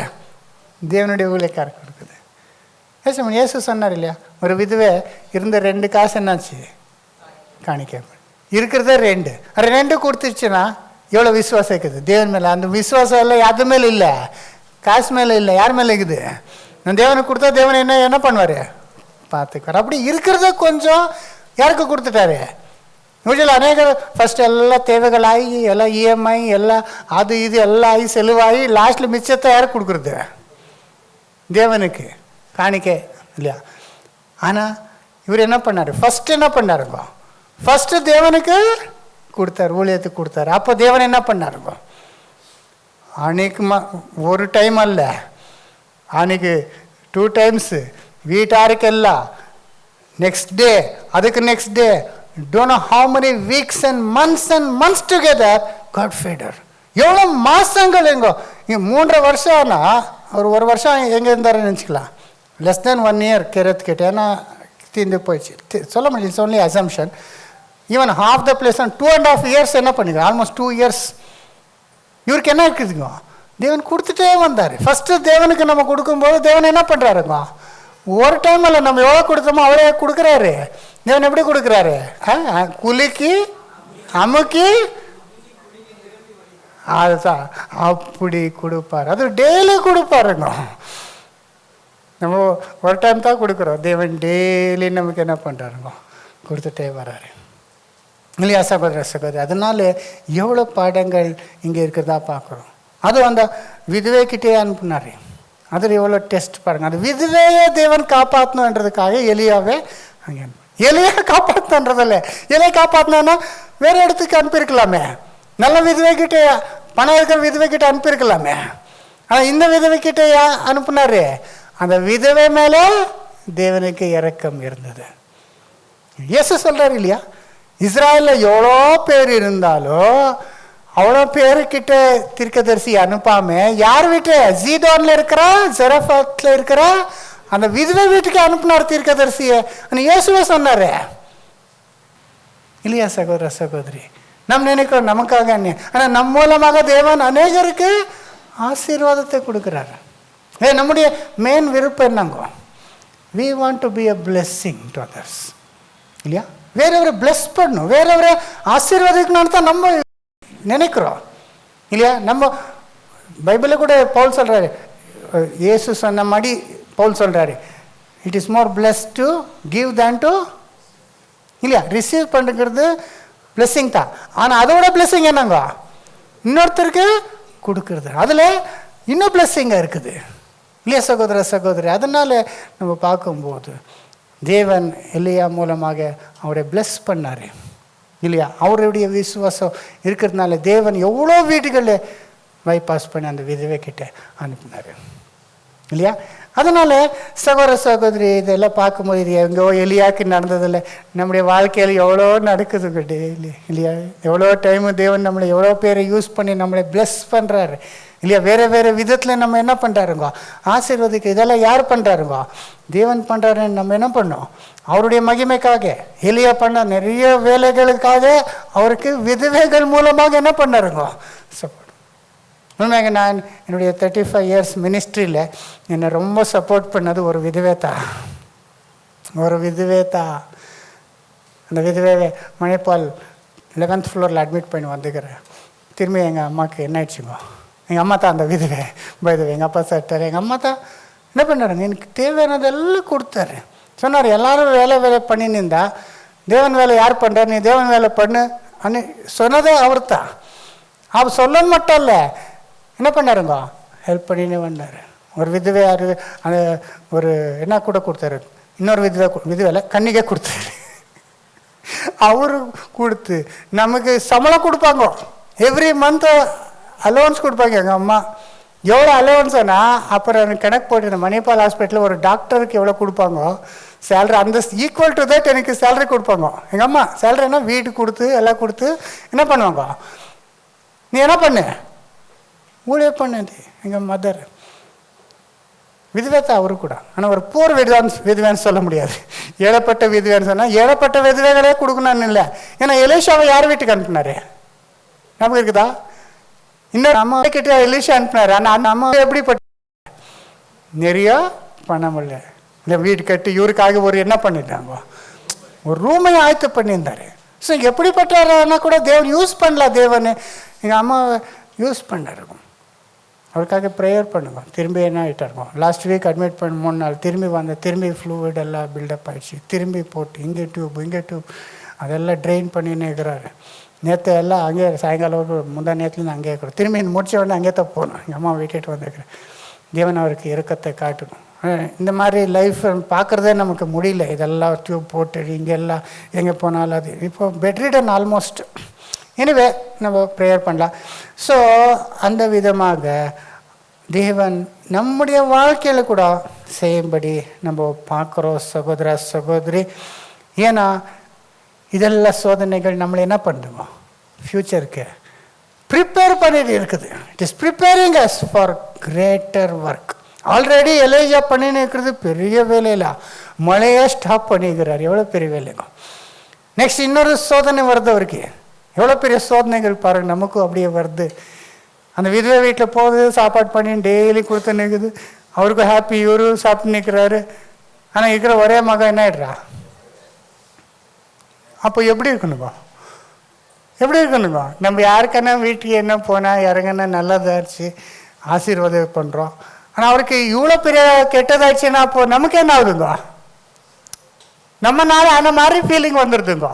தேவனுடைய ஊழியக்காரருக்கு கொடுக்குது. இயேசு சொன்னார் இல்லையா, ஒரு விதவை இருந்த 2 காசு என்னாச்சு? காணிக்க. இருக்கிறதே 2, அது 2 கொடுத்துருச்சுன்னா எவ்வளோ விசுவாசம் இருக்குது தேவன் மேலே? அந்த விசுவாசம் எல்லாம் அது மேலே இல்லை, காசு மேலே இல்லை, யார் மேலே இருக்குது? நான் தேவனுக்கு கொடுத்தா தேவன் என்ன பண்ணுவார்? பார்த்துக்குவார். அப்படி இருக்கிறத கொஞ்சம் யாருக்கு கொடுத்துட்டாரு? யூஸ்வலாக அநேக ஃபஸ்ட்டு எல்லாம் தேவைகள் ஆகி எல்லாம் இஎம்ஐ எல்லாம் அது இது எல்லாம் ஆகி செலவாகி லாஸ்ட்டில் மிச்சத்தை யாருக்கு கொடுக்குறது? தேவனுக்கு காணிக்க இல்லையா? ஆனால் இவர் என்ன பண்ணார்? ஃபஸ்ட்டு என்ன பண்ணாருங்க? ஃபஸ்ட்டு தேவனுக்கு கொடுத்தார், ஊழியத்துக்கு கொடுத்தாரு. அப்போ தேவன் என்ன பண்ணாருங்க? அன்னைக்கு ஒரு டைம் அல்ல, அன்னைக்கு 2 டைம்ஸு வீட்டாருக்கெல்லாம் நெக்ஸ்ட் டே, அதுக்கு next day, don't know how many weeks and months together God feeder. எவ்வளோ மாதங்கள் எங்கோ? இங்கே 3.5 வருஷம் ஆனால் அவர் 1 வருஷம் எங்கே இருந்தாருன்னு நினச்சிக்கலாம். லெஸ் தென் 1 இயர் கெரத் கிட்ட, ஏன்னா தீர்ந்து போயிடுச்சு, சொல்ல முடியும். It's only assumption. Even half the place 2.5 years என்ன பண்ணிங்க? Almost 2 years. இவருக்கு என்ன இருக்குதுங்க? தேவன் கொடுத்துட்டே வந்தார். ஃபஸ்ட்டு தேவனுக்கு நம்ம கொடுக்கும்போது தேவன் என்ன பண்ணுறாருங்க? ஒரு டைம் இல்லை, நம்ம எவ்வளோ கொடுத்தோமோ அவரே கொடுக்குறாரு. தேவன் எப்படி கொடுக்குறாரு? குலுக்கி அமுக்கி அதுதான் அப்படி கொடுப்பார். அது டெய்லி கொடுப்பாருங்க. நம்ம ஒரு டைம் தான் கொடுக்குறோம், தேவன் டெய்லி நமக்கு என்ன பண்ணுறாருங்க? கொடுத்துட்டே வர்றாரு இல்லையா சகோதர சகோதரி? அதனால எவ்வளோ பாடங்கள் இங்கே இருக்கிறதா பார்க்குறோம். அதுவும் அந்த விதவைக்கிட்டே அனுப்புனார். அதில் எவ்வளோ டெஸ்ட் பாருங்கள். அந்த விதவையே தேவன் காப்பாற்றணுன்றதுக்காக எலியாவே அங்கே எலியை காப்பாற்றன்றதில்ல, எலியை காப்பாற்றினா வேறு இடத்துக்கு அனுப்பியிருக்கலாமே. நல்ல விதவைக்கிட்டே, பணம் இருக்கிற விதவைக்கிட்ட அனுப்பியிருக்கலாமே. ஆனால் இந்த விதவைக்கிட்ட அனுப்புனார். அந்த விதவை மேலே தேவனுக்கு இரக்கம் இருந்தது. இயேசு சொல்கிறார் இல்லையா, இஸ்ராயலில் எவ்வளோ பேர் இருந்தாலும் அவ்வளோ பேருக்கிட்ட தீர்க்கதரிசி அனுப்பாம யார் வீட்டு? ஜீதோனில் இருக்கிறா, ஜெரஃபத்தில் இருக்கிறா அந்த விதவை வீட்டுக்கு அனுப்பினார் தீர்க்கதரிசியை. ஆனால் இயேசுவே சொன்னார் இல்லையா சகோதர சகோதரி? நம்ம நினைக்கிறோம் நமக்காக, ஆனால் நம் மூலமாக தேவன் அநேகருக்கு ஆசீர்வாதத்தை கொடுக்குறாரு. நம்முடைய மெயின் விருப்பம் என்னங்க? we want to be a blessing to others இல்லையா? வேறவரை பிளஸ் பண்ணணும், வேறவரை ஆசீர்வதிக்கணும்னு தான் நம்ம நினைக்கிறோம் இல்லையா? நம்ம பைபிளில் கூட பவுல் சொல்கிறாரு, இயேசு சொன்ன மாதிரி பவுல் சொல்கிறாரு, it is more plus to give than to, இல்லையா? ரிசீவ் பண்ணுறது பிளெஸ்ஸிங் தான். ஆனால் அதோட பிளெஸ்ஸிங் என்னங்க? இன்னொருத்தருக்கு கொடுக்கறது. அதில் இன்னும் பிளெஸ்ஸிங்காக இருக்குது, இல்லையா சகோதர சகோதரி? அதனால் நம்ம பார்க்கும்போது தேவன் எலியா மூலமாக அவரை பிளெஸ் பண்ணார், இல்லையா? அவருடைய விசுவாசம் இருக்கிறதுனால தேவன் எவ்வளோ வீடுகளில் பைபாஸ் பண்ணி அந்த விதவை கிட்ட அனுப்பினார், இல்லையா? அதனால் சகோதர சகோதரி இதெல்லாம் பார்க்கும்போது இது எங்கோ எலியாக்கு நடந்ததில்லை, நம்முடைய வாழ்க்கையில் எவ்வளோ நடக்குதுங்க டெய்லி, இல்லையா? எவ்வளோ டைமு தேவன் நம்மளை எவ்வளோ பேரை யூஸ் பண்ணி நம்மளை பிளெஸ் பண்ணுறாரு, இல்லையா? வேறு வேறு விதத்தில் நம்ம என்ன பண்ணுறாருங்கோ? ஆசீர்வதிக்கு இதெல்லாம் யார் பண்ணுறாருங்கோ? தேவன் பண்ணுறாருன்னு நம்ம என்ன பண்ணோம்? அவருடைய மகிமைக்காக. எலியா பண்ண நிறைய வேலைகளுக்காக அவருக்கு விதவைகள் மூலமாக என்ன பண்ணாருங்கோ? சப்போர்ட். உண்மையாக நான் என்னுடைய 35 இயர்ஸ் மினிஸ்ட்ரியில் என்னை ரொம்ப சப்போர்ட் பண்ணது ஒரு விதவேத்தா. அந்த விதவை மணிப்பால் 11th ஃப்ளோரில் அட்மிட் பண்ணி வந்துக்கிறேன். திரும்பி எங்கள் அம்மாவுக்கு என்ன ஆயிடுச்சுங்கோ? எங்கள் அம்மா தான் அந்த விதவை. பைதவை எங்கள் அப்பா சாப்பிட்டார். எங்கள் அம்மா தான் என்ன பண்ணாருங்க? எனக்கு தேவையானதெல்லாம் கொடுத்தாரு. சொன்னார், எல்லாரும் வேலை பண்ணின்னு இருந்தா தேவன் வேலை யார் பண்ணுறாரு? நீ தேவன் வேலை பண்ணு அன்னு சொன்னதே அவர் தான். அவர் சொல்லன்னு மட்டும் இல்லை, என்ன பண்ணாருங்க? ஹெல்ப் பண்ணினே வந்தார். ஒரு விதவை அந்த ஒரு என்ன கூட கொடுத்தாரு, இன்னொரு விதவையில் கன்னிகை கொடுத்தாரு. அவரு கொடுத்து நமக்கு சம்பளம் கொடுப்பாங்க, எவ்ரி மந்த் அலோவன்ஸ் கொடுப்பாங்க. எங்கள் அம்மா எவ்வளோ அலோவன்ஸ்னா அப்புறம் எனக்கு கணக்கு போட்டிருந்தேன். மணிப்பால் ஹாஸ்பிட்டலில் ஒரு டாக்டருக்கு எவ்வளோ கொடுப்பாங்க சேலரி, அந்த ஈக்குவல் டு தட் எனக்கு சேலரி கொடுப்பாங்க. எங்கள் அம்மா சேலரினா வீடு கொடுத்து எல்லாம் கொடுத்து என்ன பண்ணுவாங்க? நீ என்ன பண்ணு? ஊழிய பண்ணது. எங்கள் மதர் விதவைத்தான் அவரு கூட. ஆனால் ஒரு போர் விதவைன்னு சொல்ல முடியாது. ஏழப்பட்ட விதவைன்னு சொன்னால் ஏழப்பட்ட விதவைகளே கொடுக்கணும்னு இல்லை. ஏன்னா எலிஷாவை யார் வீட்டுக்கு அனுப்புனாரு? நமக்கு இருக்குதா? இன்னும் அம்மா கிட்ட எலிஷா அனுப்புனாரு. ஆனால் அந்த அம்மா எப்படிப்பட்ட நிறைய பணம் இல்லை, இந்த வீடு கட்டி இவருக்காக ஒரு என்ன பண்ணிட்டாங்க, ஒரு ரூமை ஆயத்து பண்ணியிருந்தாரு. ஸோ எப்படிப்பட்டனா கூட தேவன் யூஸ் பண்ணலாம். தேவன் எங்கள் அம்மாவை யூஸ் பண்ணாருக்கும். அவருக்காக ப்ரேயர் பண்ணுங்க. திரும்பி என்ன ஆகிட்டாருக்கும், லாஸ்ட் வீக் அட்மிட் பண்ண 3 நாள் திரும்பி திரும்பி ஃப்ளூயிட் எல்லாம் பில்டப் ஆகிடுச்சு. திரும்பி போட்டு இங்கே டியூப் அதெல்லாம் ட்ரெயின் பண்ணின்னு இருக்கிறாரு. நேற்று எல்லாம் அங்கேயே சாயங்காலம் முந்தா நேரத்துலேருந்து அங்கேயே இருக்கிறோம். திரும்பி முடிச்ச உடனே அங்கேயே தான் போகணும். எங்கள் அம்மா விட்டுட்டு வந்துருக்கிறேன். தேவன் அவருக்கு இறக்கத்தை காட்டணும். இந்த மாதிரி லைஃப் பார்க்குறதே நமக்கு முடியல. இதெல்லாம் டியூப் போட்டு இங்கெல்லாம் எங்கே போனாலும் அது இப்போ பெட்ரிடன் ஆல்மோஸ்ட். எனிவே நம்ம ப்ரேயர் பண்ணலாம். ஸோ அந்த விதமாக தேவன் நம்முடைய வாழ்க்கையில் கூட செய்யும்படி நம்ம பார்க்குறோம் சகோதர சகோதரி. ஏன்னா இதெல்லாம் சோதனைகள் நம்மளை என்ன பண்ணுங்க, ஃப்யூச்சருக்கு ப்ரிப்பேர் பண்ணிட்டு இருக்குது. It is preparing us for greater work. Already எலேஜா பண்ணின்னு இருக்கிறது பெரிய வேலையில் மழையாக ஸ்டாப் பண்ணிக்கிறார். எவ்வளோ பெரிய வேலைங்க. நெக்ஸ்ட் இன்னொரு சோதனை வருது அவருக்கு. எவ்வளோ பெரிய சோதனைகள் பாருங்கள், நமக்கும் அப்படியே வருது. அந்த விதவை வீட்டில் போகுது, சாப்பாடு பண்ணி டெய்லி கொடுத்து நிற்குது. அவருக்கும் ஹாப்பி, இவரும் சாப்பிட்டு நிற்கிறாரு. ஆனால் இருக்கிற ஒரே மகன் என்ன ஆயிடுறா? அப்போ எப்படி இருக்கணுங்க? நம்ம யாருக்கன்னா வீட்டுக்கு என்ன போனால் இறங்கன்னா நல்லதாச்சு ஆசீர்வாதம் பண்ணுறோம். ஆனால் அவருக்கு இவ்வளோ பெரிய கெட்டதாச்சுன்னா அப்போ நமக்கு என்ன ஆகுதுங்க? நம்ம நாள் அந்த மாதிரி ஃபீலிங் வந்துடுதுங்க.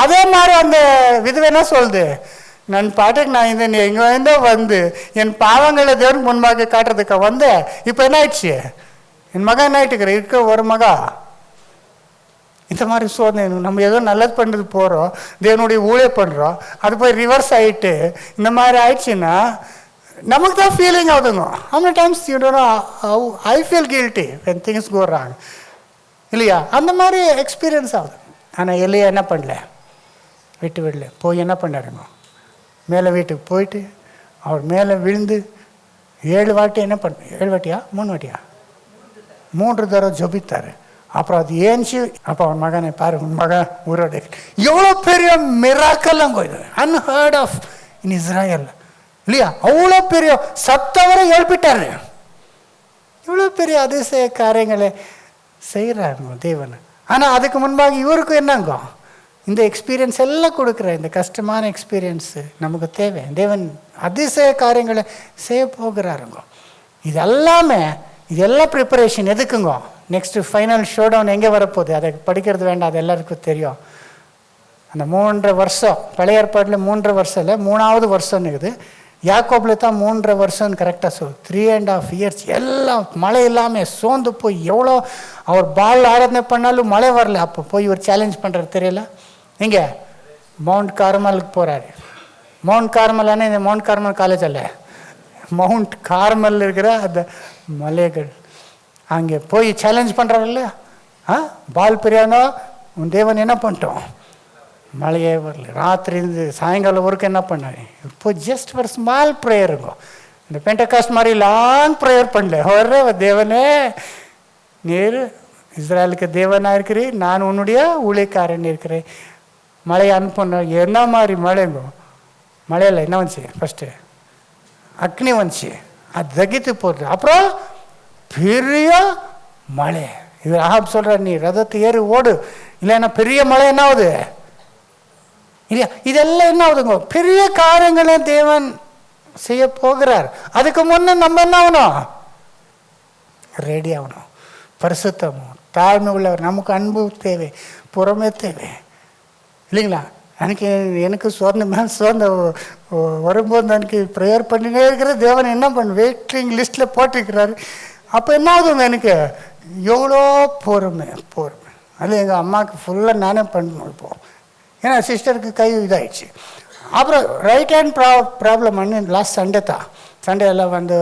அதே மாதிரி அந்த விதவை என்ன சொல்லுது, நான் பாட்டுக்கு நான் இந்த எங்கே வந்து என் பாவங்களை தேவன் முன்பாக காட்டுறதுக்கு வந்தேன். இப்போ என்ன ஆயிடுச்சு? என் மகன் என்ன ஆகிட்டுக்கிறேன், இருக்க ஒரு மகா. இந்த மாதிரி சோதனை நம்ம ஏதோ நல்லது பண்ணுறது போகிறோம், தேவனுடைய ஊழியம் பண்ணுறோம், அது போய் ரிவர்ஸ் ஆகிட்டு இந்த மாதிரி ஆயிடுச்சுன்னா நமக்கு தான் ஃபீலிங் ஆகுதுங்க. how many times you don't know how I feel guilty when things go wrong, இல்லையா? அந்த மாதிரி எக்ஸ்பீரியன்ஸ் ஆகுது. ஆனால் எல்லையா என்ன பண்ணல, விடல. போய் என்ன பண்ணாருங்க, மேலே வீட்டுக்கு போயிட்டு அவர் மேலே விழுந்து 7 வாட்டி என்ன பண்ண, 7 வாட்டியா 3 வாட்டியா 3 தடவை ஜபித்தார். அப்புறம் அது ஏன்ச்சு அப்போ அவன் மகனை பாரு, உன் மகன் ஊரோட. எவ்வளோ பெரிய மிராக்கல்லாங்க இது, அன்ஹர்ட் ஆஃப் இன் இஸ்ராயல், இல்லையா? அவ்வளோ பெரிய சத்தவரை எழுப்பிட்டாரு. இவ்வளோ பெரிய அதிசய காரியங்களை செய்கிறாருங்க தேவன். ஆனால் அதுக்கு முன்பாக இவருக்கு என்னங்க, இந்த எக்ஸ்பீரியன்ஸ் எல்லாம் கொடுக்குற இந்த கஷ்டமான எக்ஸ்பீரியன்ஸு நமக்கு தேவை. தேவன் அதிசய காரியங்களை செய்ய போகிறாருங்க. இதெல்லாம் ப்ரிப்பரேஷன் எதுக்குங்க? நெக்ஸ்ட்டு ஃபைனல் ஷோ டவுன் எங்கே வரப்போகுது, அதை படிக்கிறது வேண்டாம், அது எல்லாருக்கும் தெரியும். அந்த 3.5 வருஷம், பழைய ஏற்பாட்டில் 3.5 வருஷம் இல்லை, 3வது வருஷம்னு இருக்குது. யாக்கோபில் தான் 3.5 வருஷம்னு கரெக்டாக சொல்லு. 3.5 இயர்ஸ் எல்லாம் மழை இல்லாமல் சோர்ந்து போய் எவ்வளோ அவர் பால் ஆராதனை பண்ணாலும் மழை வரல. அப்போ போய் இவர் சேலஞ்ச் பண்ணுறாரு, தெரியல. இங்கே மவுண்ட் கார்மலுக்கு போகிறாரு. மவுண்ட் கார்மல் ஆனால் இந்த மவுண்ட் கார்மல் காலேஜ் அல்ல, மவுண்ட் கார்மல் இருக்கிற அந்த மலைகள் அங்கே போய் சேலஞ்ச் பண்ணுறாருல்ல. பால் பெரியானோ உன் தேவன் என்ன பண்ணிட்டோம், மழையே வரல. ராத்திரி இருந்து சாயங்காலம் வரைக்கும் என்ன பண்ணாரு. இப்போ ஜஸ்ட் ஒரு ஸ்மால் ப்ரேயருங்க, இந்த பெண்டகாஸ்ட் மாதிரி லாங் ப்ரேயர் பண்ணல. வர்ற தேவனே, நீர் இஸ்ரேலுக்கு தேவனாக இருக்கிறேன், நான் உன்னுடைய ஊழியக்காரன் இருக்கிறேன், மழையை அனுப்பணும். என்ன மாதிரி மழைங்கோ, மழையில் என்ன வந்துச்சு, ஃபஸ்ட்டு அக்னி வந்துச்சு, அது தகித்து போடுது. அப்புறம் பெரிய மழை. இது ஆஹாப் சொல்கிறார், நீ ரதத்தை ஏறி ஓடு, இல்லைன்னா பெரிய மழை என்ன ஆகுது இல்லையா. இதெல்லாம் என்ன ஆகுதுங்க, பெரிய காரியங்களை தேவன் செய்ய போகிறார். அதுக்கு முன்னே நம்ம என்ன ஆகணும், ரெடி ஆகணும். பரிசுத்தமும் தாழ்மை உள்ளவர், நமக்கு அன்பு தேவை, புறமே தேவை இல்லைங்களா. எனக்கு சோர்ந்த மேலே சோர்ந்த வரும்போது எனக்கு ப்ரேயர் பண்ணினே இருக்கிற தேவன் என்ன பண்ண வெயிட்டிங் லிஸ்ட்டில் போட்டிருக்கிறாரு. அப்போ என்ன ஆகுதுங்க, எனக்கு எவ்வளோ பொறுமை. அது எங்கள் அம்மாவுக்கு ஃபுல்லாக நானே பண்ணணும் இப்போது, ஏன்னா சிஸ்டருக்கு கை இதாகிடுச்சு. அப்புறம் ரைட் ஹேண்ட் ப்ராப்ளம் பண்ணி லாஸ்ட் சண்டே தான், சண்டே எல்லாம் வந்து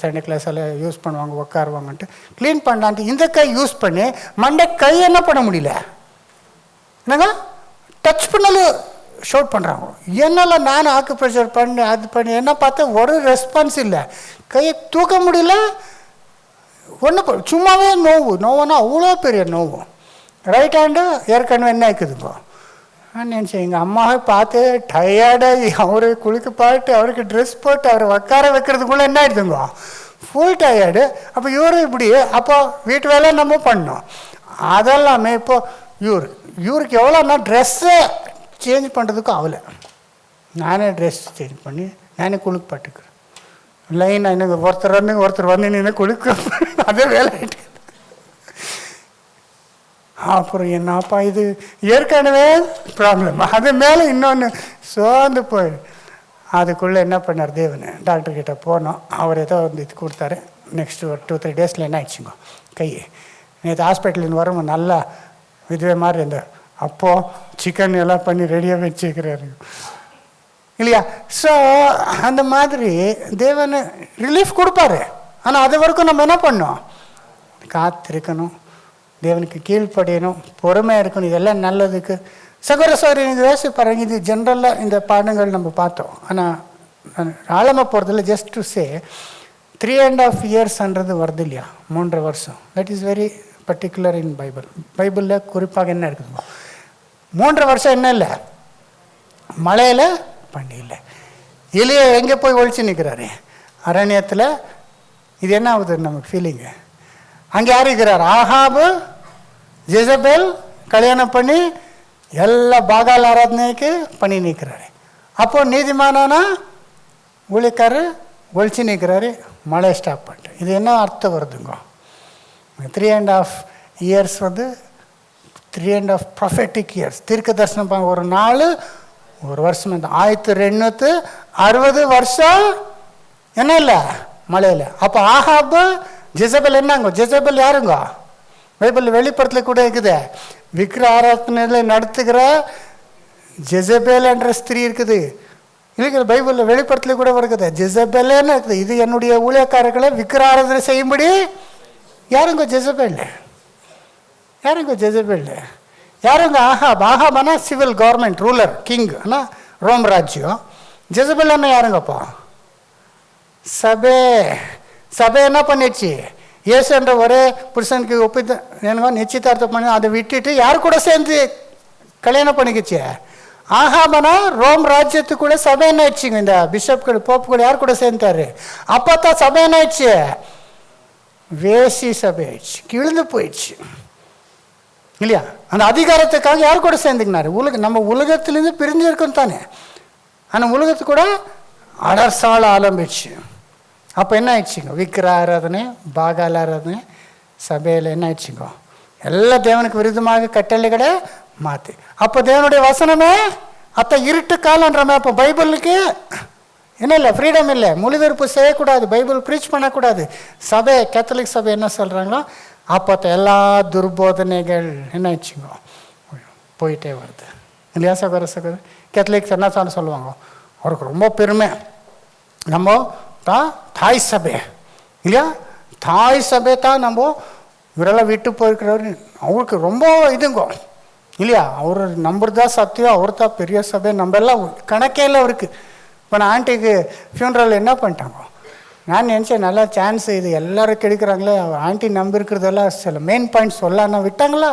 சண்டே கிளாஸ் எல்லாம் யூஸ் பண்ணுவாங்க, உட்காருவாங்கன்ட்டு க்ளீன் பண்ணலான்ட்டு இந்த கை யூஸ் பண்ணி மண்டே கை என்ன பண்ண முடியல, என்னங்க டச் பண்ணாலும் ஷோட் பண்ணுறாங்க. என்னால் நானும் ஆக்குப்ரெஷர் பண்ணி அது பண்ணி என்ன பார்த்தா ஒரு ரெஸ்பான்ஸ் இல்லை, கையை தூக்க முடியல. ஒன்று சும்மாவே நோவுன்னா அவ்வளோ பெரிய நோவு. ரைட் ஹேண்டு ஏற்கனவே என்ன இருக்குதுங்கோ. நான் நினச்சேன் எங்கள் அம்மாவை பார்த்து டயர்டாகி அவரை குளிக்க பாட்டு அவருக்கு ட்ரெஸ் போட்டு அவரை உட்கார வைக்கிறதுக்குள்ளே என்ன ஆகிடுதுங்கோ, ஃபுல் டயர்டு. அப்போ இவரும் இப்படி, அப்போ வீட்டு வேலை நம்ம பண்ணோம். அதெல்லாமே இப்போது இவருக்கு எவ்வளோன்னா ட்ரெஸ்ஸை சேஞ்ச் பண்ணுறதுக்கும் ஆகலை. நானே ட்ரெஸ் சேஞ்ச் பண்ணி நானே குளிக்க பாட்டுக்கிறேன். லைன் எனக்கு ஒருத்தர் வந்து நின்று குளிக்க அதே வேலை ஆகிட்டு. அப்புறம் என்னப்பா இது ஏற்கனவே ப்ராப்ளம், அது மேலே இன்னொன்று சோர்ந்து போய் அதுக்குள்ளே என்ன பண்ணார் தேவன், டாக்டர்கிட்ட போனோம். அவர் ஏதோ வந்து இது கொடுத்தாரு. நெக்ஸ்ட் ஒரு 2-3 டேஸில் என்ன ஆயிடுச்சுங்க கை. நேற்று ஹாஸ்பிட்டலுன்னு வரும் நல்லா இதுவே மாதிரி இருந்தார். அப்போது சிக்கன் எல்லாம் பண்ணி ரெடியாக வச்சுக்கிறாரு இல்லையா. ஸோ அந்த மாதிரி தேவன் ரிலீஃப் கொடுப்பாரு. ஆனால் அது வரைக்கும் நம்ம என்ன பண்ணோம், காத்திருக்கணும், தேவனுக்கு கீழ்ப்படியணும், பொறுமையாக இருக்கணும். இதெல்லாம் நல்லதுக்கு. சகோதரி நீங்கள் யோசிச்சு பாருங்க, இது ஜென்ரலாக இந்த பாடங்கள் நம்ம பார்த்தோம். ஆனால் ஆழமாக போகிறதில்ல. ஜஸ்ட் டு சே 3.5 இயர்ஸ்ன்றது வருது இல்லையா, 3.5 வருஷம். தட் இஸ் வெரி பர்டிகுலர் இன் பைபிளில் குறிப்பாக என்ன இருக்குதுங்க, 3.5 வருஷம் என்ன இல்லை, மழையில் பண்ணி இல்லை. எலியா எங்கே போய் ஒழிச்சு நிற்கிறாரு, அரண்யத்தில். இது என்ன ஆகுது நமக்கு ஃபீலிங்கு, அங்கே யார் இருக்கிறார், ஆகாபு ஜெசபேல் கல்யாணம் பண்ணி எல்லா பாகால் ஆராதனைக்கு பண்ணி நிற்கிறாரு. அப்போது நீதிமானானா ஊழியக்காரர் ஒழிச்சு நிற்கிறாரு, மழை ஸ்டாப் பண்ணிட்டு. இது என்ன அர்த்தம் வருதுங்க, 3.5 இயர்ஸ் வந்து 3.5 ப்ரொஃபெட்டிக் இயர்ஸ். தீர்க்க தரிசனம் ஒரு நாள் ஒரு வருஷம். 1260 வருஷம் என்ன இல்லை மழையில். அப்போ ஆகாபு ஜெசபேல் என்னங்க, ஜெசபேல் யாருங்க, பைபிள் வெளிப்படத்தில் கூட இருக்குது. விக்கிர ஆராதனையில் நடத்துகிற ஜெசபேல் என்ற ஸ்திரீ இருக்குது இல்லைங்க, பைபிளில் வெளிப்படத்தில் கூட இருக்குது. ஜெசபேல்னு இருக்குது. இது என்னுடைய ஊழியக்காரர்களை விக்கிர ஆராதனை செய்யும்படி யாருங்க ஜெசபேல், யாருங்க ஜெசபேல், யாருங்க ஆகாபானா சிவில் கவர்மெண்ட் ரூலர் கிங், ஆனால் ரோம் ராஜ்யம். ஜெசபேல் என்ன யாருங்கப்பா, சபை என்ன பண்ணிடுச்சு, இயேசு என்ற ஒரே புருஷனுக்கு எனக்கு நிச்சயதார்த்தம் பண்ணி அதை விட்டுட்டு யார் கூட சேர்ந்து கல்யாணம் பண்ணிக்கிச்சு, ஆகாபனா ரோம் ராஜ்யத்துக்கு கூட சபை என்ன ஆயிடுச்சுங்க. இந்த பிஷப்கள் போப்புகள் யார் கூட சேர்ந்தாரு, அப்போ தான் சபை என்ன ஆயிடுச்சு, வேசி சபை ஆயிடுச்சு, கிழிந்து போயிடுச்சு இல்லையா. அந்த அதிகாரத்துக்காக யார் கூட சேர்ந்துக்கினாரு, நம்ம உலகத்திலேருந்து பிரிஞ்சிருக்கோம் தானே. ஆனால் உலகத்து கூட அடர்சால ஆரம்பிச்சு. அப்போ என்ன ஆயிடுச்சுங்க, விக்கிர ஆராதனை பாகால் ஆராதனை சபையில் என்ன ஆயிடுச்சுங்கோ, எல்லாம் தேவனுக்கு விருதமாக கட்டளைகளை மாற்றி. அப்போ தேவனுடைய வசனமே அத்த இருட்டு காலன்றமே. அப்போ பைபிளுக்கு என்ன இல்லை, ஃப்ரீடம் இல்லை, மொழிபெயர்ப்பு செய்யக்கூடாது, பைபிள் ப்ரீச் பண்ணக்கூடாது. சபை கேத்தலிக் சபை என்ன சொல்கிறாங்களோ அப்போ எல்லா துர்போதனைகள் என்ன ஆயிடுச்சுங்கோ போயிட்டே வருது இல்லையா சகோதர. கேத்தலிக்ஸ் என்ன சொல்லுவாங்க, அவருக்கு ரொம்ப பெருமை, நம்ம தான் தாய் சபை இல்லையா, தாய் சபை தான் நம்ம இவரெல்லாம் விட்டு போயிருக்கிறவர் அவருக்கு ரொம்ப இதுங்கோ இல்லையா, அவர் நம்புறதா சத்தியம், அவர் தான் பெரிய சபை, நம்ம எல்லாம் கணக்கே இல்லை அவருக்கு. இப்போ நான் ஆண்டிக்கு ஃபியூனரல் என்ன பண்ணிட்டாங்க, நான் நினச்சேன் நல்லா சான்ஸ் இது எல்லாரும் கிடைக்கிறாங்களே, ஆண்டி நம்பியிருக்கிறதெல்லாம் சில மெயின் பாயிண்ட்ஸ் சொல்லலாம் விட்டாங்களா,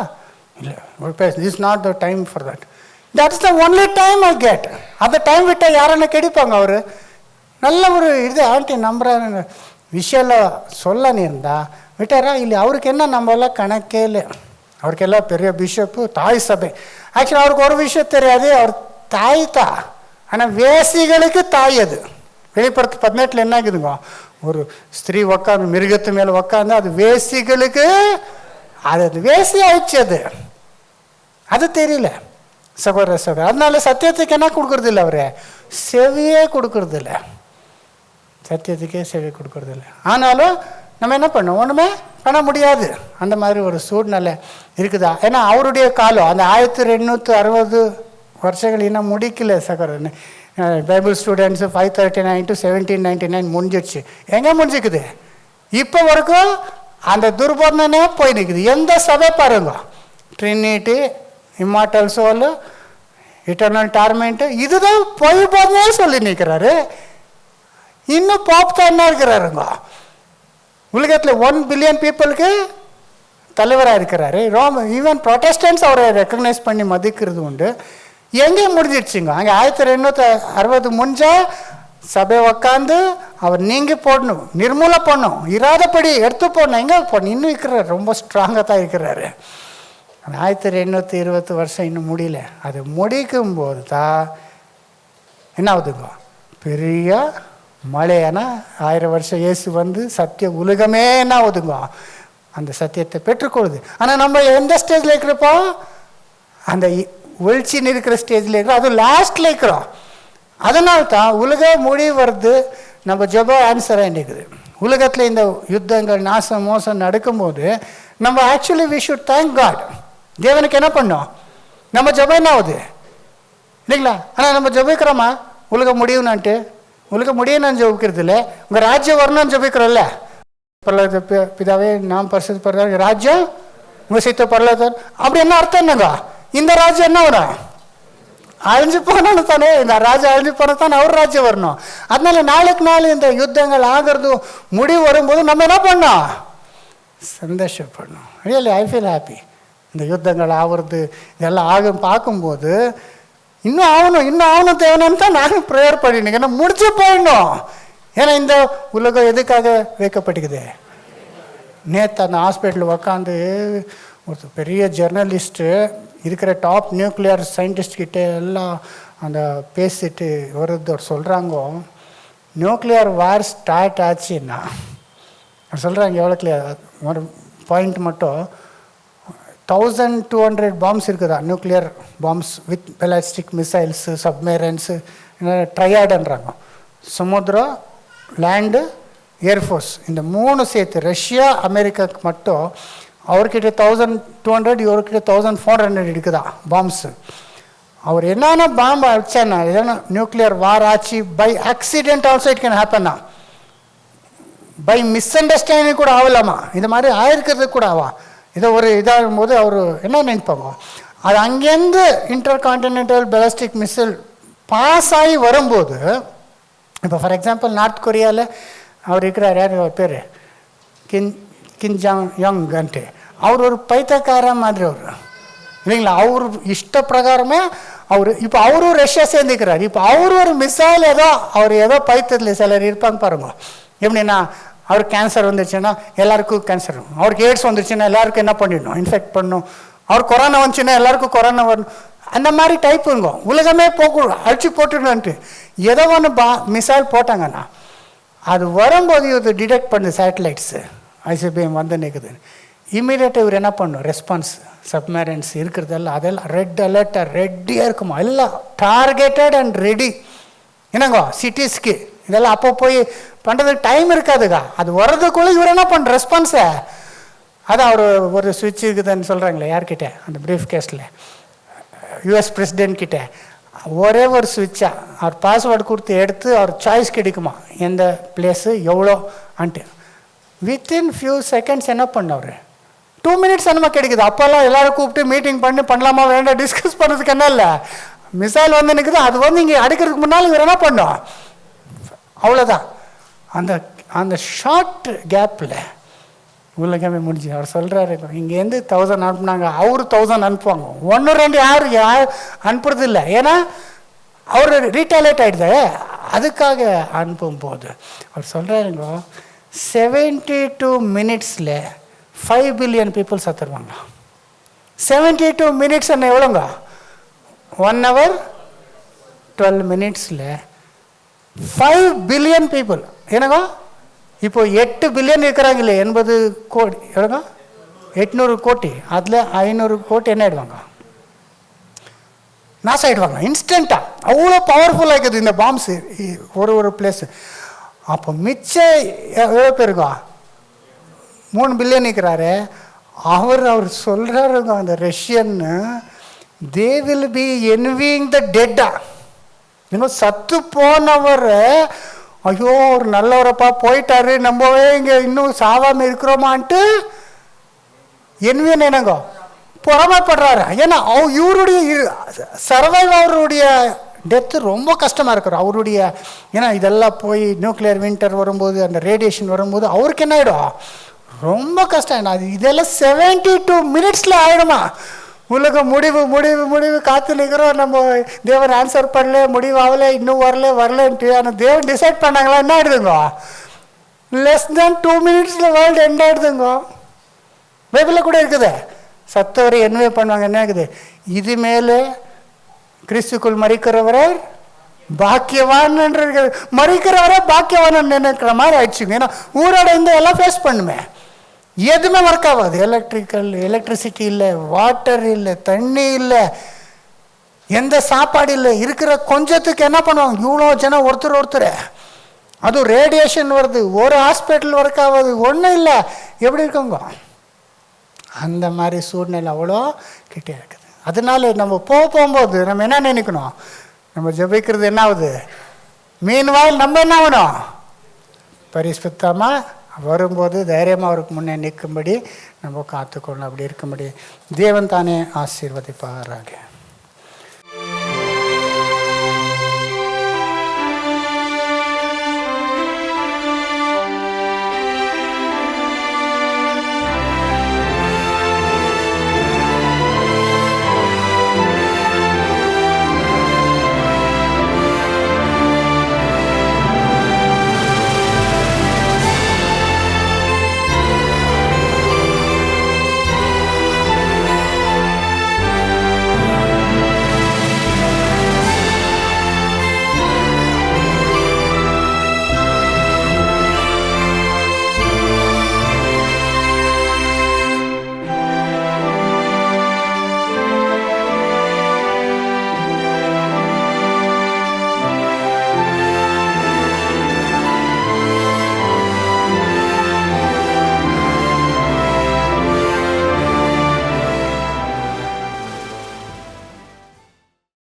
இல்லை this not the time for that, that's the only time I get. அந்த டைம் விட்டால் யாரன்னா கிடைப்பாங்க. அவர் நல்ல ஒரு இது ஆண்டி நம்புற விஷயம்லாம் சொல்லன்னு இருந்தா விட்டாரா இல்லை, அவருக்கு என்ன நம்ம எல்லாம் கணக்கே இல்லை, அவருக்கெல்லாம் பெரிய பிஷப்பு தாய் சபை. ஆக்சுவலாக அவருக்கு ஒரு விஷயம் தெரியாது, அவர் தாய் தான், ஆனால் வேசிகளுக்கு தாய். அது வெளிப்படுத்து 18 என்ன ஆகுதுங்க, ஒரு ஸ்திரீ உக்காந்து மிருகத்து மேலே உக்காந்து அது வேசிகளுக்கு அது வேசி ஆயிடுச்சு. அது தெரியல சகோதர சகோதர. அதனால சத்தியத்துக்கு என்ன கொடுக்கறது இல்லை, அவரு செவியே கொடுக்கறது இல்லை, சத்தியத்துக்கே செவி கொடுக்கறது இல்லை. ஆனாலும் நம்ம என்ன பண்ணோம், ஒன்றுமே பண்ண முடியாது. அந்த மாதிரி ஒரு சூழ்நிலை இருக்குதா. ஏன்னா அவருடைய காலம் அந்த 1260 வருஷங்கள் இன்னும் முடிக்கல சகோதரன். பைபிள் ஸ்டூடெண்ட்ஸு 539 to 1799 முடிஞ்சிடுச்சு. எங்கே முடிஞ்சிக்குது இப்போ வரைக்கும் அந்த துர்போதனே போய் நிற்குது. எந்த சபை பாருங்க, ட்ரினிட்டி, இம்மார்டல் சோல், இட்டர்னல் டார்மெண்ட்டு, இதுதான் பொய் போதனே சொல்லி நிற்கிறாரு. இன்னும் பாப் தான் என்ன இருக்கிறாருங்க, உலகத்தில் 1 பில்லியன் பீப்புளுக்கு தலைவராக இருக்கிறாரு. ஈவன் ப்ரொட்டஸ்டன்ஸ் அவரை ரெக்கக்னைஸ் பண்ணி மதிக்கிறது உண்டு. எங்கே முடிஞ்சிடுச்சுங்க, அங்கே 1260 முடிஞ்சா சபை உக்காந்து அவர் நீங்கள் போடணும், நிர்மூலம் பண்ணணும், இராதபடி எடுத்து போடணும். எங்கே போடணும், இன்னும் இருக்கிறார், ரொம்ப ஸ்ட்ராங்காக தான் இருக்கிறாரு. 1220 வருஷம் இன்னும் முடியல. அது முடிக்கும்போது தான் என்ன ஆகுதுங்க, பெரிய மழையான 1000 வருஷம் இயேசு வந்து சத்திய உலகமே என்ன ஆகுதுங்க அந்த சத்தியத்தை பெற்றுக்கொள்ளுது. ஆனால் நம்ம எந்த ஸ்டேஜில் இருக்கிறப்போ, அந்த ஒழிச்சின்னு இருக்கிற ஸ்டேஜில் இருக்கிறோம், அது லாஸ்ட்டில் இருக்கிறோம். அதனால தான் உலகம் முடிவு வருது, நம்ம ஜெபம் ஆன்சர் ஆகிடுக்குது. உலகத்தில் இந்த யுத்தங்கள் நாசம் மோசம் நடக்கும்போது நம்ம actually we should thank God. தேவனுக்கு என்ன பண்ணோம், நம்ம ஜெபம் என்ன ஆகுது இல்லைங்களா. ஆனால் நம்ம ஜெபிக்கிறோமா உலகம் முடியும்னான்ட்டு, உலகம் முடியும்னு ஜெபிக்கிறது இல்லை, உங்கள் ராஜ்யம் வரணும்னு ஜெபிக்கிறோம்ல. பரலோக பிதாவே நாம் பரிசுத்த பரலோக ராஜ்யம் உங்கள் சித்த பரலோகர், அப்படி என்ன அர்த்தம் என்னங்க, இந்த ராஜ்யம் என்ன வரும், அழிஞ்சு போனாலும் தானே, இந்த ராஜா அழிஞ்சு போனால் தானே அவர் ராஜ்யம் வரணும். அதனால நாளுக்கு நாள் இந்த யுத்தங்கள் ஆகிறதும் முடிவு வரும்போது நம்ம என்ன பண்ணோம், சந்தோஷப்படணும். Really I feel happy. இந்த யுத்தங்கள் ஆகிறது இதெல்லாம் ஆகும் பார்க்கும்போது இன்னும் ஆகணும் தேவனு தான் நானும் ப்ரேயர் பண்ணினேன். ஏன்னா முடிச்சு போயிடணும். ஏன்னா இந்த உலகம் எதுக்காக வைக்கப்பட்டுக்குது. நேற்று அந்த ஹாஸ்பிட்டலில் உக்காந்து ஒரு பெரிய ஜெர்னலிஸ்ட்டு இருக்கிற டாப் நியூக்ளியர் சயின்டிஸ்ட் கிட்டே எல்லாம் அந்த பேசிட்டு வருது சொல்கிறாங்க, நியூக்ளியர் வார் ஸ்டார்ட் ஆச்சுன்னா சொல்கிறாங்க எவ்வளோ கிளியர் ஒரு பாயிண்ட் மட்டும் 1200 பாம்ஸ் இருக்குதா, nuclear bombs with ballistic missiles, submarines, ட்ரையாடுன்றாங்க. சமுத்திரம், லேண்டு, ஏர்ஃபோர்ஸ், இந்த 3 சேர்த்து ரஷ்யா அமெரிக்காவுக்கு மட்டும் அவர்கிட்ட 1200, இவர்கிட்ட 1400 இருக்குதா பாம்ஸு. அவர் என்னென்ன பாம்பு அடிச்சானா, எதனா நியூக்ளியர் வார் ஆச்சு, by accident also it can ஹேப்பன்னா, பை மிஸ் அண்டர்ஸ்டாண்டிங் கூட ஆகலாமா, இந்த மாதிரி ஆயிருக்கிறது கூட ஆவா. இதை ஒரு இதாகும் போது அவர் என்ன நினைப்பாங்க, அது அங்கேருந்து intercontinental ballistic missile pass ஆகி வரும்போது, இப்போ ஃபார் எக்ஸாம்பிள் நார்த் கொரியாவில் அவர் இருக்கிறார், யார் அவர் பேர் கிம் ஜாங் யங்ன்ட்டு, அவர் ஒரு பைத்தியக்கார மாதிரி அவர் இல்லைங்களா. அவர் இஷ்ட பிரகாரமே அவர் இப்போ அவரும் ரஷ்யா சேர்ந்துக்கிறார். இப்போ அவர் ஒரு மிசைல் ஏதோ பைத்தியத்தில் சிலர் இருப்பாங்க பாருங்க. எப்படின்னா அவருக்கு கேன்சர் வந்துருச்சுன்னா எல்லாருக்கும் கேன்சர் வரும், அவருக்கு எய்ட்ஸ் வந்துருச்சுன்னா எல்லாருக்கும் என்ன பண்ணிடணும், இன்ஃபெக்ட் பண்ணணும், அவருக்கு கொரோனா வந்துச்சுன்னா எல்லாருக்கும் கொரோனா வரணும். அந்த மாதிரி டைப்புங்க உலகமே அழிச்சு போட்டுடணுன்ட்டு ஏதோ ஒன்று மிசைல் போட்டாங்கன்னா அது வரும்போது இது டிடெக்ட் பண்ணுது, சேட்டலைட்ஸு ஐசிபிஎம் வந்து நிற்குது. இமீடியட்டாக இவர் என்ன பண்ணும், ரெஸ்பான்ஸ் சப்மேரன்ஸ் இருக்கிறதெல்லாம் அதெல்லாம் ரெட் அலர்ட்டாக ரெடியாக இருக்குமா, எல்லாம் டார்கெட்டட் அண்ட் ரெடி. என்னங்கோ சிட்டிஸ்க்கு இதெல்லாம் அப்போ போய் பண்ணுறதுக்கு டைம் இருக்காதுக்கா. அது வர்றதுக்குள்ளே இவர் என்ன பண்ணுற ரெஸ்பான்ஸை, அதான் அவர் ஒரு சுவிட்ச் இருக்குதுன்னு சொல்கிறாங்களே யார்கிட்ட, அந்த ப்ரீஃப் கேஸில் யூஎஸ் பிரசிடென்ட் கிட்ட ஒரே ஒரு சுவிட்சா அவர் பாஸ்வேர்டு கொடுத்து எடுத்து அவர் சாய்ஸ் கிடைக்குமா, எந்த பிளேஸு எவ்வளோ அன்ட்டு. வித்தின் ஃபியூ செகண்ட்ஸ் என்ன பண்ணவர், 2 minutes என்னமா கிடைக்குது. அப்போல்லாம் எல்லோரும் கூப்பிட்டு மீட்டிங் பண்ணலாமா வேண்டாம் டிஸ்கஸ் பண்ணுறதுக்கு என்ன இல்லை, மிசைல் வந்து நிற்குது, அது வந்து இங்கே அடிக்கிறதுக்கு முன்னால் இவர் என்ன பண்ணோம், அவ்வளோதான். அந்த அந்த ஷார்ட் கேப்பில் உலகமே முடிஞ்சு. அவர் சொல்கிறாரு, இங்கேருந்து 1000 அனுப்புனாங்க, அவரு 1000 அனுப்புவாங்க, 1 2 யார் அனுப்புறது இல்லை. ஏன்னா அவர் ரீட்டாலேட் ஆகிடுது. அதுக்காக அனுப்பும் போது அவர் சொல்கிறாருங்க, 72 minutes 5 billion people சத்துருவாங்க. 72 minutes என்ன எவ்வளோங்க, 1 hour 12 minutes 5 billion people. என்னங்க இப்போ 8 பில்லியன் இருக்கிறாங்களே, 80 கோடி எவ்வளோங்க, 800 கோடி, அதில் 500 கோடி என்ன ஆகிடுவாங்க, நாசம் ஆகிடுவாங்க இன்ஸ்டண்ட்டாக. அவ்வளோ பவர்ஃபுல்லாக இருக்குது இந்த பாம்ஸு ஒரு பிளேஸு. அப்போ மிச்சம் எவ்வளோ பேருங்க, 3 பில்லியன் இருக்கிறாரு. அவர் சொல்கிறாருங்க, அந்த ரஷ்யன்னு, they will be envying the டெட்டா. இன்னும் சத்து போனவர், ஐயோ ஒரு நல்லவரப்பா போயிட்டாரு, நம்மவே இங்கே இன்னும் சாவாமல் இருக்கிறோமான்ட்டு என்வியன் என்னங்க பொறாமைப்படுறாரு. ஏன்னா இவருடைய சர்வைவ், அவருடைய டெத்து ரொம்ப கஷ்டமாக இருக்கிற அவருடைய. ஏன்னா இதெல்லாம் போய் நியூக்ளியர் வின்டர் வரும்போது, அந்த ரேடியேஷன் வரும்போது அவருக்கு என்ன ஆகிடும், ரொம்ப கஷ்டம். அது இதெல்லாம் 72 minutes ஆகிடுமா. உலகம் முடிவு காத்து நிற்கிறோம், நம்ம தேவன் ஆன்சர் பண்ணல, முடிவு ஆகலை, இன்னும் வரலன்ட்டு. ஆனால் தேவன் டிசைட் பண்ணாங்களா, என்ன ஆகிடுதுங்க, less than 2 minutes world end ஆகிடுதுங்க. பைபிளில் கூட இருக்குது, சத்தவரை என்னவே பண்ணுவாங்க. என்ன இருக்குது, இது மேலே கிறிஸ்துக்குள் மறிக்கிறவரை பாக்கியவான் என்று மறிக்கிறவரை பாக்கியவான் நினைக்கிற மாதிரி ஆயிடுச்சுங்க. ஏன்னா ஊரோட இந்த எல்லாம் ஃபேஸ் பண்ணுமே, எதுவுமே ஒர்க் ஆகாது. எலக்ட்ரிசிட்டி இல்லை, வாட்டர் இல்லை, தண்ணி இல்லை, எந்த சாப்பாடு இல்லை. இருக்கிற கொஞ்சத்துக்கு என்ன பண்ணுவாங்க, இவ்வளோ ஜனம் ஒருத்தர். அதுவும் ரேடியேஷன் வருது, ஒரு ஹாஸ்பிட்டல் ஒர்க் ஆகாது, ஒன்றும் இல்லை. எப்படி இருக்குங்க, அந்த மாதிரி சூழ்நிலை அவ்வளோ கிட்டே இருக்குது. அதனால நம்ம போகும்போது நம்ம என்ன நினைக்கணும், நம்ம ஜெபிக்கிறது என்ன ஆகுது, மீன்வாயில் நம்ம என்ன ஆகணும், பரிசுத்தமாக வரும்போது தைரியமாக அவருக்கு முன்னே நிற்கும்படி நம்ம காத்துக்கொள்ளணும். அப்படி இருக்கும்படி தேவன் தானே ஆசீர்வதிப்பாராக.